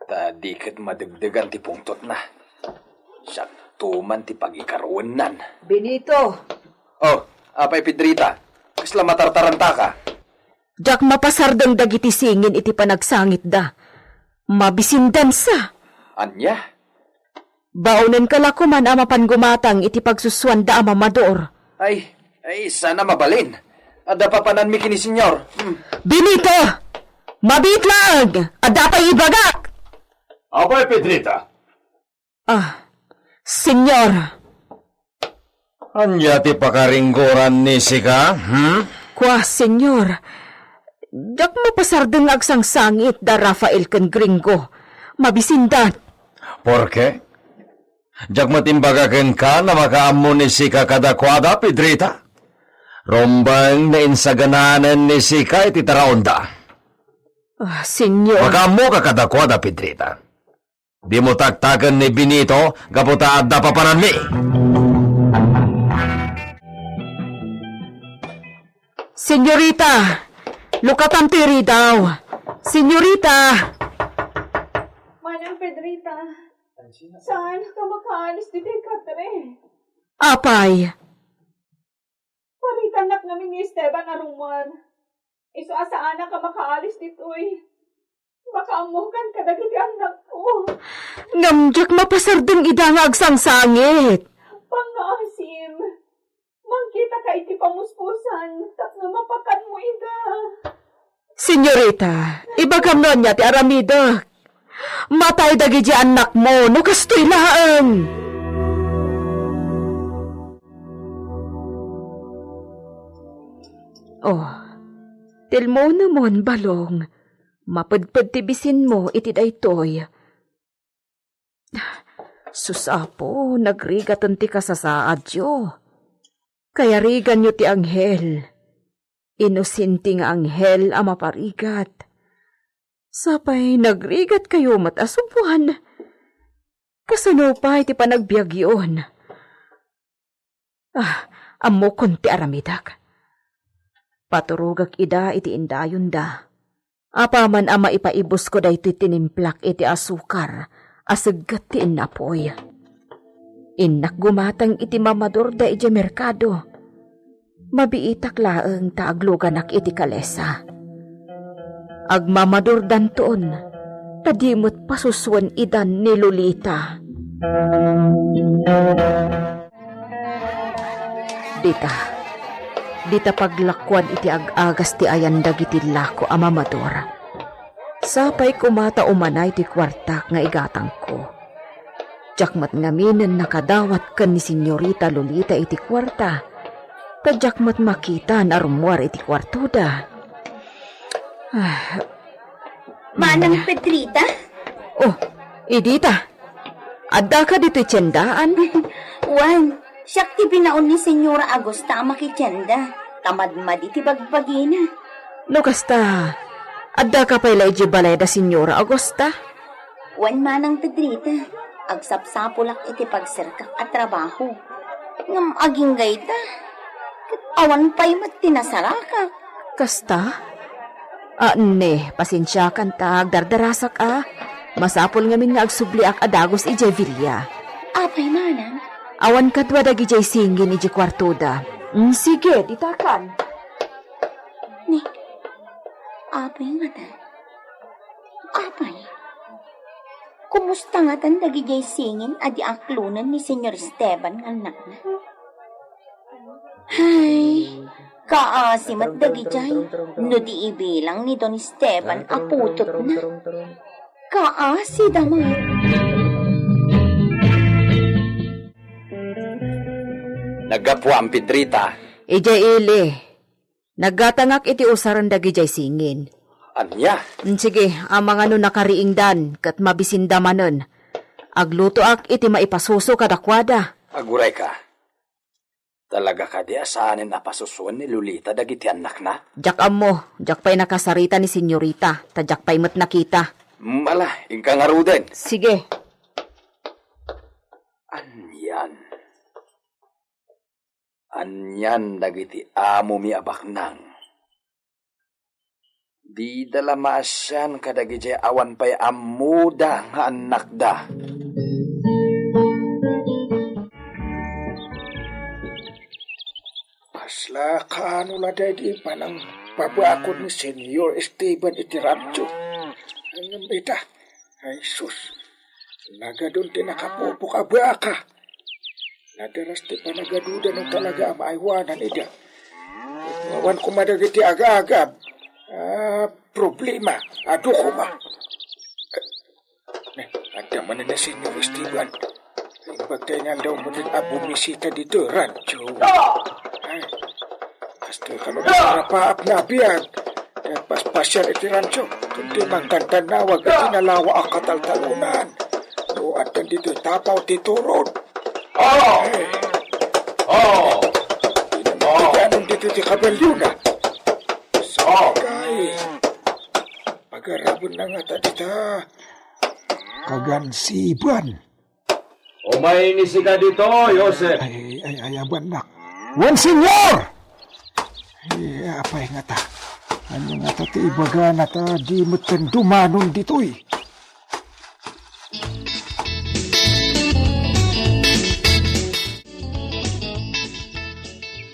Tadikit madagdagan ti pungtot na. Siya tuman ti pag-ikarunan. Benito, Oh, apay Pedrita. Kasla matartaranta ka. jak mapasardang dagiti singin iti panagsangit da. Mabisindan sa. Anya? Baunan kalakuman ama pangumatang iti pagsuswan da amamador. Ay, sana mabalin. Ada pa panan mi kini senyor. Benito! Mabitlag! Adapay ibagak! Abay, Pedrita. Senyor, Anya ti pakaringgoran ni Sika, kwa senyor, jak mapasardang agsang sangit da Rafael ken Gringo. Mabisindan. Porke? Jak matimbagaken ka na makaammo ni Sika kadakwada, Pedrita? Rombang na insagananan ni Sika iti taraonda. Senyor, Makaammo ka kadakwada, Pedrita. Di mo taktakan ni Benito, kaputa adda papanan mi. senyorita, lukatan tiri daw. Senyorita! Manang Pedrita, saan ka makaalis dito katre? Apay, Paritanak namin ni Esteban Arumar. Iso asaan ka makaalis dito Makaamukan ka dagiti anak ko. ngamjak mapasardang ida nga agsang sangit. Pangasim. Mangkita ka iti pamuspusan. Tapno mapakan mo ida. Senyorita, ibagam nun niya ti aramida. Matay dagi di anak mo, no kastoy laang. Oh, tilmo namon balong. Mapadpad tibisin mo iti daytoy. Susapo, nagrigatan ti kasasaad yo. Kaya rigan yo ti anghel. Inusinti nga anghel ang maparigat. Sapay nagrigat kayo matasubuhan. Kasano pa iti panagbiag yun. Amo konti aramidak. Paturugak ida iti indayon da. Apaman ama ipaibos ko da iti tinimplak iti asukar, asaggat ti inapoy. Inak gumatang iti mamador da iti merkado. Mabiitak laeng taagluganak iti kalesa. Agmamador danton, tadimot pasuswan idan ni Lolita. Dita paglakwan iti ag-agas ti ayan dagiti lako amamador. Sapay kumata umanay ti kwartak nga igatang ko. Jakmat ngamin nakadawat kan ni Senyorita Lolita iti kwarta. Tadjakmat makita na rumwar iti kwarto da. Manang Pedrita? Oh, idita. Adda ka dito tiyandaan? Wan, siyak ti binaon ni Senyora Agosta makityanda. Tamadmad iti bagbagina. No kasta, adda ka pala iti balay da Senyora Agosta? Wan manang Pedrita, agsapsapulak iti pagsirkak at trabaho. Ngam aging gayta, awan pa'y mat tinasarakak. Kasta? Pasensya kan ta, dardarasak Masapol ngamin nga agsubli ak adagos iti Villa. Apay manang, Awan kadwa dagi jay singin iji kwartuda. Sige, ditakan. Ni, apay nga ta. Apay. Kumusta nga tan dagi jay singin adi aklunan ni Senyor Esteban ng anak na? Hay, kaasim at dagi jay. No di ibilang ni Don Esteban aputot na. Kaasi damay. Nagapwa ang Pedrita. Ijay ili. Naggatangak iti usaran dagi jay singin. Anya? Sige, ang mga nakariingdan kat mabisindamanen. Agluto ak iti maipasuso kadakwada. Aguray ka. Talaga ka di asaanin na pasusuan ni Lolita dagiti anak na? Jak mo, jak pa'y nakasarita ni senyorita, tadyak pa'y mat nakita. Mala, ingka nga ruden. Sige. Anyan dagiti amo mi abaknang. Di dala maasyan kadagiti awan pa'y amuda nga anak da. Pasla kaano la di panang babakod ni Senyor Esteban iti radyo. Ang ita, ay sus, nagadun tinakapopo ka baka. Nadaras ti panagaduda ng talaga maaywanan ida. Awan ko madagiti aga-agab. Problema, ado ko ma. Ada man na Senyor Esteban. Bagtay nga daw mo din bumisita dito, radyo. Ay, hasta ka magpapaap na biyag. Paspasyan iti rancho. Kundi magkantanawag at inalawa ang kataltalunan. O at nandito tapaw titurod. Tinanong dito ti kabalyuna. Sagay. Pagarabon na nga dita. Kagansiban. Umay ni sika dito, Joseph. Ay, abanak. Wan senyor! Ay, apay nga ta. Ano nga ta ti ibaga na ta di matan dumanon dito'y.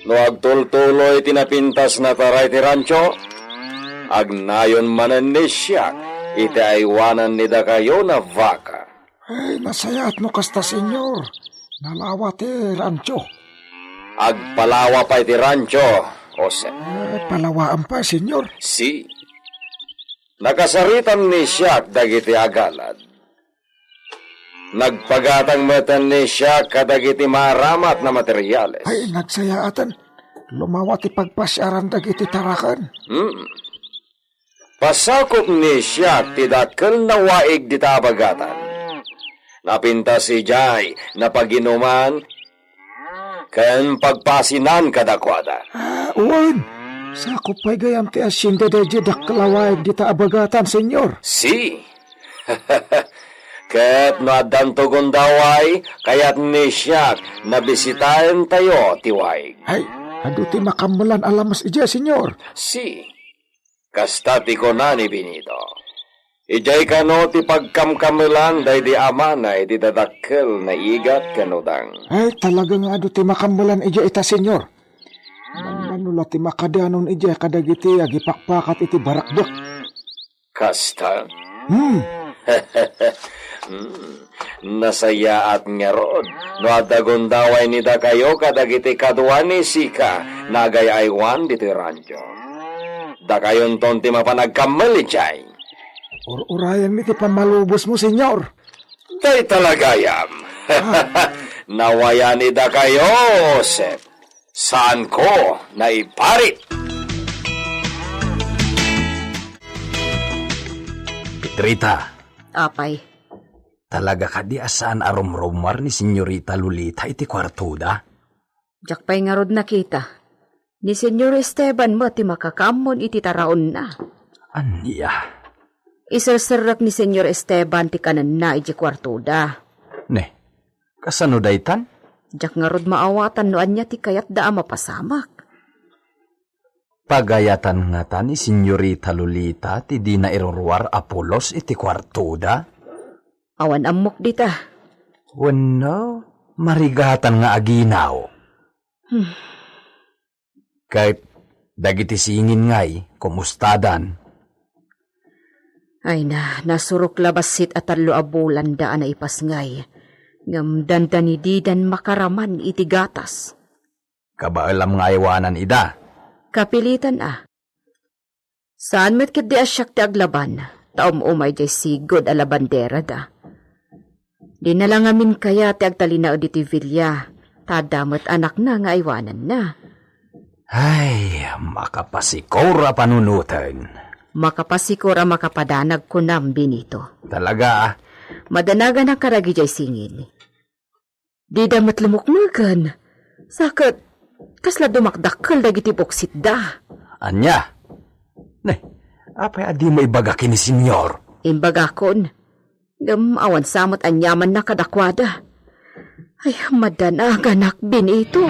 No agtultuloy tinapintas na taray ti rancho, agnayon manan ni siya, iti aywanan ni da kayo na vaka. Ay, nasayat mo kasta senyor. Nalawa ti rancho. Agpalawa pa iti rancho, Jose. Palawaan pa, senyor. Si, nakasaritan ni siya dagiti agalad. Nagpagatang matan ni siya kadagiti maramat na materyales. Ay, nagsayaatan. Lumawa ti pagpasyaran dagiti tarakan. Pasakop ni siya ti dakkel na waig di tabagatan. Napinta si Jai na paginuman ken pagpasinan kadakwada. Uwan. Sakop pa'y gayam ti asyenda deje dakkalawaig di taabagatan, senyor. Si. Ket nadantogon daway kayat ni siya nabisitahin tayo tiwaig. Ay, adu ti makamulan alamas ija, senyor. Si. Kasta ti ko na ni Benito. Ijay kano ti pagkamkamulan day di amanay di dadakkel na igat kanudang. Ay, talaga nga adu ti makamulan ija ita, senyor. Mananula ti makadanon ija kadagiti agipakpakat iti barakbak. Kasta? Nasayaat nga rod. No adagon daway ni da kayo kadagiti kadwa ni Sika nagayaywan diti rancho. Da kayon ton ti mapanagkamali jay. Urayan mi ti pamalubos mo, senyor. Day talagayam. Nawayan ni da kayo, Joseph. Saan ko naiparit? Petrita. Apay. Talaga ka di asaan arom-romar ni Senyorita Lolita iti kwartuda? Jak pa'y nga rod nakita. Ni Senyor Esteban mo ti makakamon iti taraon na. Anya? Isarsarak ni Senyor Esteban ti kanan na iti kwartuda. Ne, kasano daytan? Jak nga rod maawatan no anya ti kayat da mapasamak. Pagayatan nga ta ni Senyorita Lolita ti di na irurwar Apolos iti kwartuda? Awan amok dita. Wano, marigatan nga aginaw. Kahit dagiti singin ngay, kumustadan. Ay na, nasurok labasit at talo abulan daan na ipasngay. Ngam dandanididan makaraman iti gatas. Kabaalam nga iwanan ida. Kapilitan Saan met ket di asyak ti aglaban, taom umay jay sigod a labandera da. Di na lang amin kaya ti agtalinaw di ti Villa, tadamat anak na nga iwanan na. Ay, makapasikora panunutan. Makapasikora makapadanag ko nam Benito. Talaga Madanagan ang karagi jay singin. Di damat lumukmagan. Sakit, kasla dumakdakkel dagiti boksit da. Anya? Ne, apay adi mo ibagaki ni senyor. Imbagakon, awan samot anyaman na kadakwada. Ay, madanaganak Benito.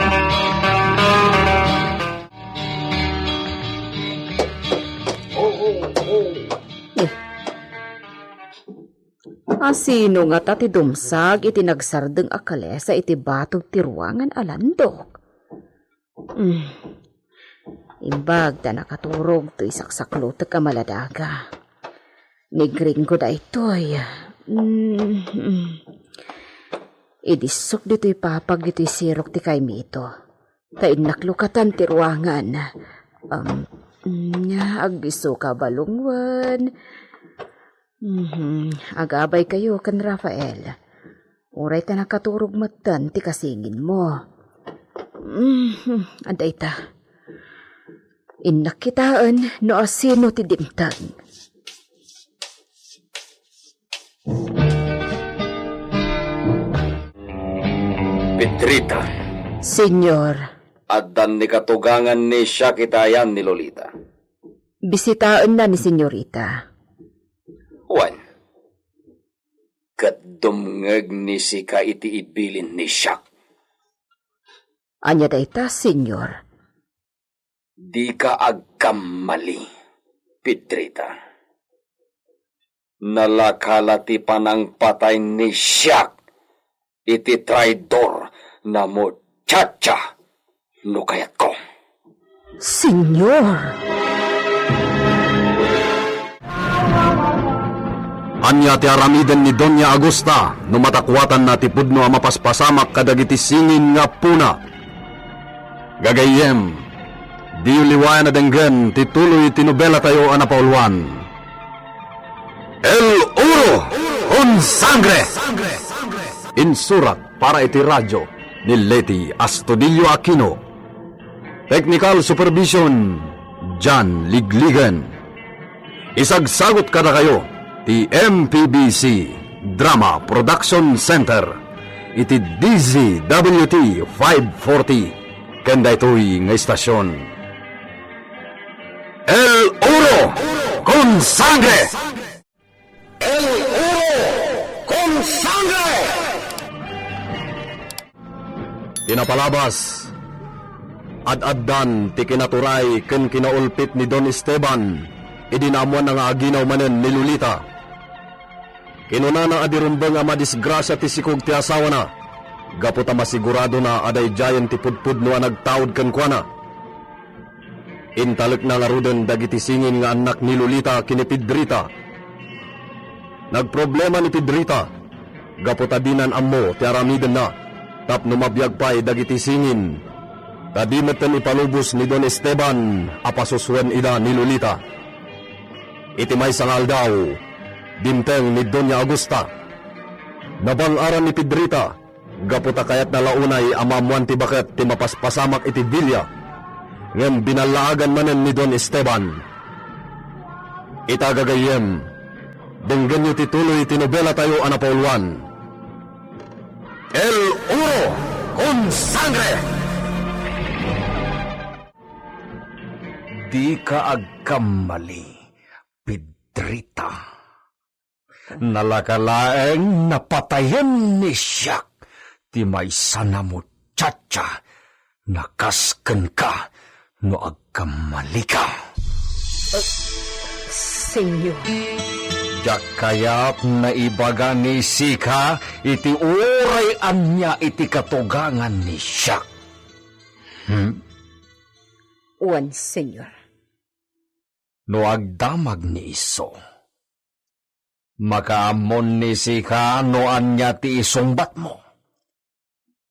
Sino nga tati dumsag iti nagsardeng akalesa iti batog ti ruangan alandok. Imbag da nakaturog to isaksaklo te kamaladaga. Nigring ko da itoy. Idisok dito ipapag dito sirok ti kay Mito. Kain naklukatan ti ruangan. Agiso ka balungwan. Agabay kayo kan Rafael. Uray ta nakaturog matan ti kasingin mo. Aday ta. Inakitaan no asino ti dimtang. Pedrita. Senyor, Addan ni katugangan ni siya kitayan ni Lolita. bisitaan na ni senyorita. Juan, kadumngag ni sika iti ibilin ni siya. Anya dayta, senyor. Di ka agkamali, Pedrita. Nalakala ti panang patay ni siya iti traidor na muchacha no kayat ko. Senyor! Anya ti aramiden ni Doña Agusta no matakwatan na ti pudno a mapaspasamak kadagiti singin nga puna. Gagayem, di uliwayan na denggen ti tuloy tinubela tayo a napaulwan. El Uro con Sangre! Insurat para iti radyo ni Leti Astudillo Aquino. Technical Supervision, John Ligligan. Isagsagot kada kayo ti MPBC Drama Production Center iti DZWT 540 kanda ito'y nga istasyon. El Uro con Sangre! El Uro con Sangre! Pinapalabas ad-addan ti kinaturay ken kinaulpit ni Don Esteban idinamuan nga aginaw manen ni Lolita. Kinuna na adirumbeng nga madisgrasya ti sikog ti asawa na. Gaputa masigurado na aday jayan ti pudpud no nagtawd ken kuana. Intalek na laruden dagiti singin nga anak ni Lolita kini Pedrita. Nagproblema ni Pedrita. Gaputa dinan ammo ti aramiden na. Tapno mabiyag pa'y dagiti singin. Kadimeten ipalubos ni Don Esteban apasuswen ida ni Lolita. Iti may sangal daw, dinteng ni Doña Agusta. Nabangaran ni Pedrita, gaputa kayat na launay amamuan ti baket ti mapaspasamak iti Villa. Ngem binalaagan manen ni Don Esteban. Itagagayem, denggen nyo tituloy tinobela tayo anapaulwan. El Uro con Sangre! Di ka agkamali, Pedrita. Nalakalaeng napatayan ni siyak ti maysa na muchacha. Nakasken ka no agkamali ka. Senyor. Jak kayat na ibaga ni Sika, iti uray anya iti katugangan ni siya. Uwan, senyor. No agdamag ni Iso, makaamon ni Sika no anya ti isungbat mo.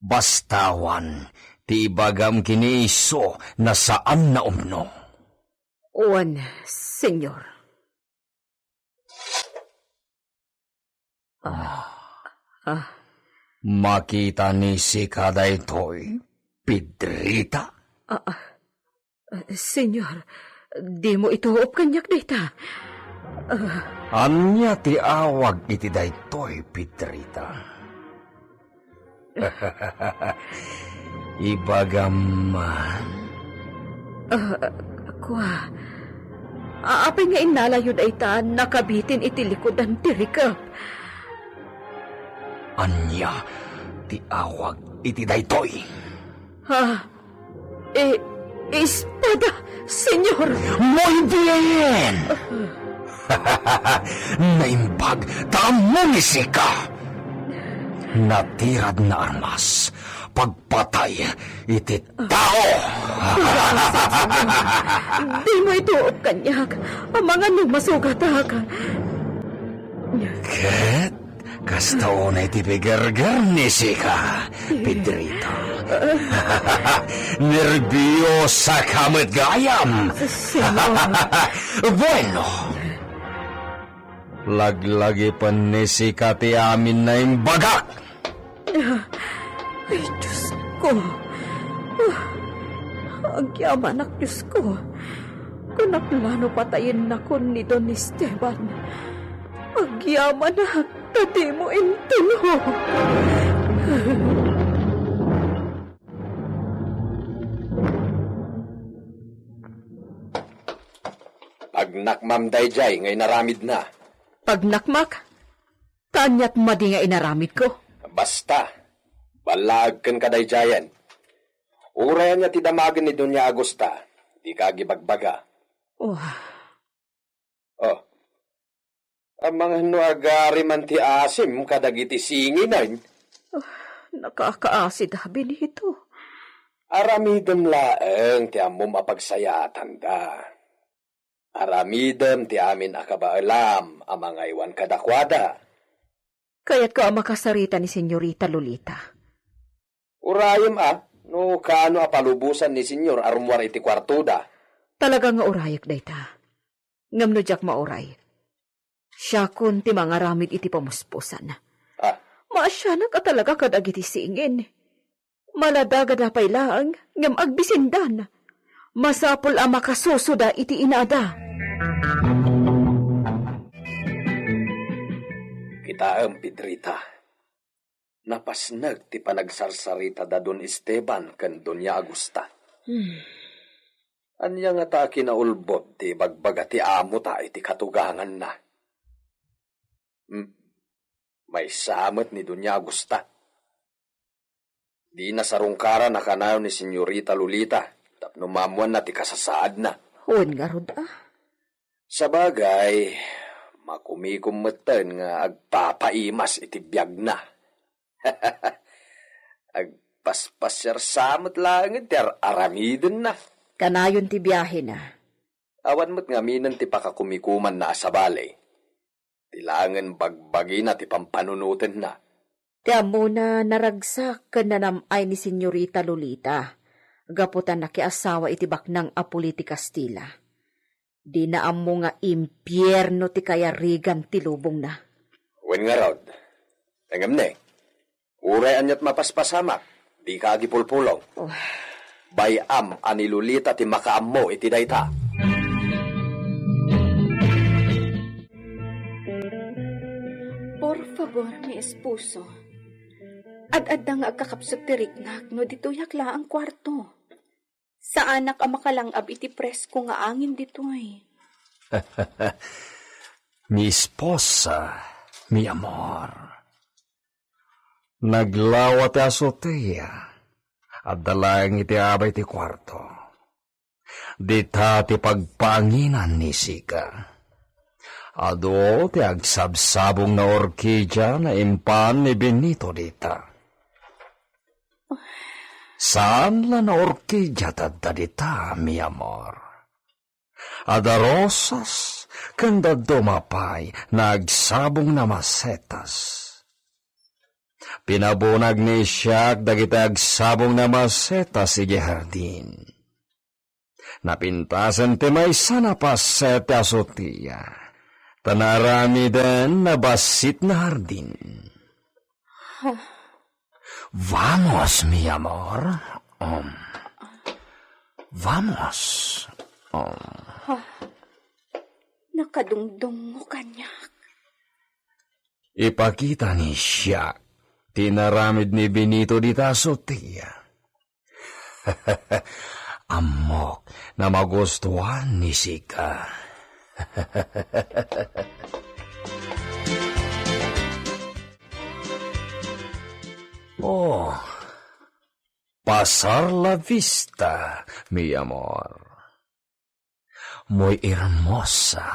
Bastawan, ti ibagam kini Iso na saan na umno. Uwan, senyor. Makita ni Sika daytoy, Pedrita. Senyor, di mo ituop kanyak dita. Anya ti awag iti daytoy, Pedrita. Ibagaman. Kwa, apay nga inalayod ay ta nakabitin iti likodan ti rikap. Anya ti awag iti daytoy. Espada, senyor! Muy bien! Naimbag tamo ni Sika. Natirad na armas, pagpatay iti tao. Di mo ituop kanyak, ang mga nagmasugatag. Ket, kastao na iti pigargar ni Sika, Pedrito. Nerviosa kamet gayam. Bueno, laglagi pa ni Sika ti amin na imbagak. Ay, Diyos ko. Ang yaman ak Diyos ko. Kung naplano patayin na ko ni Don Esteban. Ang yaman ak, tati mo intulo. Pagnakmam dayjay ngay naramid na. Pagnakmak, kanyat madi nga inaramid ko. Basta, balag kan kadayjayan. Urayan niya tidamagan ni Doña Agosta, di kagibagbaga. Oh, Ang mga nuagari man ti asim kadagiti singinan. nakakaasid habi nito. Aramidem laeng ti amom apagsayatan da. Aramidem ti amin akabaalam ang mga iwan kadakwada. Kaya't ka makasarita ni Senyorita Lolita. Urayem no kano apalubusan ni Senyor arumwar iti kwartuda. Talaga nga urayak dayta. Ngam no jak mauray. Siya kun ti mga ramid iti pamuspusan. Maasyanak ka talaga kadagiti singin. Maladaga na pailaang ngam agbisindan. Masapol ang makasusuda iti inada. Kita Pedrita. Napasnag ti panagsarsarita da Don Esteban ken Doña Agosta. Anya nga ta kinaulbot ti bagbaga ti amo ta iti katugangan na. May samot ni Doña Agosta. Di na sarungkara na kanayo ni Senyorita Lolita tapno mamuan na ti kasasaad na. Huwag nga rod Sabagay, makumikumatan nga agpapaimas iti biyag na. Agpaspasyar samot langit ti aramiden na. Kanayon ti biyahe na. Awan mo't nga minan ti pakakumikuman na asabali. Tilangan bagbagi na ti pampanunutin na. Tiyan mo na naragsak ka na namay ni Senyorita Lolita. Gaputan na kiasawa iti baknang Apoliti Castilla. Di na amo nga impyerno ti kayarigan ti lubong na. Wen nga rod. Tengam ne. Uray anyat mapaspasamak. Di ka agipulpulong. Bayam ani Lolita ti makaammo iti dayta. Por favor, mi esposo. Ad-ad nga agkakapsot ti riknak no ditoyak la ang kwarto. Sa anak ang makalangab iti presko nga angin ditoy. Mi esposa, mi amor. Naglawat asotea at dalang iti abay ti kwarto. Dita ti pagpanginan ni Sika. Ado ti agsabsabong na orkidya na impan ni Benito dita. Saan la na orkidya tadda dita, mi amor? Ada rosas, kanda dumapay na agsabong na masetas. Pinabunag ni Siak dagiti agsabong na masetas igi hardin. Napintasan ti may sana paset asotiya. Tanarami din na basit na hardin. Vamos, mi amor. Vamos. Nakadungdong mo, kanyak. Ipakita ni Siak. Tinaramid ni Benito di tasotiya. Amok na magustuhan ni Sika. Oh, pasar la vista, mi amor. Muy hermosa.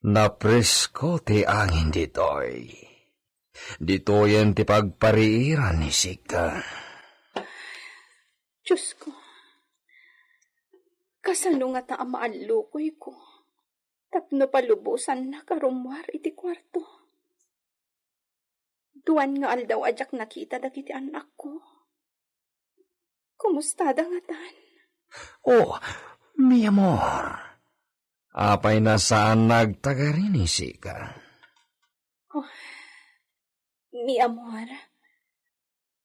Napresko ti angin ditoy. Ditoy ti pagpariiran ni Sika. Diyos ko, kasano nga ta amaalukoy ko. Tapno palubusan na karumwar iti kwarto. Duwan nga aldaw ajak nakita dagiti anak ko. Kumusta da nga tan? Oh, mi amor. Apay na saan nagtagarin ni Sika? Oh, mi amor,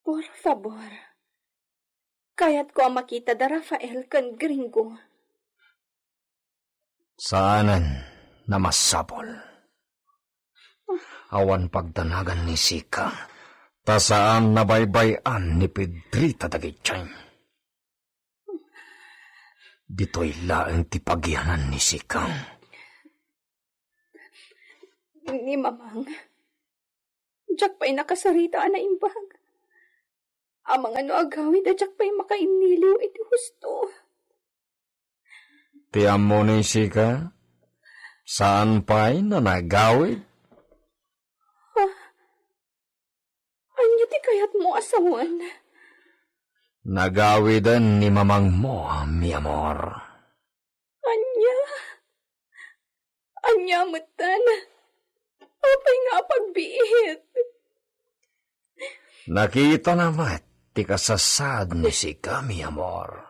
por favor, kayat ko ang makita da Rafael kan gringo. Saanan na masapol? Awan pagdanagan ni Sika, ta saan nabaybayan ni Pedrita dagitiyay. Dito'y laeng ti pagyanan ni Sika. Ni mamang, jak pa'y nakasarita na imbag. Amang ano agawid a jak pa'y makainiliw iti husto. Tiyam mo ni Sika? Saan pa'y nanagawid? Anya ti kayat mo asawan? Nagawidan ni mamang mo, mi amor. Anya matan. Apay nga pagbiit. Nakita naman ti kasasad ni Sika, mi amor.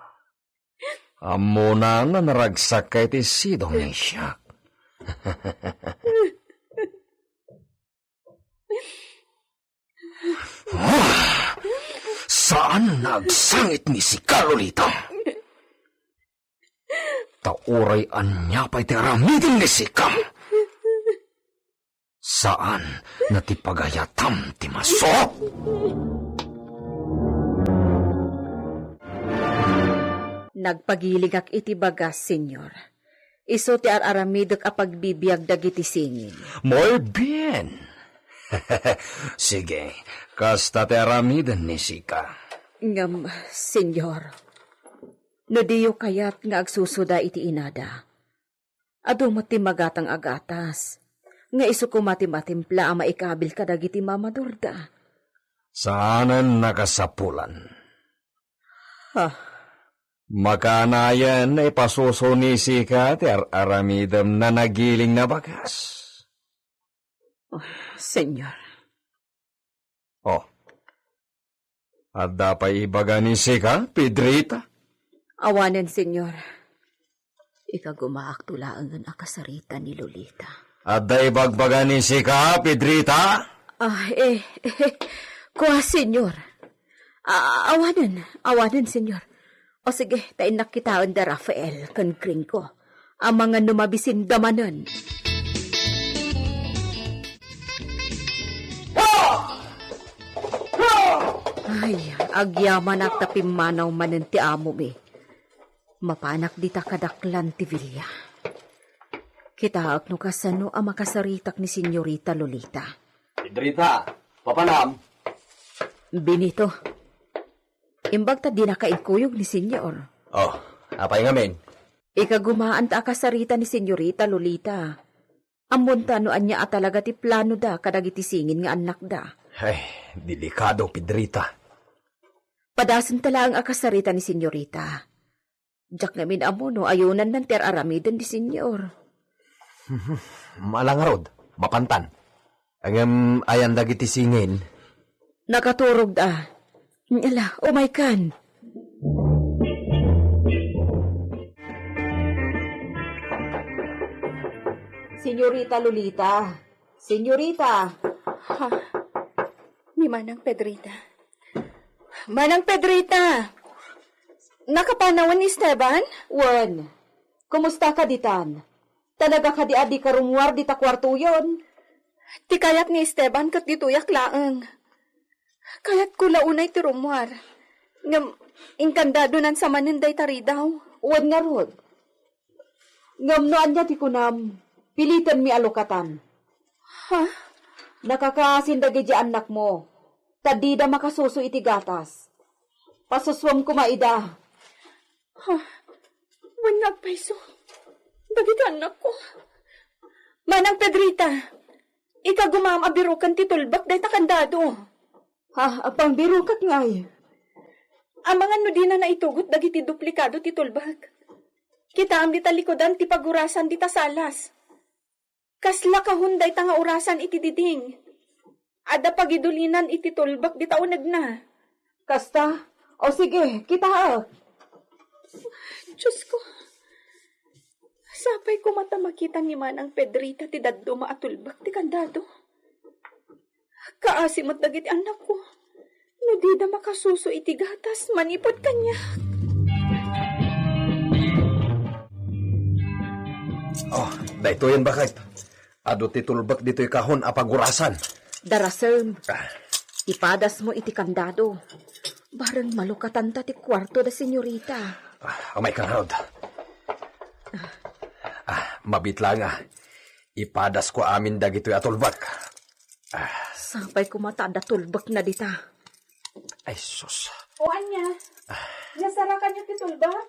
Amo na naragsak kay ti sidong ni Siak. Saan nagsangit ni Sika, Lolita? Tauray anya pa'y tiramidin ni Sika. Saan natipagayatam ti maso? Nagpagiligak iti bagas, senyor. Iso ti araramidok a pagbibiyag dagiti singin. Muy bien. Sige, kasta ti aramidan ni Sika. Ngam, senyor. No diyo kayat nga agsusuda iti inada. Ado mo ti magatang agatas. Nga iso ko matimpla ang maikabil ka dagiti mamadurda. Saanan nakasapulan? Ha? Makanayan ay pasuso ni Sika ti aramidam na nagiling na bagas. Oh, senyor. Oh. At dapay ibaga ni Sika, Pedrita? Awanen, senyor. Ikagumaaktulaan ang akasarita ni Lolita. At da ibagbaga ni Sika, Pedrita? Kuha, senyor. Awanen, senyor. O sige, tayo nakitaan da Rafael, kan Gringo. Ang mga numabisin damanan. Ay, agyaman at tapimanaw manen ti amo mi. Mapanak dita kadaklan ti Villa. Kita no kasano ang makasaritak ni Senyorita Lolita. Pedrita, papanam. Benito, imbag ta di nakaikuyog ni senyor. Oh, apay ngamin. Ikagumaan ta akasarita ni senyorita Lolita. Amon ta no anya at talaga ti plano da kadagiti singin nga anak da. Ay, delikado, Pedrita. Padasan tala ang akasarita ni senyorita. Diyak ngamin amo no ayunan ng ter-aramiden di senyor. Malangarod, mapantan. Ang ayan dagiti singin. Nakaturog da. Ala, umay kan. Senyorita Lolita. Senyorita. Ha? Ni Manang Pedrita. Manang Pedrita! Nakapanawan ni Esteban? Wan, kumusta ka ditan? Talaga ka di adi karumuar di ta kwarto yon? Ti kayat ni Esteban kat dituyak laeng. Kayat ko launay ti rumwar. Ngam, inkandado nan sa maninday tari daw. Wan nga rod. Ngamnoan niya ti kunam, pilitan mi alokatan. Ha? Nakakasindagi di anak mo. Tadida makasuso iti gatas. Pasuswam kumaida. Ha? Wala paiso. Dagiti anak ko. Manang Pedrita, ikagumam abirukan ti tulbak day takandado. Ha? Apang birukat ngay. Ang mga nudina na itugot dagiti duplikado ti tulbak. Kita am di talikodan ti pagurasan di tasalas. Kasla kahunday tanga urasan iti diding. Ada pagidulinan iti tulbak di taunag na. Kasta? O sige, kita. Diyos ko. Sapay ko mata makita ni Manang Pedrita ti daddo maatulbak ti kandado. Kaasimot dagiti anak ko. No di da makasuso iti gatas, manipod kanya. Oh, dahito yan bakit? Ado ti tulbak dito'y kahon apagurasan. Darasem, ipadas mo iti kandado. Barang malukatan ta ti kwarto da senyorita. Amay ka rod. Mabitla nga. Ipadas ko amin dagito'y atulbak. Sapay kumata da tulbak na dita. Ay, sus. O anya, nasarakan niyo ti tulbak?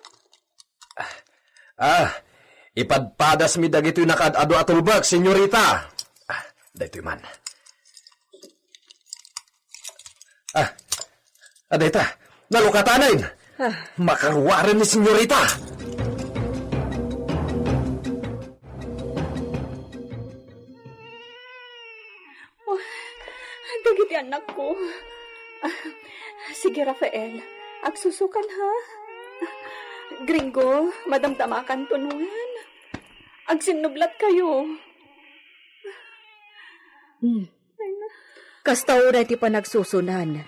Ipadpadas mi dagito'y nakadado atulbak, senyorita. Dahito'y man. Dahita, nalukatanin. Makaruwaran ni senyorita. Dagiti anak ko. Sige, Rafael. Agsusukan, ha? Gringo, madamdamakan tunungan. Agsinublat kayo. Kasta oray ti panagsusunan.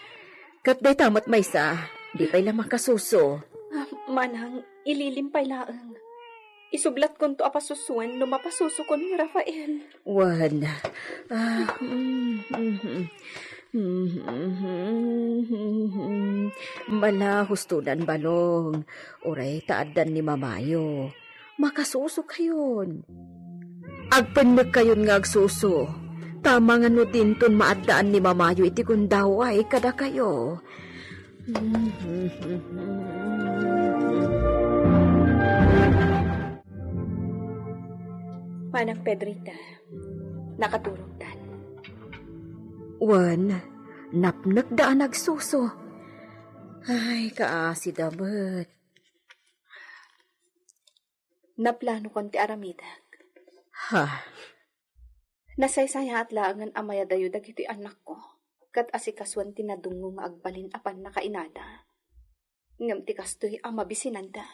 Kat day tamat may sa, di pa'y lamang kasuso. Manang, ililimpay laang. Isublat kon to apasusuan, lumapasuso kon ni Rafael. Wan. Mala hustudan balong. Oray taadan ni Mamayo. Makasuso kayon. Agpanag kayon nga agsuso. Tama nga no din ton maadaan ni Mamayo iti kundaway kada kayo. Manang Pedrita, nakaturog tan. Wan, napnak daan nagsuso. Ay, kaasi dabat. Naplano kon ti aramidag. Ha? Nasaysaya at laangan amaya dayo dagiti anak ko. Kat asikaswan tinadungo nga agbalin apan nakainada. Ngam ti kastoy amabisinanda.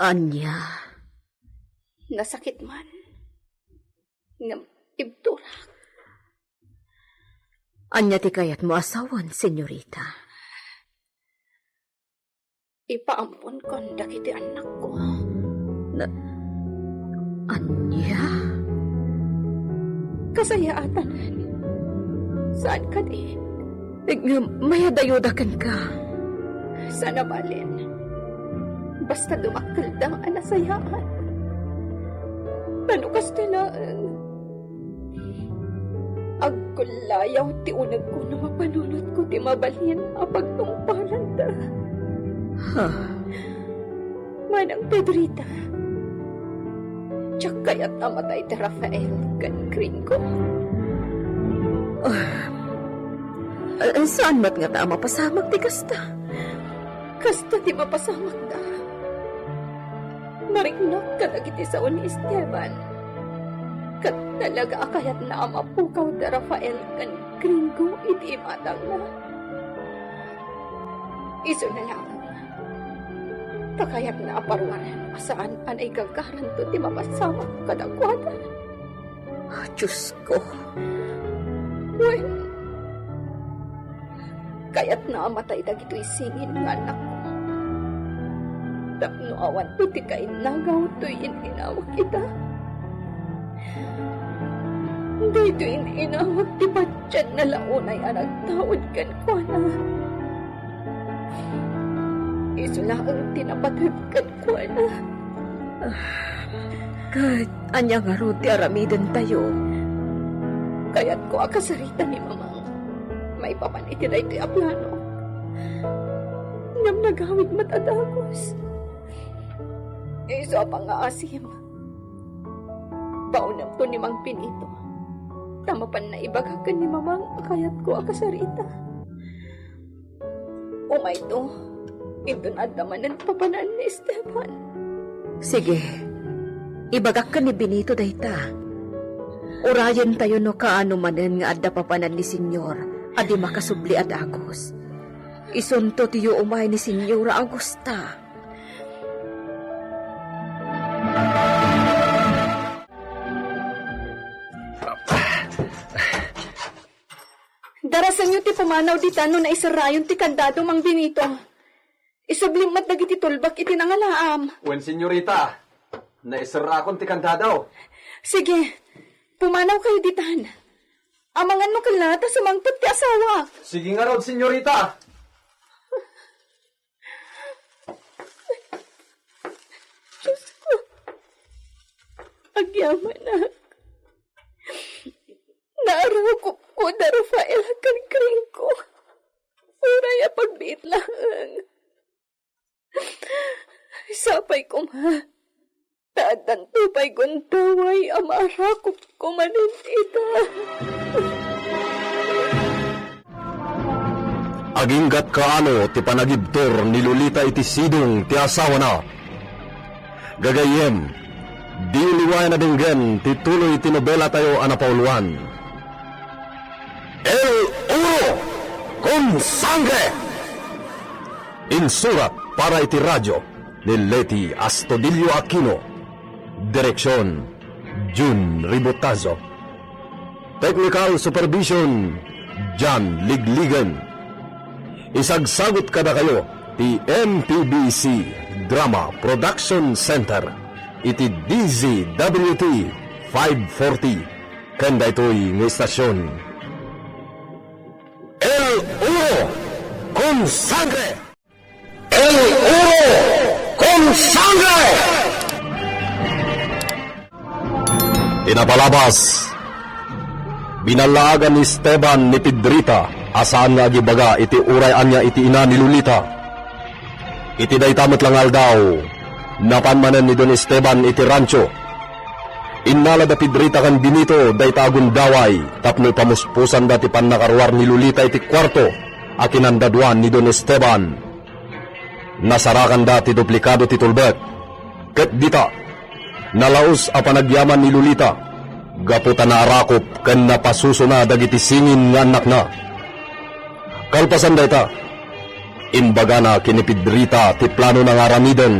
Anya? Nasakit man. Ngam ibturak. Anya ti kayat mo asawan, senyorita? Ipaampon kon dagiti anak ko. Anya? Kasayaatanan. Saan ka di? Mayadayudakan ka. Sana balin. Basta dumakaldang anasayaan. Tanukas tilaan. Agkulayaw ti unag ko na mapanunot ko ti mabalhin a pagtungpalan da. Manang Pedrita. Tsak kaya't amatay ti Rafael kan Gringo. Saan mat nga ta mapasamag ti kasta? Kasta ti mapasamak da. Mariknak ka dagiti sao ni Esteban. Kat talaga akayat na amapukaw da Rafael kan Gringo iti imatang na. Iso na lang. Takayat na aparwaran asaan panay gagaran to ti mapasamak kadagwada. Diyos ko. Well, kaya't naamatay dagito'y singin nga anak ko. Tapno awan to ti kainagaw to'y inawag kita. Dito inawag ti patyan na launay anag tawad kan ko na. Isula ang tinapatid kan ko na. Kat, anya nga ro ti aramiden tayo. Kaya't ko akasarita ni Mamang. May papaniti na ito'y aplano. Ngam nagawid matadagos. Iso pa nga asim. Paunam to ni Mang Pinito. Tamapan na ibagakan ni Mamang kaya't ko akasarita. Umay to. Ito na damanan papanan ni Esteban. Sige, ibagak ka ni Benito dayta. Urayan tayo no kaano manen nga adda papanan ni Senyor, adi makasubli at agos. Isunto tiyo umay ni Senyora Augusta. Darasan nyo ti pumanaw di tano na isarayon ti kandado Mang Benito. Isublimat dagiti tulbak iti nangalaam. Wen, senyorita, naisara akong tikanda daw. Sige, pumanaw kayo ditan. Amangan mo kalata sa mangpot ti asawa. Sige nga rod, senyorita. Diyos ko. Agyaman na. Naaraw ko da Rafael kan Gringo. Uray a pagbiit lang. Sapay ko ma. Taadan tupay guntaway amarakop ko manin ita. Aginggat kaano ti panagibtor ni Lolita iti sidong ti asawa na. Gagayem, di liway na dinggen ti tuloy ti nobela tayo anapauluan. El Uro con Sangre! Insurat para iti radyo ni Leti Astudillo Aquino. Direksyon, Jun Ribotazo. Technical Supervision, John Ligligan. Isagsagot kada kayo ti MPBC Drama Production Center iti DZWT 540 kanda ito'y ng istasyon. El Uro con Sangre! El Uro con Sangre! Pinapalabas, binalagan ni Esteban ni Pedrita asaan nga gibaga iti uray anya iti ina ni Lolita. Iti daytamot langal daw, napanmanen ni Don Esteban iti rancho. Innala da Pedrita kan Benito daytagon daway, tapno pamuspusan dati pannakarwar ni Lolita iti kwarto, akinandaduan ni Don Esteban. Nasarakan dati duplikado ti tulbek, ket dita, nalaos a panagyaman ni Lolita, gaputa na arakop ken napasusuna dagiti singin nga anak na. Kalpasan dayta, imbaga na kini Pedrita ti plano ng aramiden.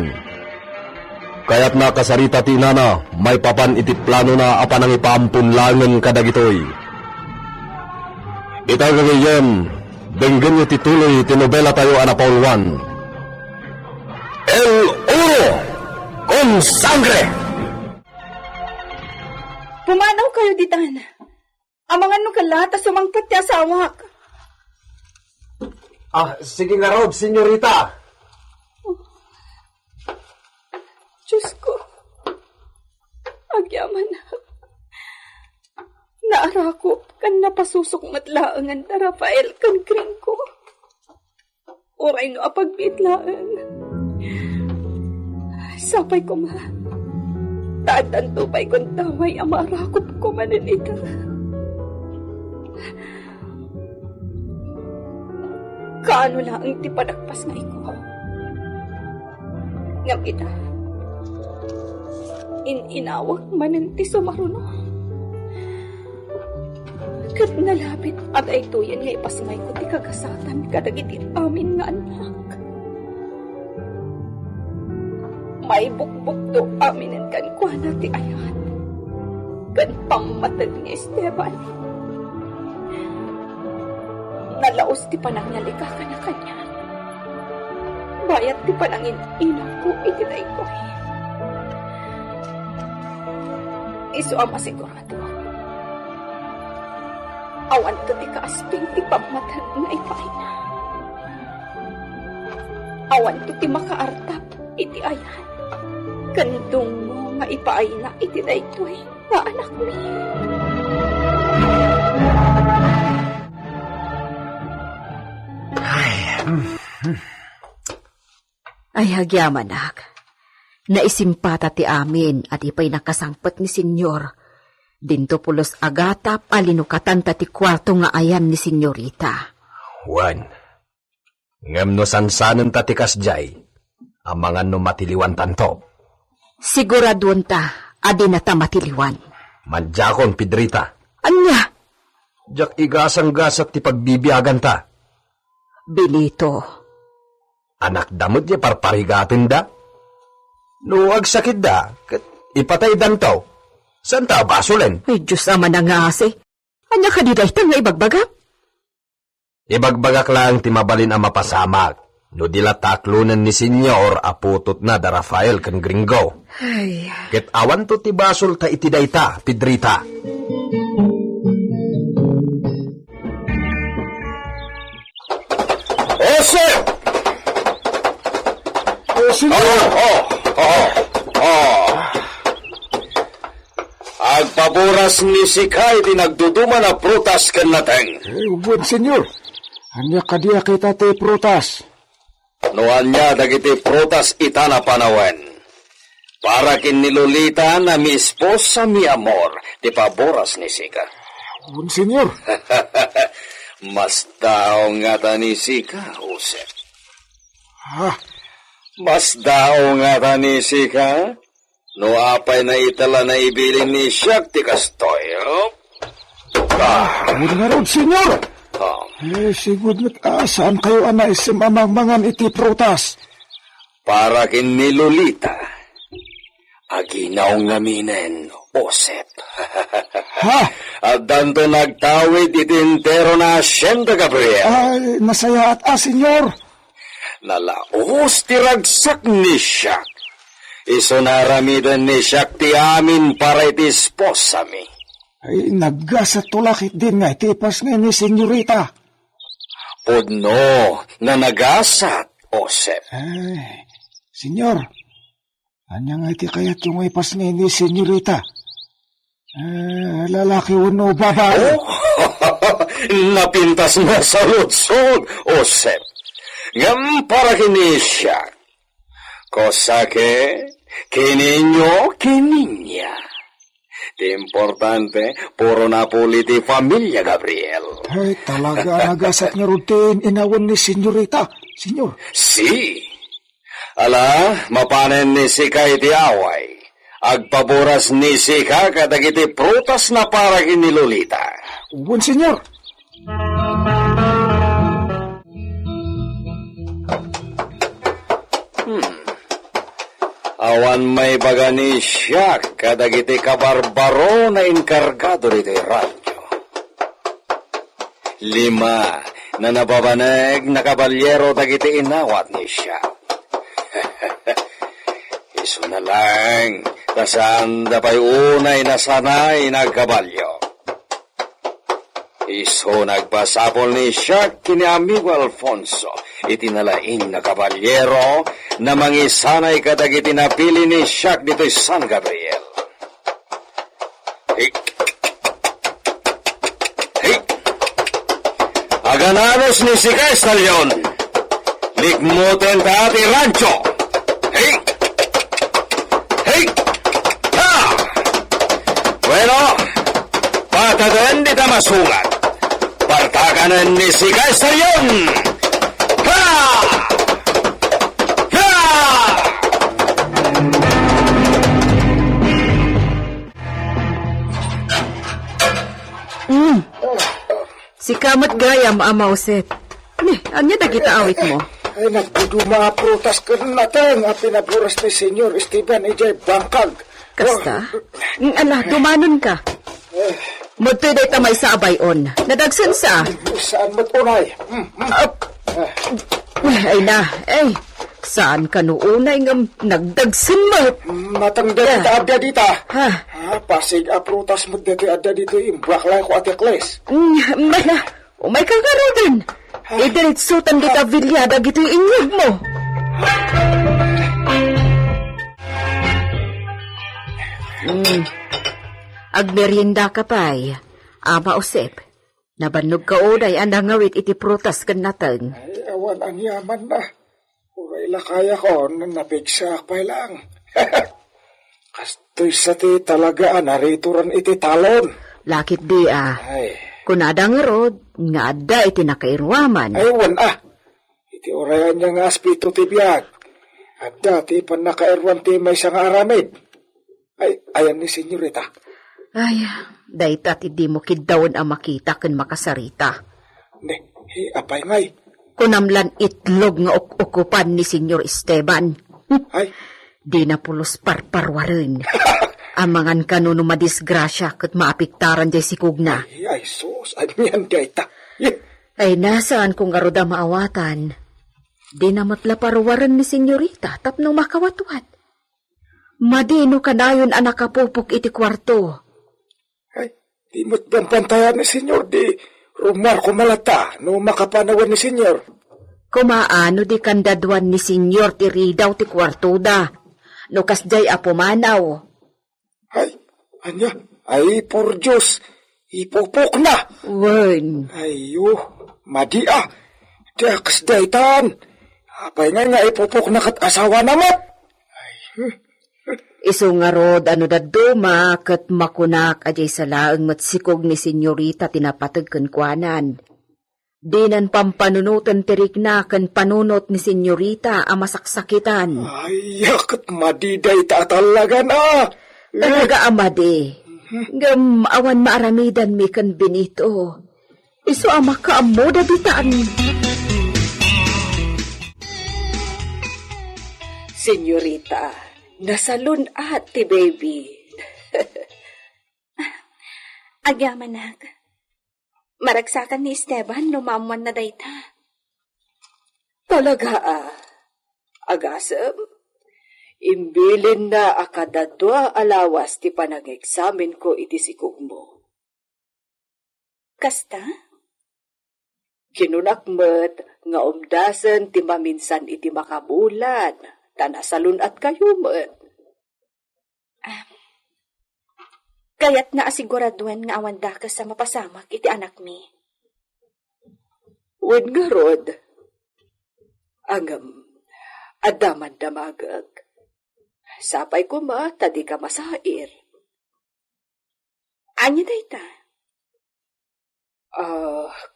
Kaya't nakasarita ti inana, may papan iti plano na apanang ipampun langen kadagitoy. Itagagayem, denggen nyo tituloy ti nobela tayo anapauluan. El Uro con Sangre! Pumanaw kayo ditan. Amangan mo kalata sa mangpot ti asawak. Sige nga rod, senyorita. Diyos ko. Agyaman na. Naarakop kan napasusok matlaangan ta Rafael kan Gringo. Oray no apagbitlaan. Sapay ko ma. Tatan tupay kong taway amarakop ko manin ita. Kaano lang ang ti padagpas nga iko. Ngam ita. Inawak manin ti sumaruno. Kat nalapit at ay tuyan nga ipasmay ko ti kagasatan kadagiti amin nga anak. May bukbuk do aminin kan kuana ti ayat. Kan pamatag ni Esteban. Nalaos ti panangyalika ka na kanya. Bayat ti panangin inaw ko iti na ito. Iso ang masigurado ako. Awan ka ti kaasping ti pamatan na ipaina. Awan to ti makaartap iti ayan. Kandung mo nga ipaina iti na ito nga anak mi. Ay, hagyaman, nak. Naisimpata ti amin at ipay nakasangpat ni senyor. Dinto pulos agatap alinukatan ti kwarto nga ayan ni senyorita. Juan, ngam no sansanan tatikas jay, amangan no matiliwan tanto. Siguraduan ta, adi na ta matiliwan. Madjakon, Pedrita. Anya? Jak igasang gasat ti pagbibiyagan ta. Benito. Anak damot ya parparigatin da. No agsakit da, ipatay dantaw. Saan ta basulen? Ay, Diyos ama na nga asi. Anya ka di dahil nga ibagbagap? Ibagbagak lang ti mabalin ang mapasamak. No dilataklunan ni senyor aputot na da Rafael kan Gringo. Ay. Ket awan to ti basol ta iti dayta, Pedrita. Ose! Agpaboras ni Sikay di nagduduma na prutas kan nateng. Ubod, senyor. Anya kadiya kita ti prutas. Noan niya dagiti prutas ita na panawen. Para kin ni Lolita na mi esposa mi amor di paboras ni Sika. Ubod, senyor. Mas dao nga ta ni Sika, Josep. Ha? Mas dao nga ta ni Sika? No apay na itala na ibilin ni Siak ti kastoy, oh? Ubod nga ron, senyor. Sigud saan kayo ana isim amang iti prutas? Para kin ni Lolita, aginaw nga minen, Josep. Ha? At danto nagtawid iti entero na Hacienda Gabriel. Ay, nasaya at senyor. Nalaos ti ragsak ni Siak. Iso naramidan ni Siak ti amin para iti esposa mi. Ay, naggasat tulakit din nga iti pas nga ni senyorita. Pudno na nagasat, Josep. Ay, senyor. Anya nga iti kayat yung ipas nga ni senyorita. Lalaki uno babae. Oh, napintas na sa lutsog, Josep. Ngam para kini Siak. Kosake, kininyo, kininya. Di importante, puro na puliti familia, Gabriel. Ay, talaga nagasat nga rutin inawan ni senyorita, senyor. Si. Ala, mapanen ni Sika iti away. Agpaboras ni Sika kadagiti prutas na para kini Lolita. Ubon, senyor. Awan may baga ni Siak kadagiti kabarbaro na inkargado dito radyo. 5 na nababaneg na kabalyero dagiti inawat ni Siak. Iso na lang, tasaan da pa'y unay na sanay nagkabalyo. Iso nagpasapol ni Siak kini amigo Alfonso, itinalaing na kabalyero na mangisanay kadagiti napili ni Siak dito'y San Gabriel. Agananos ni si Castellon. Ligmutin ta ati rancho. Hey! Hey! Ha! Bueno, patagan di ta masugat. Partaganan ni si Castellon. Ha! Ha! Si Kamat Gayam, Amauset. Anya da kita awit mo? Ay, nagduduma prutas ka natin. Pinaburas ni Senyor Esteban Ijay Bangkag. Kasta? Dumanon ka. Mudto day tamay sa abayon. Nadagsan sa? Saan mo't unay? Ay na, saan ka noonay nga nagdagsan mo? Matanggal kita adda dita. Ha? Pasig prutas mo dito adda dito imbraklay ko ati kles. Umay ka garo din. Idiritsutan kita vilyada gito yung inyog mo. Agmerienda ka pa'y, Ama Osep. Nabanog ka oday ang nangawit iti prutas kan natin. Ay, awan ang yaman na. Uray lakaya ko, napigsa pa lang. Kastoy sa ti talaga, narituran iti talon. Lakit di Ay, kunada nga rod, nga adda iti nakairwaman. ay wan iti urayan niya nga aspito ti biyag. At dati pan nakairwan ti may isang aramid. Ay, ayan ni senyorita. Ay, dayta ti di mo kidawon ang makita kan makasarita. Ne, apay ngay. Kunamlan itlog nga ukupan ni Senyor Esteban. Ay, Di na pulos parparwarin. Amangan kanuno madisgrasya kat maapiktaran jay si Kugna. ay sus, ay miyan dayta. Ay nasaan kung aruda maawatan. Di na matlaparwaran ni senyorita tapno makawatwat. Madino kanayon anak kapupok iti kwarto. Ay, di mo't bantayan ni senyor, di rumar ko malata, no makapanawan ni senyor. Kumaano di kandadwan ni senyor ti ridaw ti kwarto da. No kasjay apumanaw. Ay, anya, ay por Diyos, ipupok na. Wen. Ayo, madia, dakas daytan. Apay nga ipupok na kat asawa namat. Iso nga rod ano daduma kat makunak ajay sa laeng matsikog ni senyorita tinapatag kan kuanan. Dinan pampanunutan tirik na kan panunot ni senyorita ang masaksakitan. Ay, yakat madiday ta talaga na. Talaga amade. Ngam awan maaramidan mi kan Benito. Iso ama ka amoda bitaan. Senyorita, nasalun at ti baby. Agyaman maragsakan ni Esteban lumamuan na dayta. Talaga agasem, imbilin na akadadwa alawas ti panag-examen ko iti sikog mo. Kasta? Kinunakmet nga umdasen ti maminsan iti makabulan, tanasalun at kayo met. Kaya't na asiguraduan nga awan ka sa mapasamak iti anak mi. Wen nga rod, adaman damagag. Sapay ko tadi ka masair. Anya dayta?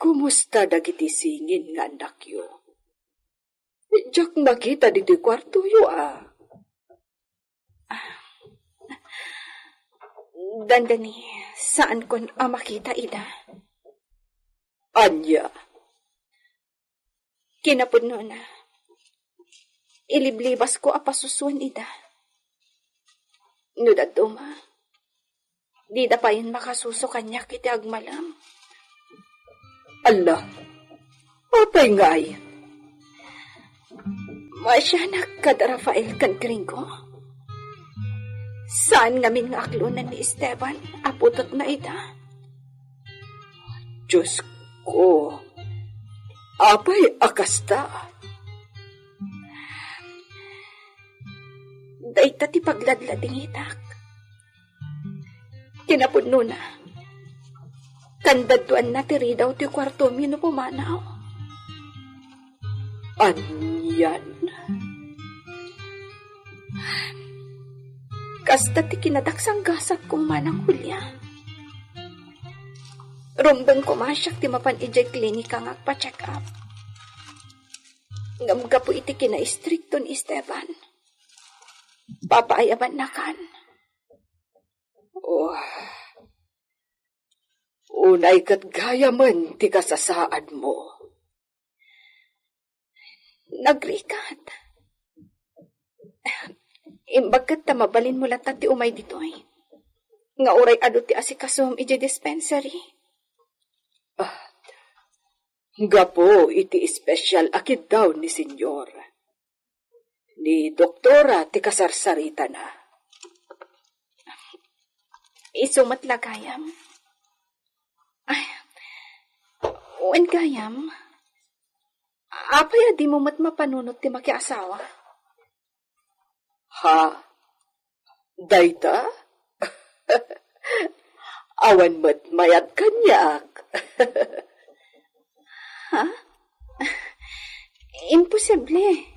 Kumusta dagiti singin nga anak yo? Diyak nakita diti kwarto yo Dandani, saan kon makita ida? Anya? Kinapudno na. Iliblibas ko apasusuan ida. Nudaduma. Di da pa yun makasusukan niya kiti agmalam. Allah, apay ngay? Masyanak kad Rafael kan Gringo. Saan ngamin nga aklunan ni Esteban, aputot na ita? Diyos ko, apay akasta. Dayta ti pagladlading itak. Kinapudno na. Kandatuan na tiri daw ti kwarto mi no pumanaw. Anyan. Kasta ti kinadaksang gasat kong manang Hulya. Rumbang kumasyak ti mapan ijay klinika nga pa-check up. Ngamga po iti kina-istrikto ni Esteban. Papaayaban na kan. Oh. Unay kat gaya man ti kasasaad mo. Nagrikat. Imbag kat mabalin mo lang ti umay ditoy. Nga oray ado ti asikasom iti dispensary. Gapo iti special akid daw ni senyor. Ni doktora ti kasarsarita na. Isumat lagayam. Ay, uwan gayam. Apay di mo mat mapanunot ti makiasawa. Ha? Dayta? Awan mat mayat kanyak. Ha? Imposible.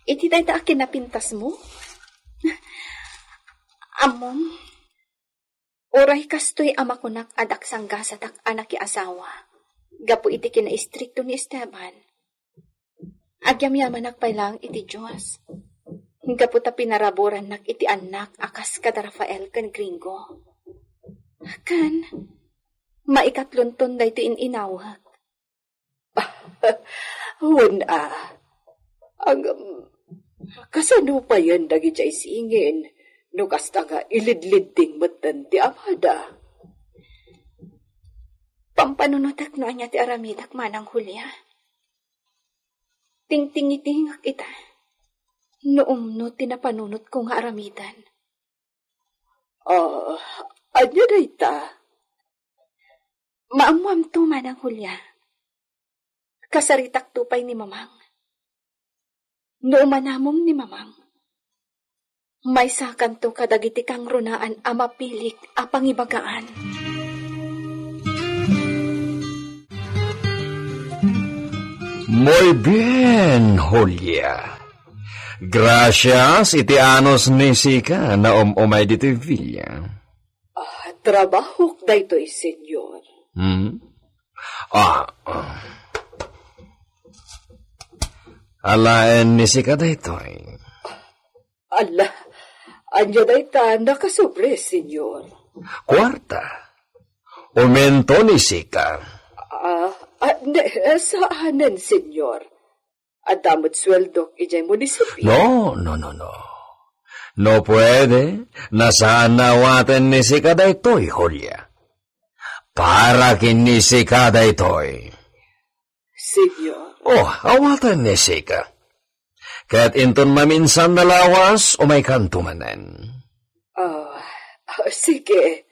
Iti dayta akin napintas mo? Amom, oray kastoy ama kunak adak sanggasatak anak ki asawa. Gapo iti kina-istrikto ni Esteban. Agyam-yaman nakpailang iti Diyos. Gapo ta pinaraboran nak iti anak akas kada Rafael kan Gringo. Kan, maikatlunton da ito inawag. Wala. Ang kasano pa yan dagi jay singin. No kasta nga ilidlid ding matan ti amada. Pampanunutak no anya ti aramidak manang Hulya. Ting-tingitingak ita. Noong no tinapanunot ko nga aramidan. Anya na ita? Maamuam to manang Hulya. Kasaritak tupay ni Mamang. Noomanamom ni Mamang. May sakan to kadagiti kang runaan a mapilik a pangibagaan. Muy bien, Julia. Gracias, iti anos ni Sika na umay dito Villa. Trabahok da ito'y, senyor. Alaen ni Sika da ito'y. Ala, anya da ita nakasubre, senyor. Kwarta. Umento ni Sika. Saanan, senyor? Adamot sweldo ijay munisipyo. No. No puede. Nasaan nawaten ni Sika da ito'y, Julia. Para kin ni Sika da ito'y. Senyor? Awatan ni Sika. Kaya't inton maminsan na lawas, umay kantumanan. Sige.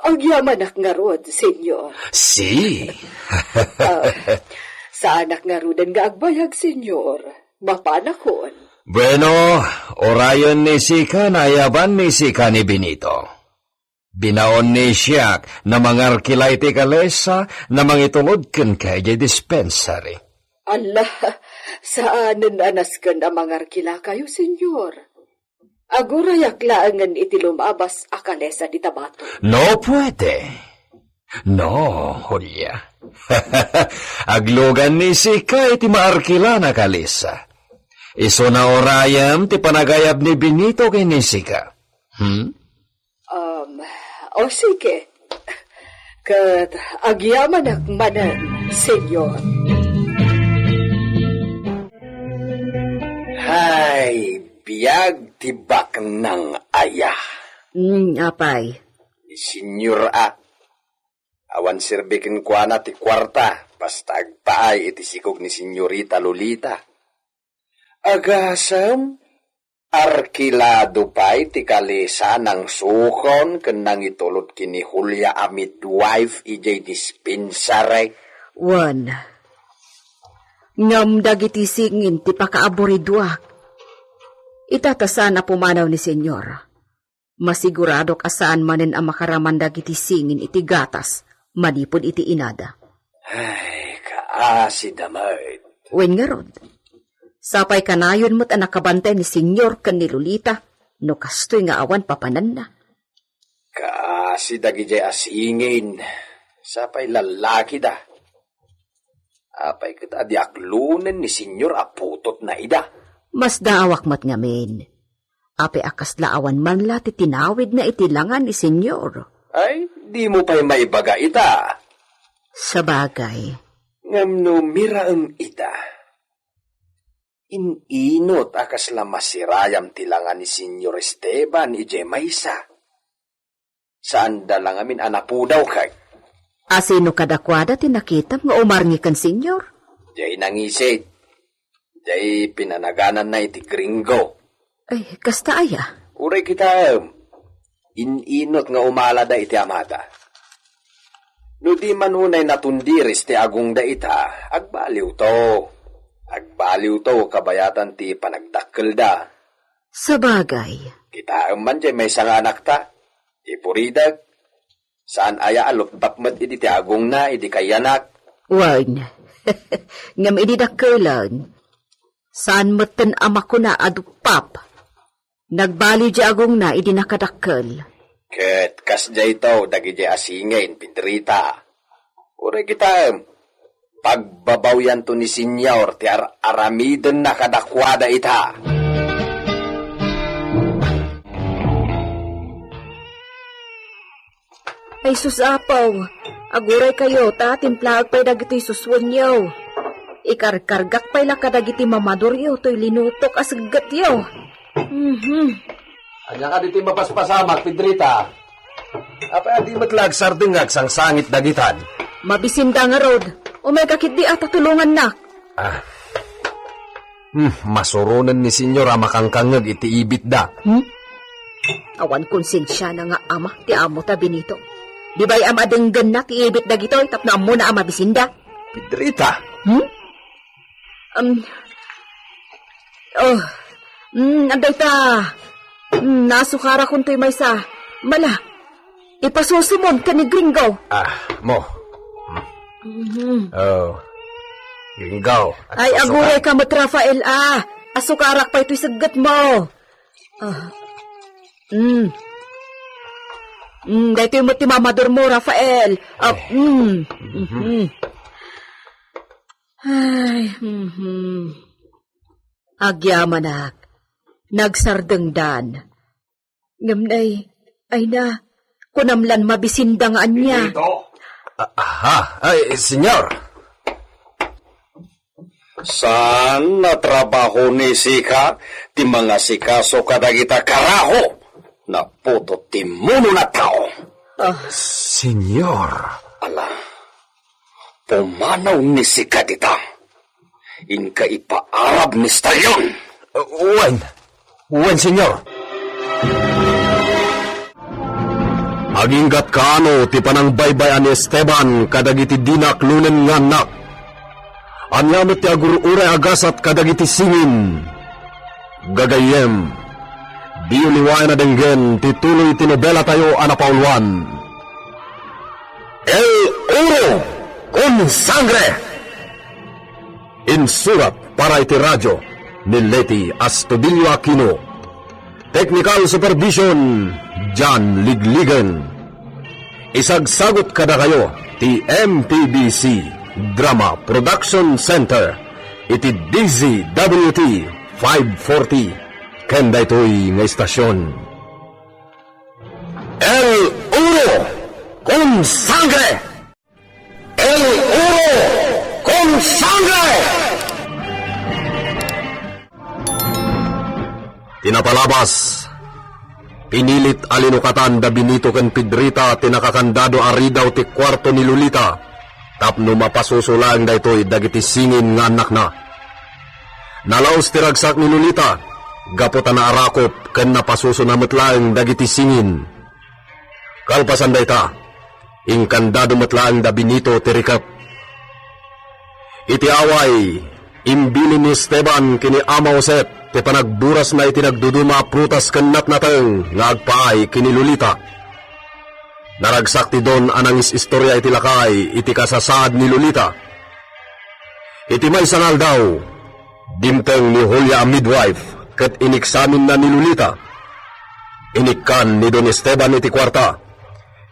Ang yamanak nga rod, senyor. Si. Sa anak nga rodan nga agbayag, senyor. Mapanakon. Bueno, orayon ni Sika na yaban ni Sika ni Benito. Binaon ni siyak na mangarkilay ti kalesa na mangitulod ken kay dispensary. Allah, saanan anas ka na mangarkila kayo, senyor? Agurayak laangan iti lumabas akalesa di tabato. No puede. No, Julia. Aglugan ni Sika iti maarkila na kalesa. Iso na orayam ti panagayab ni Benito kay ni Sika. Sige. Kat agyaman akmanan, senyor. Hay, biyag tibak ng aya. Apay. Senyor awan sirbikin kwa na ti kwarta, basta agpaay iti sikog ni Senyorita Lolita. Agasam, arkilado pa iti kalesa ng sukon kenang itulot kini Julia a midwife ijay dispensary. Wan. Ngam dagiti singin ti pakaaburidwak. Itatasa na pumanaw ni senyor. Masiguradok asaan manen ang makaraman dagiti singin iti gatas Manipod iti inada. Ay, kaasi damay. Wen nga rod. Sapay kanayon mo't ang nakabantay ni Senyor kan ni Lolita, no kastoy nga awan papanan na. Kaasi dagijay asingin. Sapay lalaki da. Apay kita di aklunen ni Senyor aputot na ida. Mas daawak mat ngamin. Apay akas laawan man la ti tinawid na itilangan ni Senyor. Ay, di mo pa'y maibaga ita. Sa bagay. Ngam no miraem ita. Ininot akas la masirayam tilangan ni Senyor Esteban ije maysa. Saan dalang amin anapudaw kay? Asino kadakwada tinakitam nga umarngi kan Senyor? Jay nangisid. Jay pinanaganan na iti gringo. Ay, kasta aya. Uray kita, ininot nga umalada iti amata. No di man unay natundiris ti agung da ita, agbaliw to. Agbaliw to kabayatan ti panagdakkel da. Sa bagay. Kita man jay may isang anak ta. Ipuridag. Saan aya aluptapmat iti ti agung na iti kayanak. Wan. Ngam ididakkelan. Saan matan ama ko na adupap. Nagbali di agong na idinakadakkel. Ket kas jay to dagiti asingin Pedrita. Uray kita pagbabawyan to ni Senyor ti aramiden na kadakwada ita. Ay susapaw, aguray kayo ta timplaag pa'y dagiti suswanyaw. Ikarkargak pa'y lakadagiti mamaduryo to'y linutok asaggat yaw. Anya ka diti mapaspasamak, Pedrita. Apa di matlag sardingag sang sangit dagitan. Mabisinda nga rod, umay kakit di ata tulungan na. Masurunan ni Senyor makangkangag iti ibit da. Awan konsensya na nga ama ti amo ta Benito. Di ba'y ama denggan na ti ibit dagito tapno amo na ama bisinda? Pedrita. Anday ta. Nasukara kung to'y maysa. Mala, ipasusumon ka ni Gringo. Mo. Gringaw. Ay, aguray ka mat Rafael, asukarak pa ito'y sagat mo. Dahito yung mati mamador mo, Rafael. Agyamanak, nagsardengdan. Ngamnay, ay na, kunamlan mabisindangaan niya. Ay, Senyor. Saan na trabaho ni Sika ti mga sikaso kadagita karaho na puto ti muno na tao? Senyor. Ala, pumanaw ni Sika dita. Inka ipaarab ni Stalyon. Wen, Senyor. Aginggat kaano ti panangbaybay ani Esteban kadagiti dinak lunen nga anak. Anyamot ti agururay agasat kadagiti singin. Gagayem, di uliwayan na denggen ti tuloy ti nobela tayo anapaulwan. El Oro con Sangre! Insurat para iti radyo ni Leti Astudillo Aquino. Technical Supervision, John Ligligan. Isagsagot kada kayo ti MPBC Drama Production Center iti DZWT 540 kenda ito'y nga istasyon. El Uro con Sangre! El Uro con Sangre! Tinapalabas, pinilit alinukatan da Benito ken Pedrita tinakakandado aridaw ti kwarto ni Lolita tapno mapasusulang da ito'y dagiti singin nga anak na. Nalaos ti ragsak ni Lolita, gaputan na arakop ken napasusunamot lang dagiti singin. Kalpasan da ita, ingkandado matlaan da Benito ti rikap. Iti away, imbilin ni Esteban kini Ama Josep ti panagburas na iti nagduduma prutas ken natnateng nga agpaay kini Lolita. Naragsak ti don anangis istorya iti lakay iti kasasaad ni Lolita. Iti may sangal daw, dimteng ni Julia ang midwife, ket iniksamin na ni Lolita. Inikkan ni Don Esteban iti kwarta,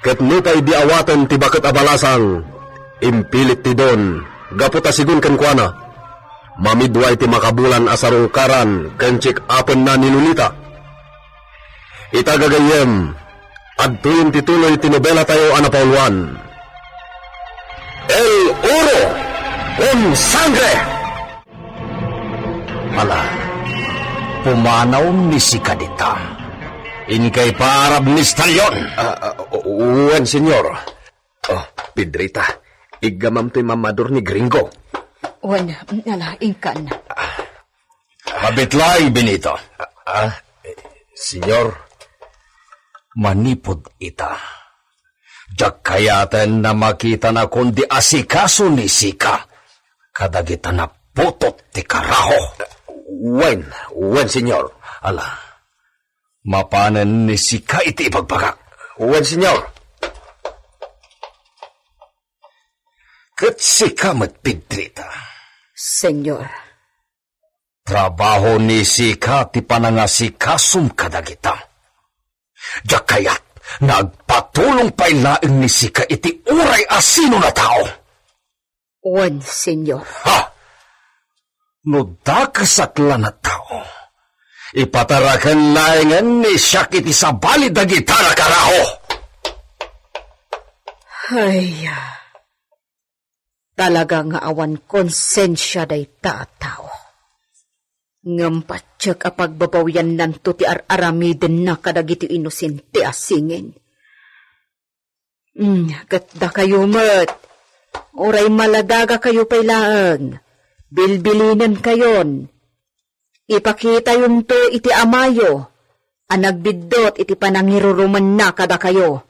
ket nupay diawaten ti baket abalasang, impilit ti don, gaputa sigun kenkwana. Mamidway ti makabulan asarungkaran, kenchik apen na ni Lolita. Itagagayem, adtuin tituloy ti nobela tayo anapauluan. El Oro con Sangre! Ala, pumanaw ni si Kadita. Inkay paarab ni Stalyon. Uwan, senyor. Oh, Pedrita, igamam ti mamador ni Gringo. Wan, ingkan. Kabitlay, Benito. Senyor, Manipod ita. Diyak kayaten na makita na kundi asikaso ni Sika. Kadagita na putot ti karaho. Wen, senyor. Ala, mapanen ni Sika iti ipagbagak. Wen, senyor. Kat Sika met Pedrita. Senyor. Trabaho ni Sika ti panangasikasum kadagita. Diyak kayat nagpatulong pa ilaing ni Sika iti uray asino na tao. Wan, senyor. Ha! No dakasakla na tao, ipatarakan laingan ni siya iti sabali da gitara karaho. Ay, talaga nga awan konsensya day tao. Ngampatsyak a pagbabawyan nanto ti aramiden na kadagiti inosente asingin. Gatda kayo mat. Oray maladaga kayo pailaan. Bilbilinan kayon. Ipakita yun to iti amayo. Anagbidot iti panangiruruman na kada kayo.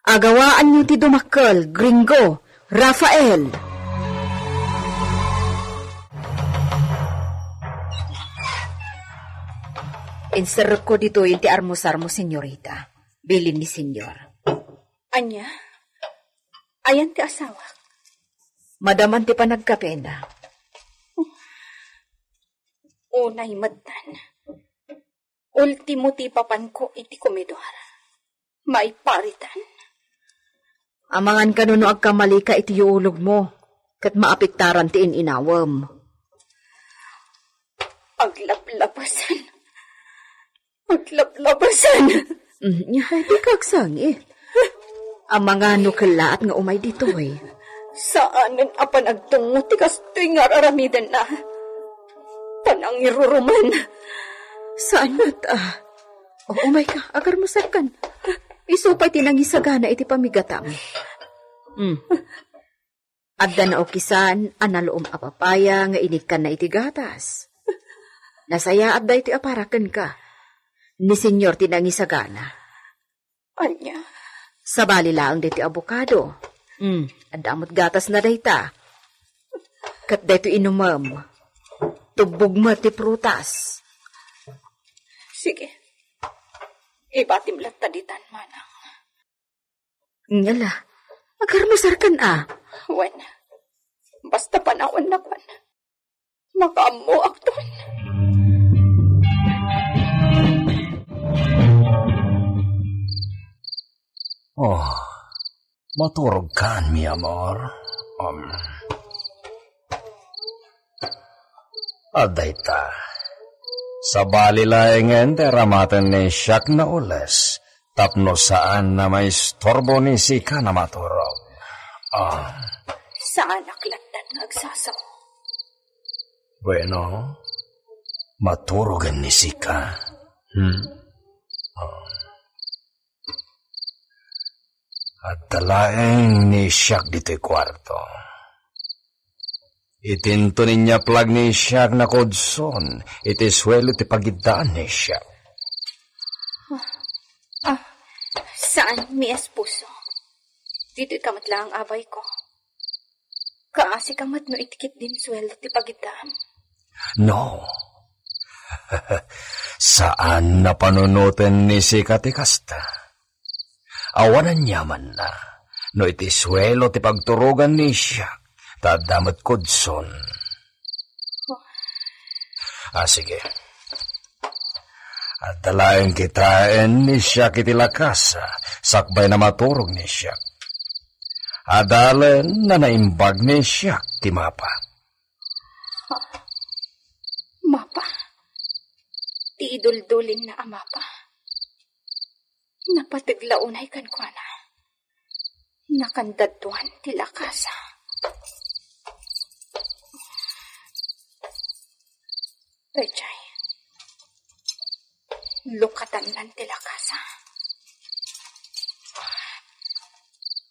Agawaan niyo ti dumakal, Gringo, Rafael. Insert ko dito yung ti armusar mo, senyorita. Bilin ni senyor. Anya? Ayan ti asawa. Madaman ti panagkapena. Unay maddan. Ultimo ti papan ko iti komedor. Maiparitan. Amangan ka nuno agkamali ka iti yuulog mo. Kat maapiktaran ti inawam. Aglaplabasan. Aglaplabasan. Di kagsangit. Ang mga nukalaat nga umay dito eh. Saanan apan agtungo ti kastoy nga aramidan na. Panangiruruman. Saan mat umay ka, agar mo sakan. Isupay tinangisagana iti pamigatam. Adda na okisan, analoom apapaya nga inikan na iti gatas. Nasaya adda iti aparakan ka. Ni senyor tinangisagana. Anya? Sabali lang dito abokado. Adda amot gatas na dayta. Kat dito inumam. Tubog mo ti prutas. Sige. Ibatim lang taditan manang. Ngala, agarmusar kan Wen, basta panahon na pan. Makaamo akton. Oh, maturog kan, mi amor. Aday ta. Sa balilaengen, teramatan ni siyak na ules. Tapno saan na may storbo ni Sika na maturog. Saan aklandan nagsasaw? Bueno, maturogan ni Sika. At talaeng ni siyak dito'y kwarto. Itinto niya plag ni siyak na kodson. Iti swelo ti pagidaan ni siyak. Saan, mi espuso? Dito'y kamat lang ang abay ko. Kaasi kamat no itikit din sweldo ti pagidaan. No. Saan na panunutin ni Sika ti kasta? awanan yaman na. No iti swelo ti pagturugan ni siya, tadamat kodson. Sige. At dalayan kitain ni siya kiti lakasa, sakbay na maturog ni siya. Adalan na naimbag ni siya ti mapa. Mapa. Ti iduldulin na amapa. Napatiglaunay kan kwa na. Nakandatuan ti lakasa. Pechay. Lukatan nan ti lakasa.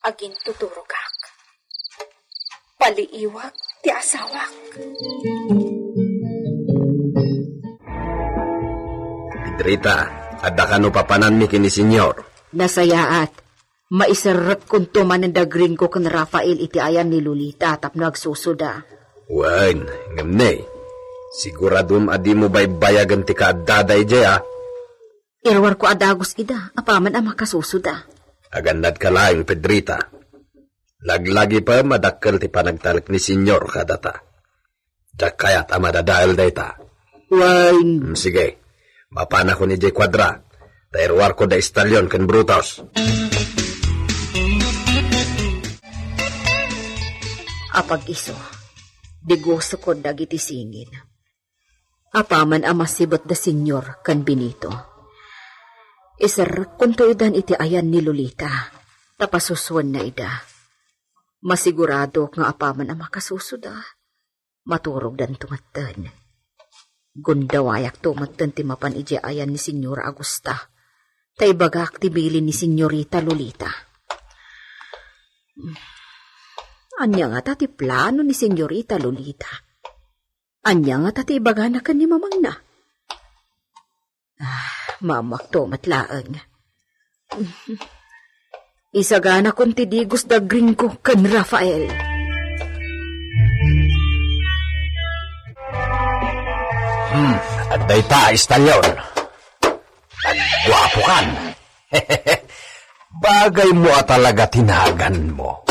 Agin tuturugak. Paliiwag ti asawak. Pedrita, adda ka no papanan mi kini senyor. Nasayaat. Maisarap kung tumanan dagrin ko kan Rafael iti ayan ni Lolita tap nagsusuda. Wan, ngamnay. Siguradum adi mo ba'y bayagan ti kaadaday jaya? Irwar ko adagos ida, apaman ang makasusuda. Agandad ka laing, Pedrita. Laglagi pa madakkel ti panagtalik ni senyor kadata. Jak kayat amadadael dayta. Wan. Sige, mapana ko ni Jay Quadra. Tairwar ko da istalyon ken Brutus. Apag iso, digusto ko dagiti singin. Apaman ang masibot da senyor kan Benito. Isar kuntuidan iti ayan ni Lolita, tapasuswan na ida. Masigurado nga apaman ang makasusuda, maturog dan tumatan. Gundawayak tumatan ti mapan iti ayan ni Senyora Agusta, taibagak ti bilin ni Senyorita Lolita. Anya nga tati plano ni Senyorita Lolita. Anya nga tati ibaganakan ni mamang na. Mamak to matlaang. Isagana kon ti digos da gringo kan Rafael. At dayta, istalyon. At guwapo kan. Bagay mo talaga tinagan mo.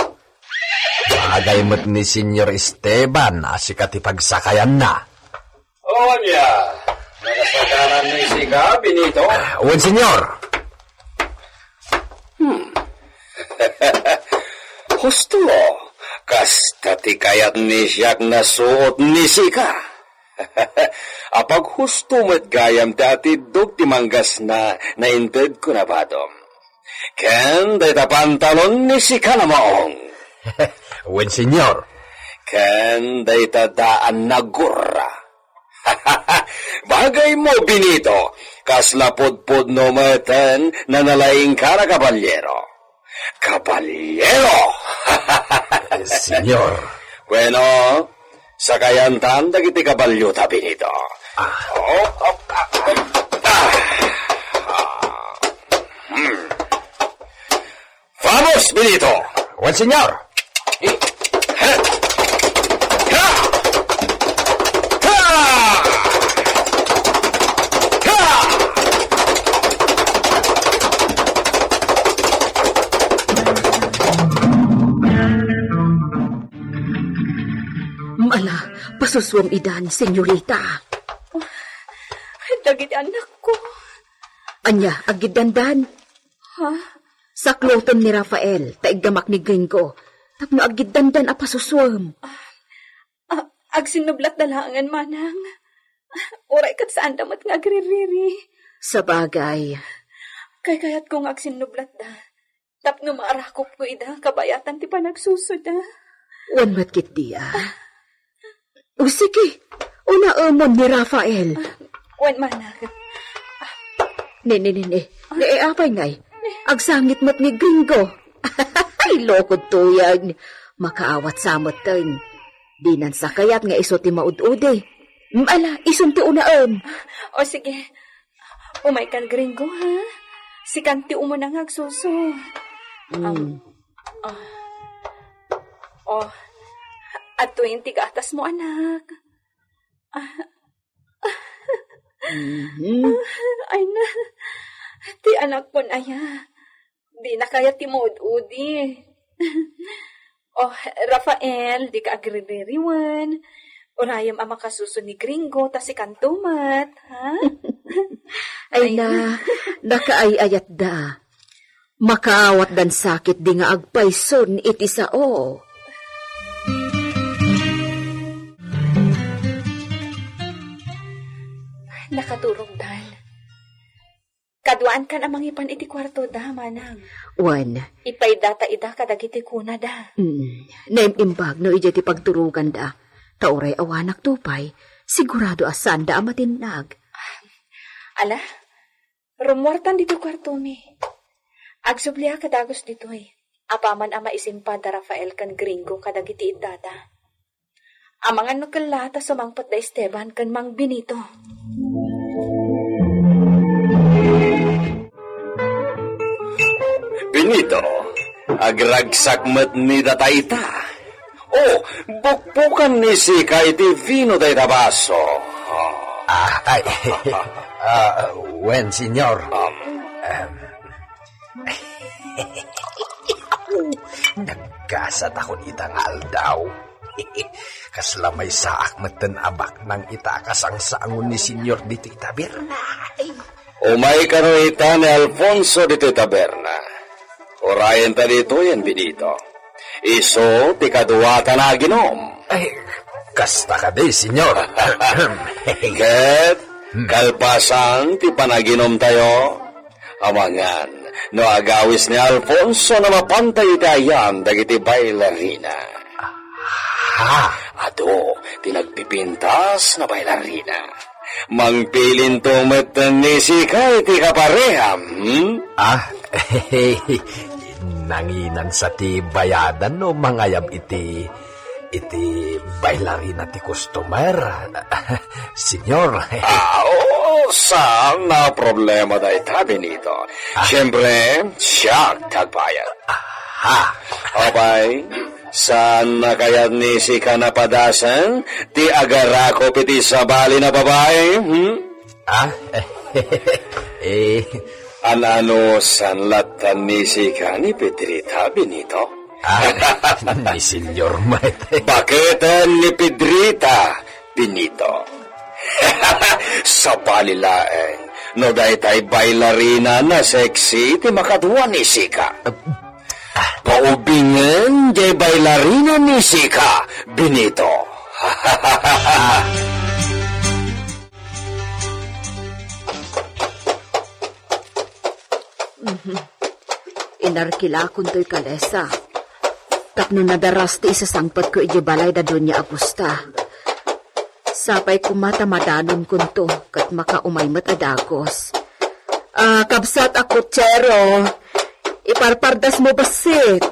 Bagay mo't ni Senyor Esteban na sikatipagsakayan na. Oo niya. Nakasagaran ni Sika, Benito. Uwan, Senyor. Husto, kasta ti kayat ni siyak nasuot ni Sika. Apag husto mo't gayam dati dog ti manggas na nainted ko na badom. Ken dayta pantalon ni Sika na maong. Uwan, Senyor. Ken dayta daan na gurra. Bagay mo, Benito, kaslapod-pod no meten na nalaing ka na kabalyero. Kabalyero! Senyor. Bueno, sa kayantan, dagiti kabalyo ta, Benito. Vamos, Benito! Uwan, Senyor. Mala, pasuswam idan, Senyorita. Dagiti anak ko. Anya, agidandan. Ha? Sakloton ni Rafael, taiggamak ni gringo. Tapno agidandan a pasuswam. Agsinublat dalangan, manang. Oray kat saan damat nga agririri. Sa bagay. Kayat kong agsinublat da. Tapno maarakop ko ida, kabayatan ti panagsusuda. Wan matkit diya. O sige, una-umon ni Rafael. Wan manang. Ne, apay ngay. Agsangit mat ni gringo. Ay, lokod to yan. Makaawat samot tan. Di nan sakayat nga iso ti maud-ude. Ala, isun ti unaon. O sige, umay kan gringo, ha? Si kanti umunang agsuso. At tuwing tiga-atas mo, anak. Ay na, ti anak po na ya. Di na kaya timod-udi. Oh, Rafael, di ka agri-diriwan. Orayam ang makasuso ni Gringo, ta si Kantumat, ha? Ay na, nakaayayat da. Makaawat dan sakit di nga agpayson iti sao. Nakaturog dan. Kaduaan ka namang ipan iti kwarto da, manang. Wan, Ipay data ida kadagiti kuna da. naimimbag no ija ti pagturugan da. Tauray awanak tupay, sigurado asan da amatinag. Ala, rumortan dito kwarto mi. Agsubliya kadagos ditoy. Apaman ama isimpa da Rafael kan Gringo kadagiti idata. Amangan no kalata sumangpot da Esteban kan Mang Benito. Benito, agragsak met ni datayta. Oh, bukbukan ni Sika iti vino day tabaso. Wen, senyor. Nagkasat ako itang aldaw. Kaslamay saak meten abak nang itakas ang saangon ni senyor dito taberna. Umay kanuita ni Alfonso dito taberna. Orayan ta dito yan, Benito. Iso, ti kaduwata na ginom. Ay, kasta ka di, senyor. Ket, kalpasan ti panaginom tayo. Amangan, no agawis ni Alfonso na mapantay dayan dagiti bailarina. Ado, tinagpipintas na bailarina. Mangpilin tumet ni Sika iti kapareham, Nanginan sa ti bayadan no mangayab iti bailarina ti customer. Senyor. Saan na problema da ita, Benito? Siyempre, siya tagbayad. Abay, saan na kaya ni Sika napadasan? Ti agarako piti sabali na babae, Ano sanlatan ni Sika ni Pedrita, Benito? Ni senyor Mate. Bakit ni Pedrita, Benito? Sa palilaeng, no daytay bailarina na sexy, ti makaduwa ni Sika. Paubingan jay bailarina ni Sika, Benito. Inarkila kun to'y kalesa. Tapno nadaras ti isasangpat ko iji balay da doon niya apusta. Sapay kumatamadanon kun to, kat makaumay matadagos. Kabsat ako, Chero. Iparpardas mo basit.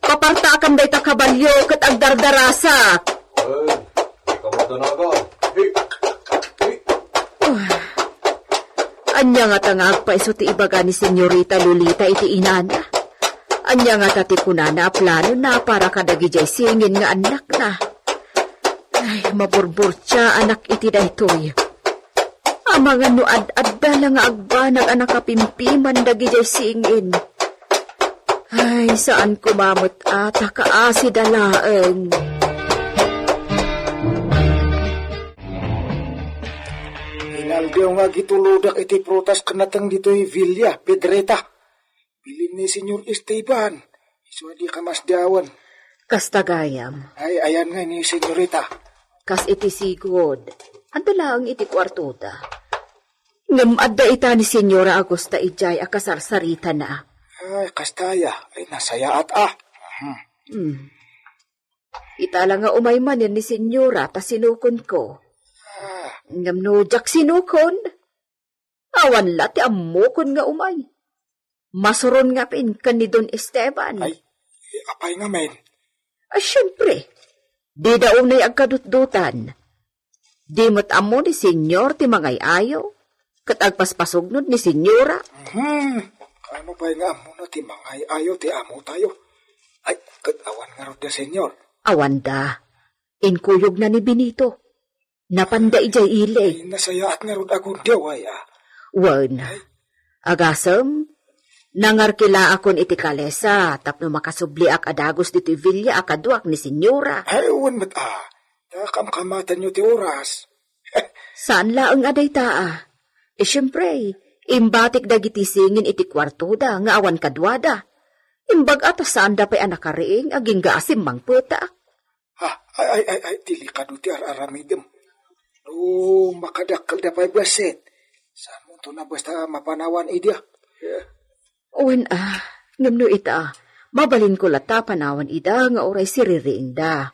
Papartakam day takabalyo, kat agdardarasak. Kamuto na ako. Anya nga tangag pa iso ti ibaga ni Senyorita Lolita iti inana. Anya nga tati kunana plano na para kadagi jay singin nga anak na. Ay, maburbur siya anak iti daytoy. Amangan no ad-adda nga agbanag anak kapimpiman dagi jay singin. Ay, saan kumamot ata kaasi dalaeng. Inaldaw nga gituludak iti prutas kanatang dito'y Villa, Pedreta. Bilin ni Senyor Esteban. Iso di kamasdawan. Kastagayam. Ay, ayan nga ni Senyorita. Kas iti sigod. Ando lang iti kwartuta. Ngam adda ita ni Senyora Agosta Ijay akasarsarita na. Ay, kastaya. Ay, nasaya at Ita lang nga umaymanin ni Senyora ta sinukon ko. Ngam no jak sinukon. Awan la ti ammukon nga umay. Masuron nga pin kan ni Don Esteban. Ay, apay nga men. Siyempre, di daw na'y agkadutdutan. Di mo't amo ni Senyor ti mangay ayo, kat agpaspasugnod ni Senyora. Ano ba nga amo na ti mangay ayo ti amo tayo? Ay, kat awan nga ro da Senyor. Awan da, inkuyog na ni Benito. Napanda ijay ilay. Ay, nasaya at nga ro agong diway Wan, agasam, Nangarkila akon iti kalesa, tapno makasubli ak adagos dito Villa akaduak ni senyora. Ay, uwan mat Kamkamatan nyo ti oras. Saan laang aday taa? Siyempre, imbatik dagiti singin iti kwartuda nga awan kadwada. Imbag atas saan da pa'y anak kariing aging gaasim mang puta. Ay, dili ka do ti araramidem. No, makadakkel da pa'y baset. Saan mo to na basta mapanawan idya? Uwan ngamno ita, mabalin ko lata panawan ida nga oray siririing da.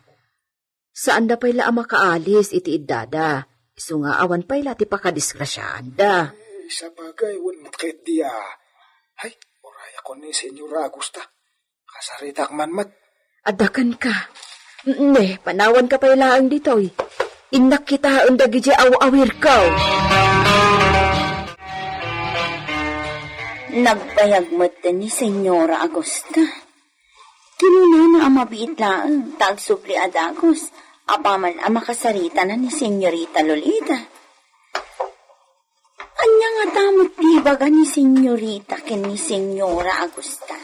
Saan da pa'y laang makaalis iti idada? Isu nga awan pa'y lati pakadiskrasyaan da. Sa bagay, uwan mat kahit diya. Ay, oraya ko ni Senyora Augusta. Kasaritak man mat. Adakan ka. Ne, panawan ka pa'y laang ditoy. Inak kita ang dagiti awawir ka. Nagpayagmat ni Senyora Augusta. Kinuna na ang mabiit laang, tagsupli adagos, apaman ang makasarita na ni Senyorita Lolita. Anya nga tamot dibaga ni Senyorita ken ni Senyora Augusta.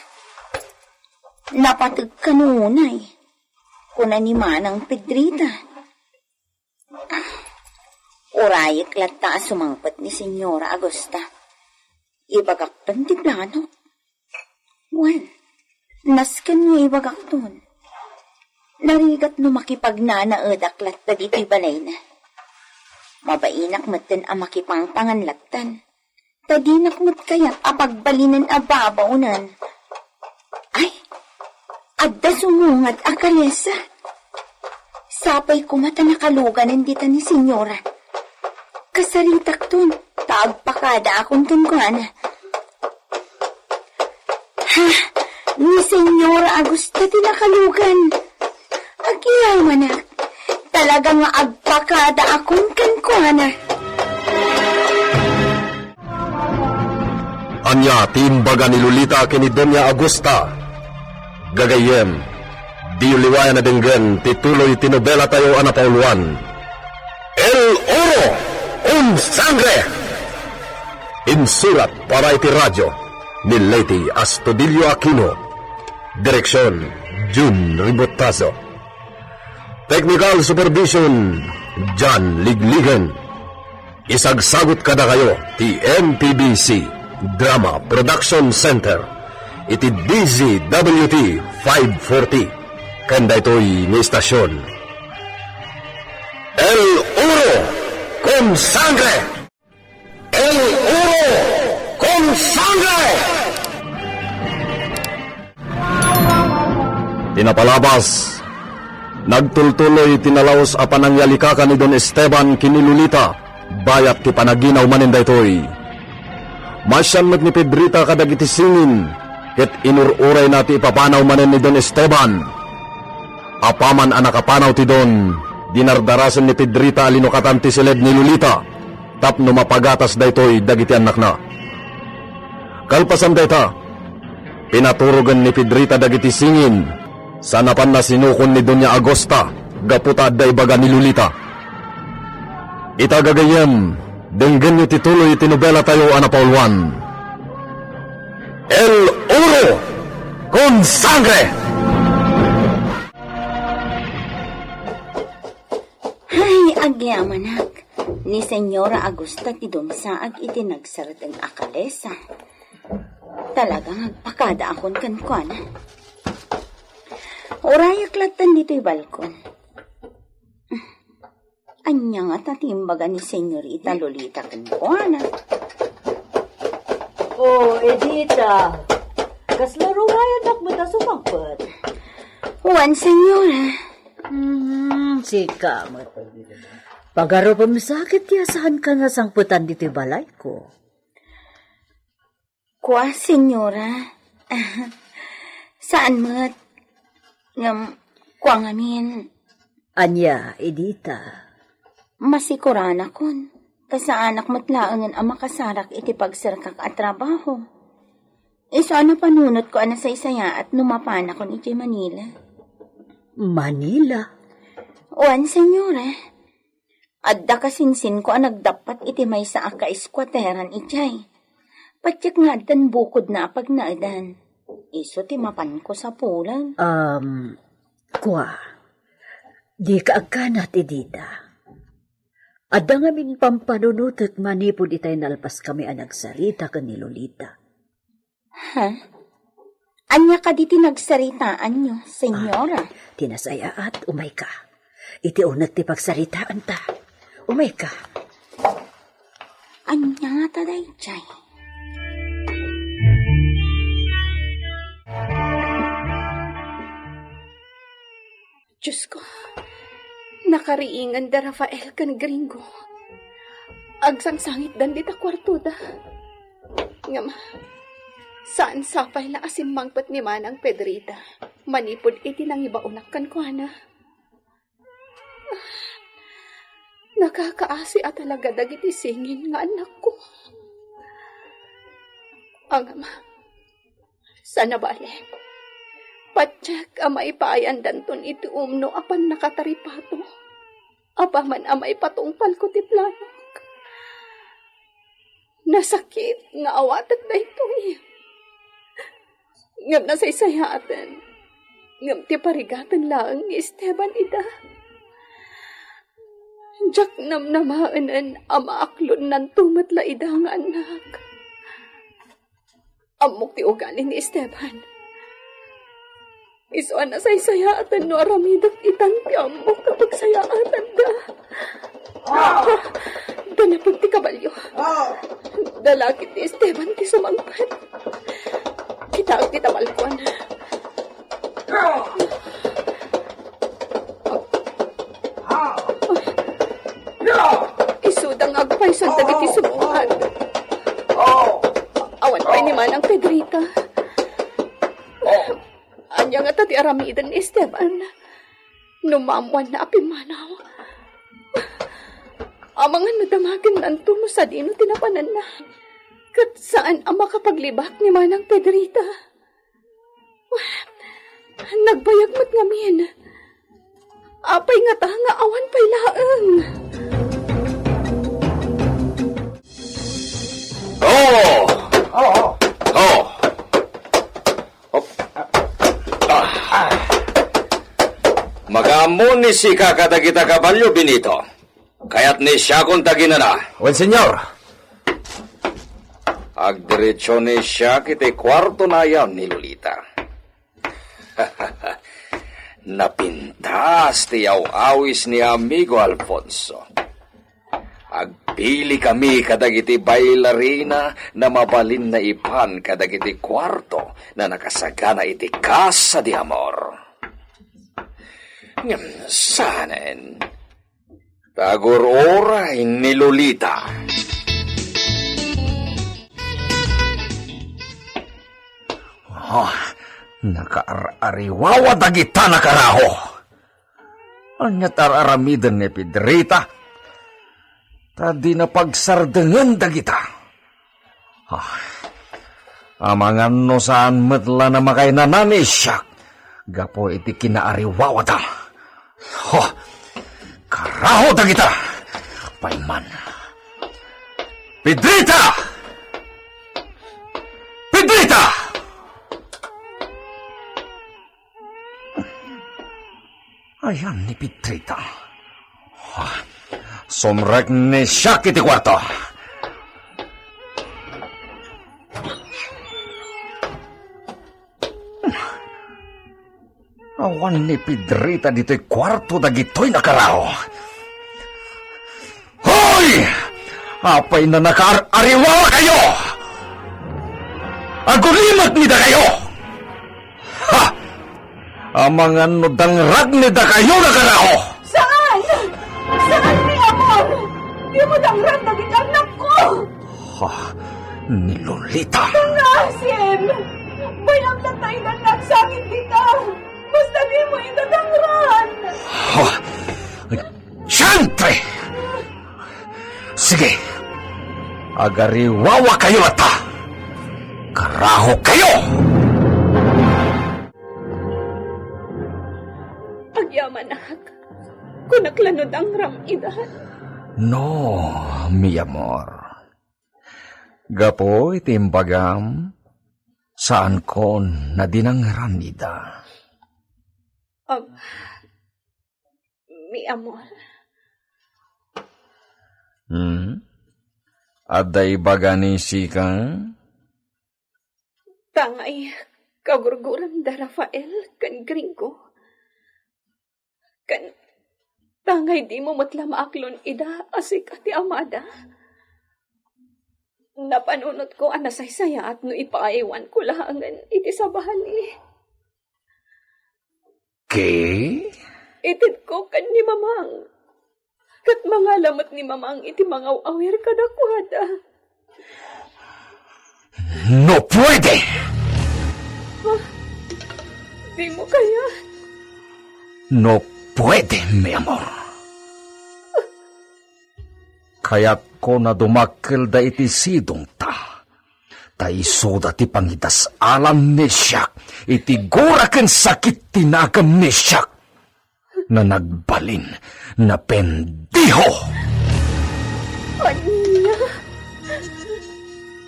Napatag kanunay, kuna ni Manang Pedrita. Urayik lata sumangpat ni Senyora Augusta. Ibagaktan ti plano. Well, nasken nga ibagakton. Narigat no makipagnanaedaklat ta dito'y balay na. Mabainak maten ang makipangpanganlatan. Tadinak mat kaya't apagbalinan ababaunan. Ay, adda sumungat akalesa. Sapay kumata nakaluganan dita ni Senyora. Kasaritak ton, taagpakada akong tungkuhan. Ha, ni Senyora Augusta tinakalugan. Agyaw manak, talaga nga agpakada akong kankwana. Anya timbaga ni Lolita kini Doña Augusta. Gagayem, di uliwaya na denggan tituloy tinobela tayo anapauluan. El Oro un Sangre! Insulat para iti radyo ni Lady Astudillo Aquino. Direksyon June Ribotazo. Technical Supervision John Ligligan. Isagsagot kada kayo ti MPBC Drama Production Center iti DZWT 540 kanda ito'y ni istasyon El Oro con Sangre! El Oro con Sangre! Tinapalabas, nagtultuloy tinalaos a panangyalikakan ni Don Esteban kinilulita, bayat ti panaginaw manin daytoy. Masyan met ni Pedrita kadagiti singin, ket inururay na ti ipapanaw manin ni Don Esteban. Apaman anakapanaw ti Don, dinardarasan ni Pedrita alinukatan ti silid ni Lolita, tapno mapagatas daytoy dagiti anak na. Kalpasan dayta, pinaturugan ni Pedrita dagiti singin, sanapan na sinukon ni Doña Augusta, gaputa da ibaga ni Lolita. Itagagayem, denggan nyo tituloy tinobela tayo anapauluan. El Oro con Sangre! Ay, agyamanak, ni Senyora Augusta ti dumsaag iti nagsarat ang akalesa. Talagang agpakada akon kankwana. Urayak latan dito'y balkon. Anya nga tatimbaga ni Senyorita Lolita kankwana. Oh, Edita, kaslaro ngayon mo ta sumangpot. Juan, Senyora. Sika mo. Pagaro pa masakit ya saan ka nga sangputan dito'y balay ko. Kwa, Senyora. Saan mo't? Kwa ngamin. Anya, Edita. Masikuran akon. Kasaanak matlaangan ang makasarak iti pagsarkak at trabaho. Ano panunot ko ana sa isaya at numapan ako iti Manila. Manila? Juan, Senyora. Adda kasingsin ko ang nagdapat iti may sa aka iskwateran itay. Patyak nga dan bukod na pag naadan. Iso ti mapan ko sa pulan. Kwa, di ka agkanat idita. Adda nga min pampanunot at manipod itay nalpas kami ang nagsarita ka ni Lolita. Ha? Anya ka di tinagsaritaan nyo, senyora? Tinasaya at umay ka. Iti unat ti pagsaritaan ta. Umay ka. Anya nga taday, Chay. Diyos ko, nakariingan da Rafael kan gringo. Agsangsangit dan dita kwarto da. Ngam, saan sapay na asin mangpat ni Manang Pedrita. Manipod iti nang ibaunak kan ko, ana. Nakakaasi at talaga dagiti singin nga anak ko. Ang ama, sana bale. Patsak amay paayan danton iti umno apan nakataripato. Apaman amay patungpal ko ti planok. Nasakit nga awatat na ito eh. Ngam nasaysayatan. Ngam ti parigatan lang ni Esteban ida. Jak namnamaanan amaaklon ng tumatla ida nga anak. Amok ti ugali ni Esteban. Iso na saysayatan no aramidak itang ti amok kapag sayatan da. Danapag ti kabalyo. Dalakit ni Esteban ti sumangpat. Kita ti tabalkuan. Isudang agpaysan dagiti subukan. Awan pa'y ni Manang Pedrita. Anya nga tati aramidan ni Esteban. Numamuan na apimanaw. Amangan nadamagan nanto no sa dino tinapanan na. Kat saan ang makapaglibak ni Manang Pedrita? Nagbayag mat ngamin. Apay nga ta nga awan pa'y laang. Magamon ni si kakadagita kabalyo, Benito. Kaya't ni siya kung taginana. Well, senyor. Agdiretso ni siya kiti kwarto na yan ni Lolita. Napintas ti awis ni amigo Alfonso. Agpili kami kadagiti bailarina na mabalin na ipan kadagiti kwarto na nakasagana iti Casa de Amor. Sanen, tagor-oray ni Lolita. Nakaariwawa dagita na karaho. Anya tararamidan ni Pedrita. Tadi na pagsardengan dagita. Amangan no saan metla na makainan ni siyak. Gapo iti kinaariwawa ta. Karaho dagita. Paiman. Pedrita! Pedrita! Ayan ni Pedrita. Sumrek ni siya kiti kwarto. Awan ni Pedrita dito'y kwarto dagito'y nakaraho. Hoy! Apay na nakaariwawa kayo! Agulimat nida kayo! Ha! Amangan no dangrag nida kayo nakaraho! Saan? Saan ni Amor? Di mo dangrag na anak ko! Ha! Ni Lolita! Asim! Bayang na tayo na nagsangin kita! Basta di mo itadangran! Ha! Siyempre! Sige! Agariwawa kayo ata! Karaho kayo! Pagyamanak, kunaklanod ang ramidahan. No, mi amor. Gapo itimbagam, saan kon na dinangran ida? Mi amor. Aday baga ni Sika? Tangay, kagurguran da Rafael, kan gringo. Kan, tangay di mo matla maaklon ida, asik ati amada. Napanunot ko anasaysaya at no ipaiwan ko lahangan iti sa bahali. Ke? Itid ko kan ni mamang. Kat mga lamat ni mamang iti mga awir kadakwada. No pwede! Di mo kaya? No pwede, mi amor. Kaya't ko na dumakil da iti sidong ta. Taiso da ti pangitas alam ni siyak. Iti guraken sakit tinagam ni siyak. Na nagbalin na pendiho. Anya?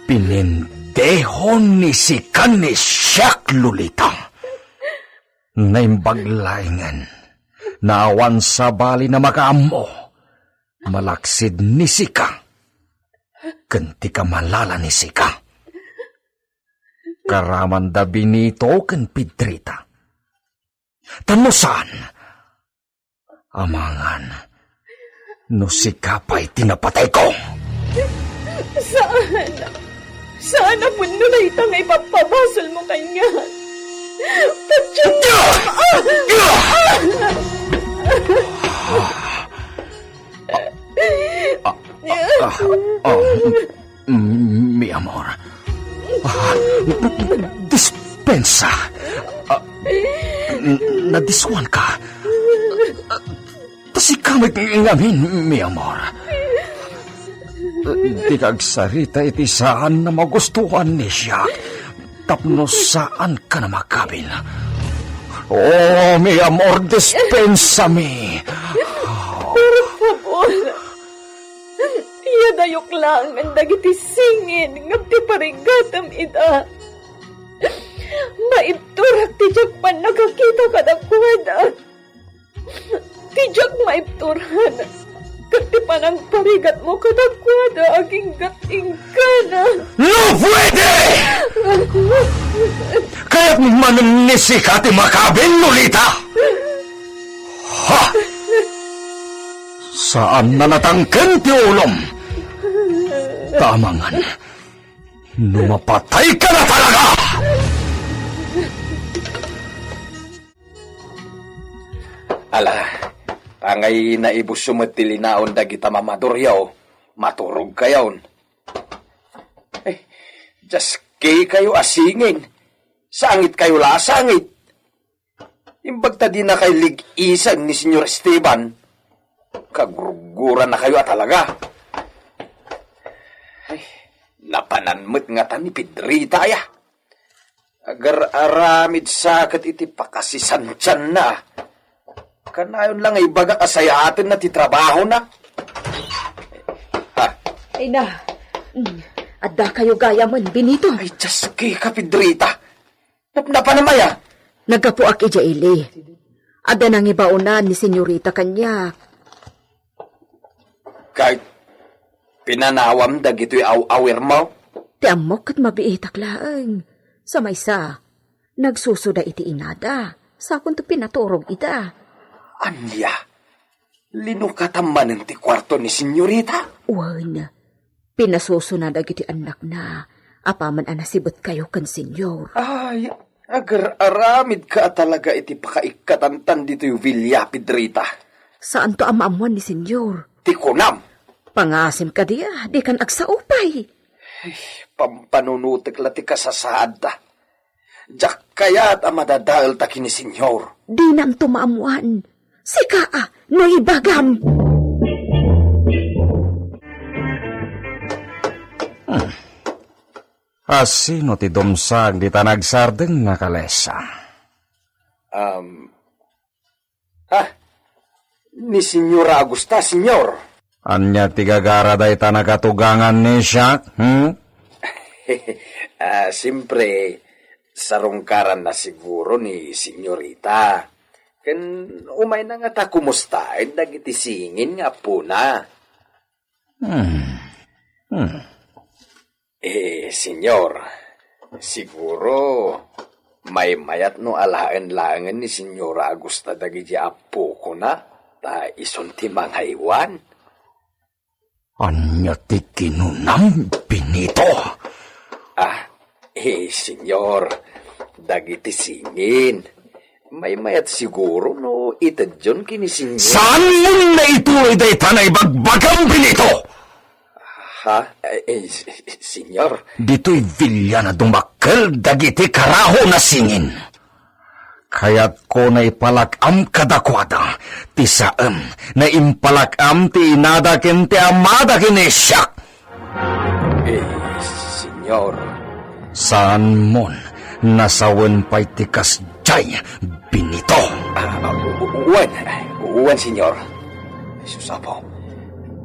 Pinindeho ni Sikan ni siyak, Lolita. Naimbaglaingan. Naawan sa bali na makaamo. Malaksid ni Sika. Kanti ka malala ni Sika. Karaman da Benito ken Pedrita. Tano saan? Amangan. No Sika pa'y tinapatay ko. Saan? Saan na puno na itang ipapabasol mo kanya? Mi amor. Dispensa. Nadiswan ka. Si kamit ngamin, mi amor. Di kagsarita iti saan na magustuhan ni siya. Tapno saan ka na makabin. Oh, mi amor, dispensa mi. Por favor. Iyadayok lang ang dagiti singin ng ti parigatam ida. Maibturak ti jakpan nakakita kadakwada. Tijak maibturan. Kati panang parigat mo kadakwada aging gating ka na. No pwede! Kaya't mananisi ka ti makabin, Lolita! Ha! Saan na natangken ti ulom? Tamangan. Numapatay ka na talaga! Ala, angay naibus sumatilinaon dagita mamaduryaw, maturog kayaon. Just kay kayo asingin. Sangit kayo lasangit. Imbagta di na kay lig-isan ni Senyor Esteban. Kagurguran na kayo talaga. Ay, napananmit nga ta ni Pedrita ya. Agar aramid sakat iti pakasisansyan na. Kanayon lang ay baga kasayatin na ti trabaho na. Ay na, adda kayo gaya man, Benito. Ay, jaski ka, Pedrita. Napanamaya. Nagapuak ija ili. Adda nang ibaunan ni senyorita kanya. Kahit pinanawam dagito'y aw-awer mo. Ti amok kat mabiitak laeng. Sa maysa, nagsusuda iti inada. Sakon to pinaturog ita. Anya, linukatamanan ti kwarto ni senyorita. Wan, pinasusunad iti anak na. Apaman anasibot kayo kan senyor. Ay, agar aramid ka talaga iti pakaikatantan dito'y Villa, Pedrita. Saan to amaamuan ni senyor? Ti kunam. Pangasim ka diya, di kan agsaupay. Ay, pampanunutik la ti kasasaad ta. Jak kaya't amadadaal ta kini senyor. Di nam tumaamuan. Sika no ibagam. Asino ti dumsag di tanagsardeng nga kalesa? Ni Senyor Augusta, senyor. Anya ti gagara day tanagatugangan ni siya, Siyempre, sarungkaran na siguro ni Senyorita. Kan umay na nga ta kumustain, dagiti singin nga po na. Senyor, siguro may mayat no alaan-laangan ni Senyora Agusta dagiti apo ko na, ta isunti mga iwan. Anya ti kinunam, Benito? Senyor, dagiti singin. May mayat siguro no itadyon kini Senyor. Saan mo na ituloy day tanay bagbagang, Benito? Senyor. Dito'y vilya na dumakal dagiti karaho na singin. Kaya't ko na ipalakam kadakwada, ti saam na impalakam ti inadakin ti amadakin ni siyak. Senyor. Saan mon nasawan pa'y ti kasjay, Benito? Uwan, Senyor. Susapo,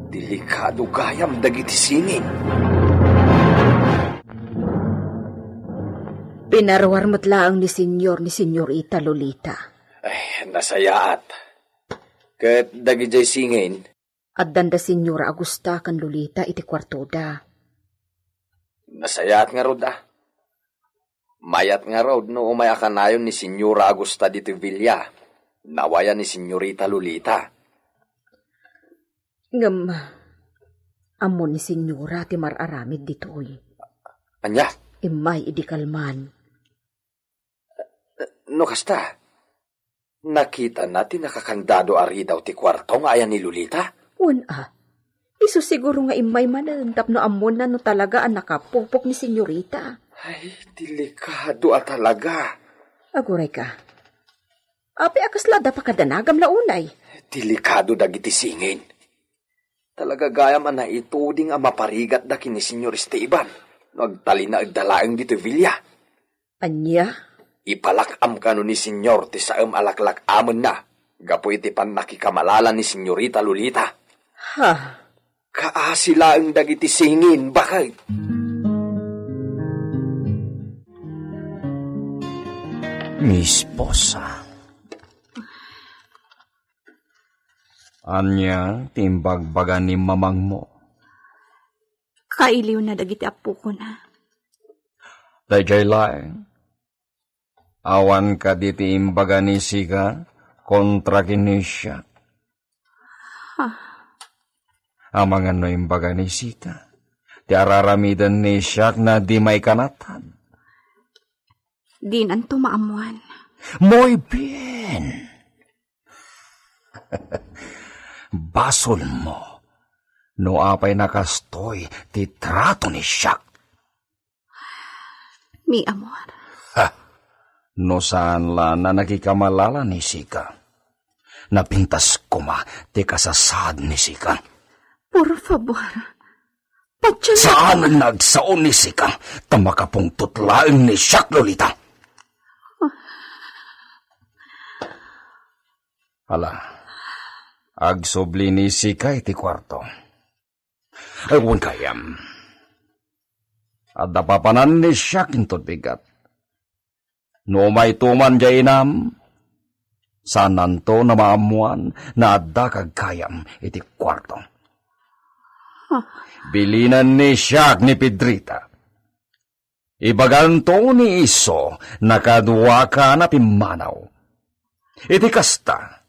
delikado gayam dagiti singin. Pinarwar mo't laang ni Senyorita Lolita. Nasayaat. Kat dagiti singin. At danda Senyora Agusta kan Lolita iti kwartoda. Nasayaat nga rod Mayat nga rod no umayakanayon ni Senyora Agusta dito Villa. Nawaya ni Senyorita Lolita. Ngam, amon ni Senyora ti mararamid ditoy. Anya? Imay idikalman. No kasta, nakita natin nakakandado ari daw ti kwarto nga ayan ni Lolita? Iso siguro nga imay manan tapno amon na no talaga ang nakapupok ni Senyorita. Ay, delikado talaga. Aguray ka. Api akaslada pa kadanagam launay. Delikado dagiti singin. Talaga gaya man na ituding ang maparigat da kini Senyor Esteban. Nagtali na agdalaang dito Villa. Anya? Ipalakam ka no ni Senyor ti saam alaklak amon na. Gapo iti pan nakikamalala ni Senyorita Lolita. Kaasila ang dagiti singin, bakit? Miss Posa. Anya, timbagbagan ni mamang mo. Kailiw na dagiti apo ko na. Dayjay laeng. Awan ka diti imbaga ni Sika kontra kinisya. Amangan no imbaga ni Sika. Ti araramidan ni siyak na di may kanatan. Di nanto maamuan. Muy bien. Basol mo. No apay nakastoy ti trato ni siyak. Mi amor. No saan la na nakikamalala ni Sika. Napintas ko ma ti kasasad ni Sika. Por favor. Patyan saan nagsaon ni Sika tamakapong tutlaeng ni siyak, Lolita? Hala, agsobli ni Sika iti kwarto. Ewan kayam. At napapanan ni siyak intod bigat. No may tuman jainam, sanan to na maamuan na adda kagkayam iti kwarto. Bilinan ni siyak ni Pedrita. Ibaganto ni Iso nakadwa ka na pimanaw. Iti kasta,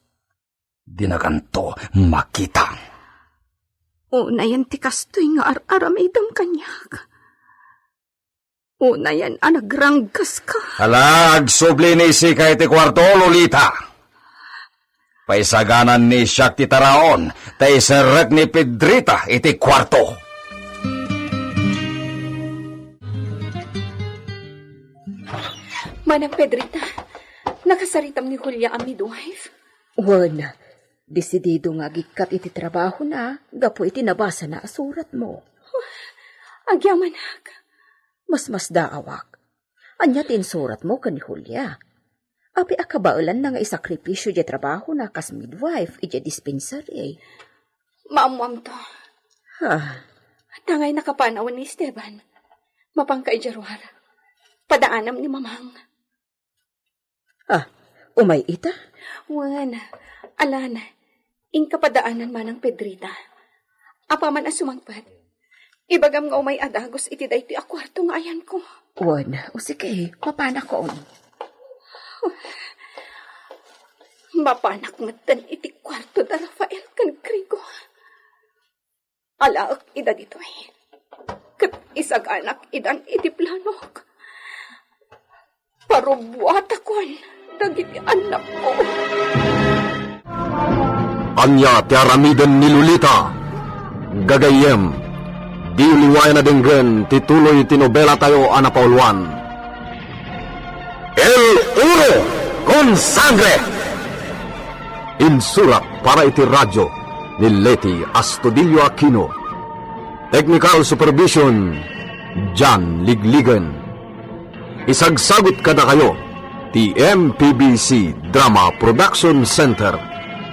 dinaganto makita. Una yan ti kastoy nga aramidam kanyak. Una yan anagranggas ka. Halag, subli ni Sika iti kwarto, Lolita. Paisaganan ni siyak ti taraon, ta iserek ni Pedrita iti kwarto. Manang Pedrita, nakasaritam ni Julia ang midwife. Desidido nga gikat iti trabaho na, gapo iti nabasa na asurat mo. Agyamanag. Mas daawak. Anya tinsurat mo kan ni Julia. Api akabaulan na nga isakripisyo di trabaho na kas midwife iti dispensary. Maamuam to. Tangay nakapanawan ni Esteban. Mapangkay Jarwar. Padaanam ni mamang. Umay ita? Wan, alan, inkapadaanan man ang Pedrita. Apa man ang sumangpad. Ibagam nga umay adagos iti day ti akwarto nga ayan ko. Wan, o sige, mapanak ko. Mapanak ngatan iti kwarto da Rafael kan Grigo. Alaak ida dito eh. Kat isag anak idan iti planok. Parubuat akon. Dagiti anak ko. Anya ti aramiden ni Lolita. Gagayem, di uliwayan na denggen tituloy tinobela tayo anapauluan. El Uro con Sangre! Insulat para iti radyo ni Leti Astudillo Aquino. Technical Supervision, John Ligligan. Isagsagot kada kayo ti MPBC Drama Production Center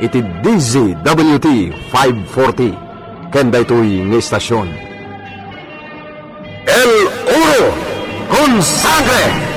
iti DZWT 540 kenda ito'y ng istasyon. El Uro con Sangre!